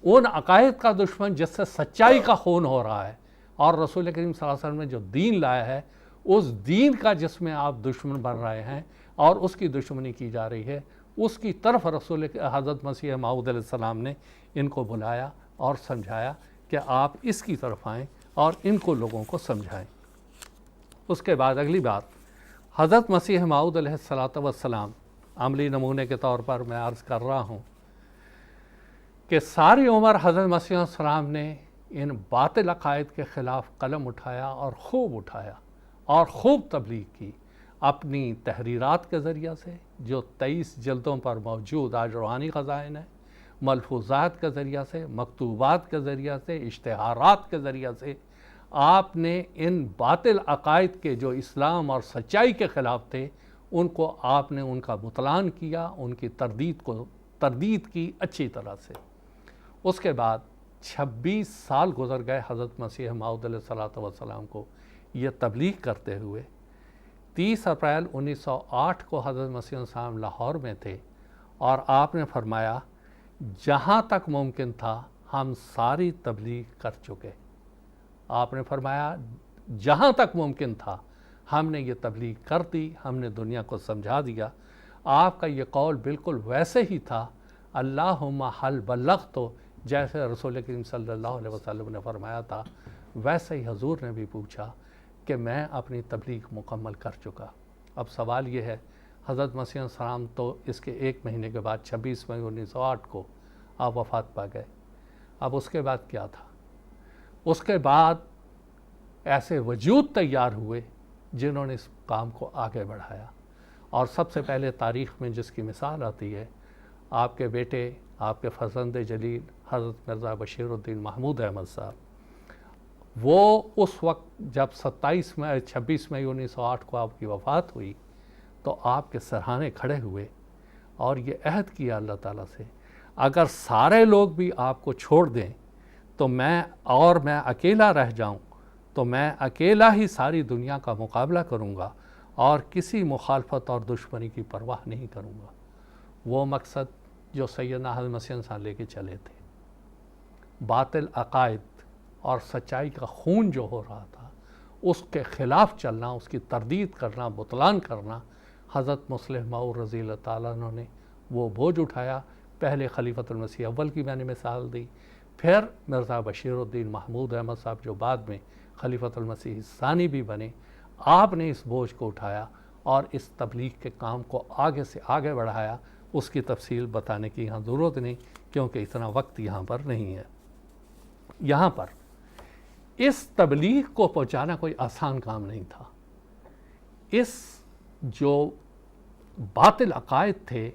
ان عقائد کا دشمن جس سے سچائی کا خون ہو رہا ہے، اور رسول کریم صلی اللہ علیہ وسلم نے جو دین لایا ہے اس دین کا جس میں آپ دشمن بن رہے ہیں اور اس کی دشمنی کی جا رہی ہے، اس کی طرف حضرت مسیح موعود علیہ السلام نے ان کو بلایا اور سمجھایا کہ آپ اس کی طرف آئیں اور ان کو لوگوں کو سمجھائیں. اس کے بعد اگلی بات، حضرت مسیح موعود علیہ السلام عملی نمونے کے طور پر میں عرض کر رہا ہوں کہ ساری عمر حضرت مسیح السلام نے ان باطل عقائد کے خلاف قلم اٹھایا اور خوب تبلیغ کی، اپنی تحریرات کے ذریعہ سے جو 23 جلدوں پر موجود آج روحانی خزائن ہے، ملفوظات کے ذریعہ سے، مکتوبات کے ذریعہ سے، اشتہارات کے ذریعہ سے آپ نے ان باطل عقائد کے جو اسلام اور سچائی کے خلاف تھے ان کو آپ نے ان کا بطلان کیا، ان کی تردید کی اچھی طرح سے. اس کے بعد 26 سال گزر گئے حضرت مسیح موعود علیہ السلام کو یہ تبلیغ کرتے ہوئے. 30 اپریل 1908 کو حضرت مسیح السلام لاہور میں تھے اور آپ نے فرمایا جہاں تک ممکن تھا ہم ساری تبلیغ کر چکے. آپ نے فرمایا جہاں تک ممکن تھا ہم نے یہ تبلیغ کر دی، ہم نے دنیا کو سمجھا دیا. آپ کا یہ قول بالکل ویسے ہی تھا اللہم حل بلغت، تو جیسے رسول کریم صلی اللہ علیہ وسلم نے فرمایا تھا ویسے ہی حضور نے بھی پوچھا کہ میں اپنی تبلیغ مکمل کر چکا. اب سوال یہ ہے حضرت مسیح السلام تو اس کے ایک مہینے کے بعد 26 مئی 1908 کو آپ وفات پا گئے. اب اس کے بعد کیا تھا؟ اس کے بعد ایسے وجود تیار ہوئے جنہوں نے اس کام کو آگے بڑھایا، اور سب سے پہلے تاریخ میں جس کی مثال آتی ہے آپ کے بیٹے، آپ کے فرزند جلیل حضرت مرزا بشیر الدین محمود احمد صاحب. وہ اس وقت جب 26 مئی 1908 کو آپ کی وفات ہوئی تو آپ کے سرہانے کھڑے ہوئے اور یہ عہد کیا اللہ تعالیٰ سے اگر سارے لوگ بھی آپ کو چھوڑ دیں تو میں اکیلا رہ جاؤں تو میں اکیلا ہی ساری دنیا کا مقابلہ کروں گا اور کسی مخالفت اور دشمنی کی پرواہ نہیں کروں گا. وہ مقصد جو سیدنا حضرت مسیح السلام لے کے چلے تھے، باطل عقائد اور سچائی کا خون جو ہو رہا تھا اس کے خلاف چلنا، اس کی تردید کرنا، بطلان کرنا، حضرت مسلم موعود رضی اللہ تعالیٰ عنہ نے وہ بوجھ اٹھایا. پہلے خلیفۃ المسیح اول کی میں نے مثال دی، پھر مرزا بشیر الدین محمود احمد صاحب جو بعد میں خلیفۃ المسیح ثانی بھی بنے، آپ نے اس بوجھ کو اٹھایا اور اس تبلیغ کے کام کو آگے سے آگے بڑھایا، اس کی تفصیل بتانے کی یہاں ضرورت نہیں کیونکہ اتنا وقت یہاں پر نہیں ہے۔ یہاں پر اس تبلیغ کو پہنچانا کوئی آسان کام نہیں تھا۔ اس جو باطل عقائد تھے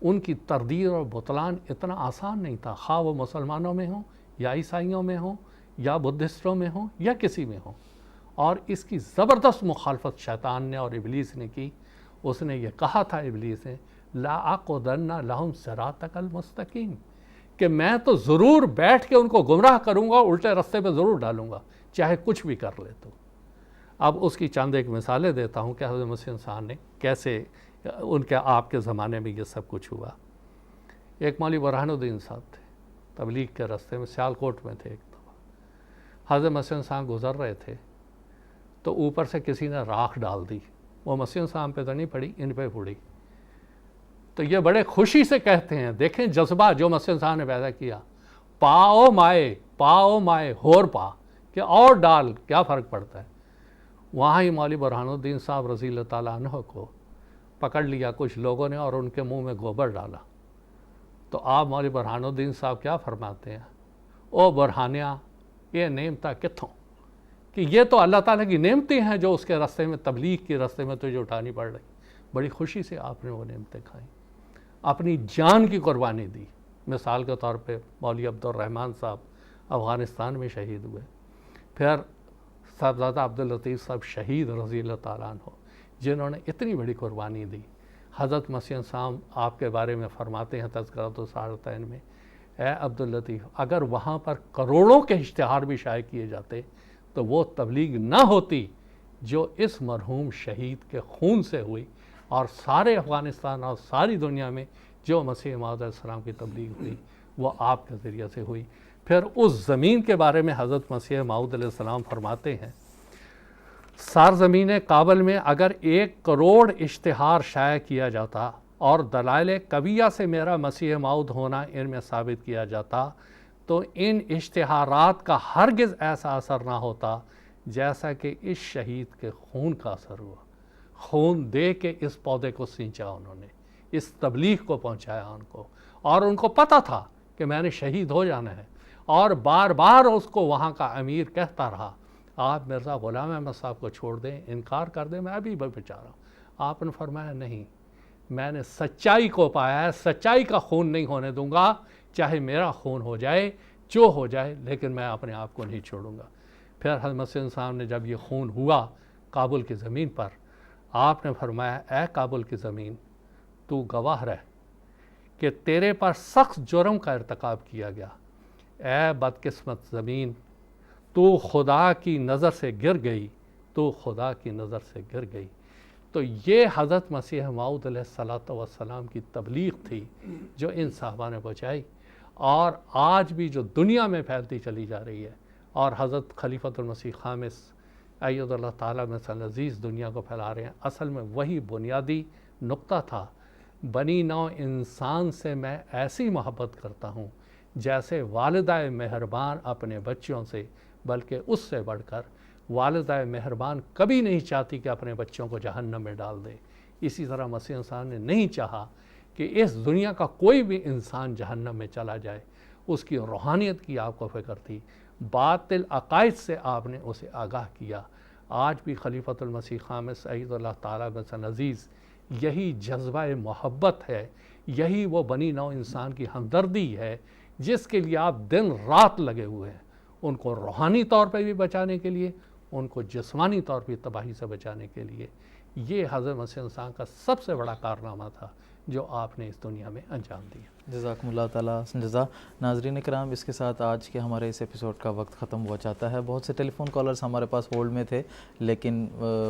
ان کی تردید اور بطلان اتنا آسان نہیں تھا، خواہ وہ مسلمانوں میں ہوں یا عیسائیوں میں ہوں یا بدھسٹوں میں ہوں یا کسی میں ہوں۔ اور اس کی زبردست مخالفت شیطان نے اور ابلیس نے کی۔ اس نے یہ کہا تھا ابلیس نے لا اقعدن لہم صراطک المستقیم، کہ میں تو ضرور بیٹھ کے ان کو گمراہ کروں گا، الٹے رستے پہ ضرور ڈالوں گا، چاہے کچھ بھی کر لے تو۔ اب اس کی چند ایک مثالیں دیتا ہوں کہ حضرت مسیح انسان نے کیسے ان کے آپ کے زمانے میں یہ سب کچھ ہوا۔ ایک مولوی برہان الدین صاحب تھے، تبلیغ کے راستے میں سیالکوٹ میں تھے۔ ایک دفعہ حضرت مسیح انسان گزر رہے تھے تو اوپر سے کسی نے راکھ ڈال دی، وہ مسیح انسان پہ تو نہیں پڑی، ان پہ پڑی۔ تو یہ بڑے خوشی سے کہتے ہیں، دیکھیں جذبہ جو مسیح انسان نے پیدا کیا، پاؤ مائے ہور پا، کہ اور ڈال، کیا فرق پڑتا ہے۔ وہاں ہی مولوی برہان الدین صاحب رضی اللہ تعالیٰ عنہ کو پکڑ لیا کچھ لوگوں نے اور ان کے منہ میں گوبر ڈالا۔ تو آپ مولوی برہان الدین صاحب کیا فرماتے ہیں، او برہانیہ یہ نعمتاں کتھوں، کہ یہ تو اللہ تعالیٰ کی نعمتیں ہیں جو اس کے راستے میں، تبلیغ کے راستے میں تجھے اٹھانی پڑ رہی۔ بڑی خوشی سے آپ نے وہ نعمتیں کھائیں، اپنی جان کی قربانی دی۔ مثال کے طور پہ مولوی عبد الرحمن صاحب افغانستان میں شہید ہوئے، پھر صاحبزادہ عبداللطیف صاحب شہید رضی اللہ تعالیٰ عنہ، جنہوں نے اتنی بڑی قربانی دی۔ حضرت مسیح صاحب آپ کے بارے میں فرماتے ہیں تذکرۃ الصالحین میں، اے عبداللطیف، اگر وہاں پر کروڑوں کے اشتہار بھی شائع کیے جاتے تو وہ تبلیغ نہ ہوتی جو اس مرحوم شہید کے خون سے ہوئی، اور سارے افغانستان اور ساری دنیا میں جو مسیح موعود علیہ السلام کی تبلیغ ہوئی وہ آپ کے ذریعے سے ہوئی۔ پھر اس زمین کے بارے میں حضرت مسیح موعود علیہ السلام فرماتے ہیں، سرزمین کابل میں اگر 1 کروڑ اشتہار شائع کیا جاتا اور دلائل قویہ سے میرا مسیح موعود ہونا ان میں ثابت کیا جاتا تو ان اشتہارات کا ہرگز ایسا اثر نہ ہوتا جیسا کہ اس شہید کے خون کا اثر ہوا۔ خون دے کے اس پودے کو سینچا انہوں نے، اس تبلیغ کو پہنچایا ان کو، اور ان کو پتہ تھا کہ میں نے شہید ہو جانا ہے، اور بار بار اس کو وہاں کا امیر کہتا رہا آپ مرزا غلام احمد صاحب کو چھوڑ دیں، انکار کر دیں، میں ابھی بچا رہا ہوں۔ آپ نے فرمایا نہیں، میں نے سچائی کو پایا ہے، سچائی کا خون نہیں ہونے دوں گا، چاہے میرا خون ہو جائے جو ہو جائے، لیکن میں اپنے آپ کو نہیں چھوڑوں گا۔ پھر حضرت مسیح صاحب نے جب یہ خون ہوا کابل کی زمین پر، آپ نے فرمایا اے کابل کی زمین تو گواہ رہ کہ تیرے پر سخت جرم کا ارتکاب کیا گیا، اے بدقسمت زمین تو خدا کی نظر سے گر گئی، تو خدا کی نظر سے گر گئی۔ تو یہ حضرت مسیح موعود علیہ السلام کی تبلیغ تھی جو ان صحابہ نے پہنچائی، اور آج بھی جو دنیا میں پھیلتی چلی جا رہی ہے، اور حضرت خلیفۃ المسیح خامس اید اللہ تعالیٰ مثل عزیز دنیا کو پھیلا رہے ہیں۔ اصل میں وہی بنیادی نقطہ تھا، بنی نوع انسان سے میں ایسی محبت کرتا ہوں جیسے والدہ مہربان اپنے بچوں سے، بلکہ اس سے بڑھ کر والدہ مہربان کبھی نہیں چاہتی کہ اپنے بچوں کو جہنم میں ڈال دے۔ اسی طرح مسیح انسان نے نہیں چاہا کہ اس دنیا کا کوئی بھی انسان جہنم میں چلا جائے، اس کی روحانیت کی آپ کو فکر تھی، باطل عقائد سے آپ نے اسے آگاہ کیا۔ آج بھی خلیفۃ المسیح خامس اید اللہ تعالیٰ مثل عزیز یہی جذبہ محبت ہے، یہی وہ بنی نوع انسان کی ہمدردی ہے جس کے لیے آپ دن رات لگے ہوئے ہیں، ان کو روحانی طور پہ بھی بچانے کے لیے، ان کو جسمانی طور پہ تباہی سے بچانے کے لیے۔ یہ حضرت مسیح انسان کا سب سے بڑا کارنامہ تھا جو آپ نے اس دنیا میں انجام دیا۔ جزاکم اللہ تعالیٰ جزا۔ ناظرین کرام، اس کے ساتھ آج کے ہمارے اس ایپیسوڈ کا وقت ختم ہوا چاہتا ہے۔ بہت سے ٹیلی فون کالرز ہمارے پاس ہولڈ میں تھے لیکن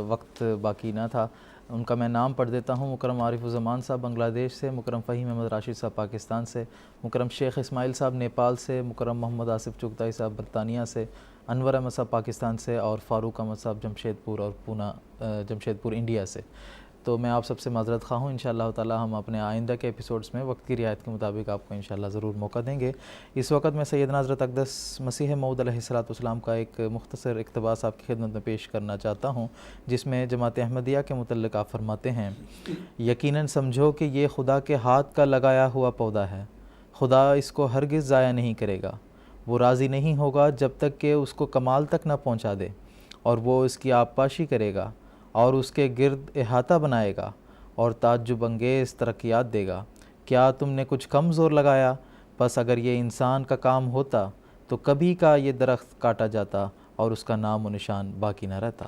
وقت باقی نہ تھا، ان کا میں نام پڑھ دیتا ہوں۔ مکرم عارف الزمان صاحب بنگلہ دیش سے، مکرم فہیم احمد راشد صاحب پاکستان سے، مکرم شیخ اسماعیل صاحب نیپال سے، مکرم محمد آصف چغتائی صاحب برطانیہ سے، انور احمد صاحب پاکستان سے، اور فاروق احمد صاحب جمشید پور انڈیا سے۔ تو میں آپ سب سے معذرت خواہ ہوں. انشاءاللہ تعالی ہم اپنے آئندہ کے ایپیسوڈز میں وقت کی رعایت کے مطابق آپ کو انشاءاللہ ضرور موقع دیں گے. اس وقت میں سیدنا حضرت اقدس مسیح موعود علیہ السلام کا ایک مختصر اقتباس آپ کی خدمت میں پیش کرنا چاہتا ہوں، جس میں جماعت احمدیہ کے متعلق آپ فرماتے ہیں: یقیناً سمجھو کہ یہ خدا کے ہاتھ کا لگایا ہوا پودا ہے. خدا اس کو ہرگز ضائع نہیں کرے گا. وہ راضی نہیں ہوگا جب تک کہ اس کو کمال تک نہ پہنچا دے، اور وہ اس کی آبپاشی کرے گا اور اس کے گرد احاطہ بنائے گا اور تعجب انگیز ترقیات دے گا. کیا تم نے کچھ کم زور لگایا؟ بس اگر یہ انسان کا کام ہوتا تو کبھی کا یہ درخت کاٹا جاتا اور اس کا نام و نشان باقی نہ رہتا.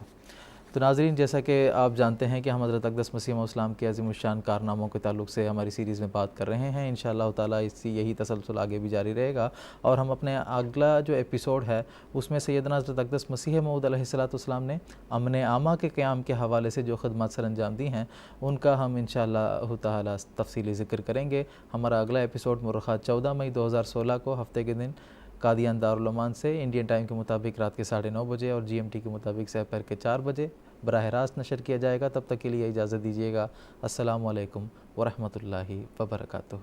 تو ناظرین، جیسا کہ آپ جانتے ہیں کہ ہم حضرت اقدس مسیح موعود السلام کے عظیم الشان کارناموں کے تعلق سے ہماری سیریز میں بات کر رہے ہیں. انشاءاللہ تعالیٰ یہی تسلسل آگے بھی جاری رہے گا، اور ہم اپنے اگلا جو ایپیسوڈ ہے اس میں سیدنا حضرت اقدس مسیح موعود علیہ السلام نے امن عامہ کے قیام کے حوالے سے جو خدمات سر انجام دی ہیں ان کا ہم انشاءاللہ تعالیٰ تفصیلی ذکر کریں گے. ہمارا اگلا ایپیسوڈ مورخہ 14 مئی 2016 کو ہفتے کے دن قادیان دارالعمان سے انڈین ٹائم کے مطابق رات کے 9:30 بجے اور جی ایم ٹی کے مطابق سحر کے 4 بجے براہ راست نشر کیا جائے گا. تب تک کے لیے اجازت دیجیے گا. السلام علیکم ورحمۃ اللہ وبرکاتہ.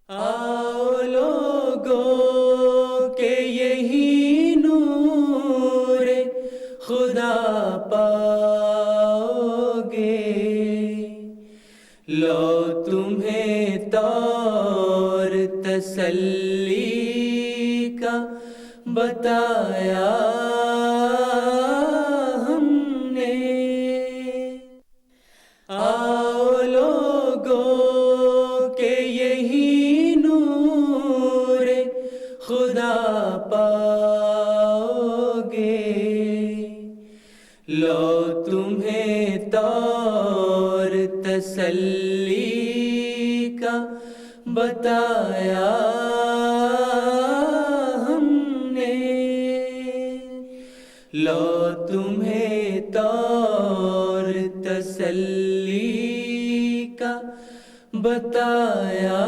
آؤ لوگوں کہ یہی نور خدا پاؤ گے، لو تمہیں طور تسلی کا بتایا ہم نے. آؤ لوگوں کہ یہی نور خدا پاؤ گے، لو تمہیں طور تسلی کا بتایا ہم نے، لو تمہیں طور تسلی کا بتایا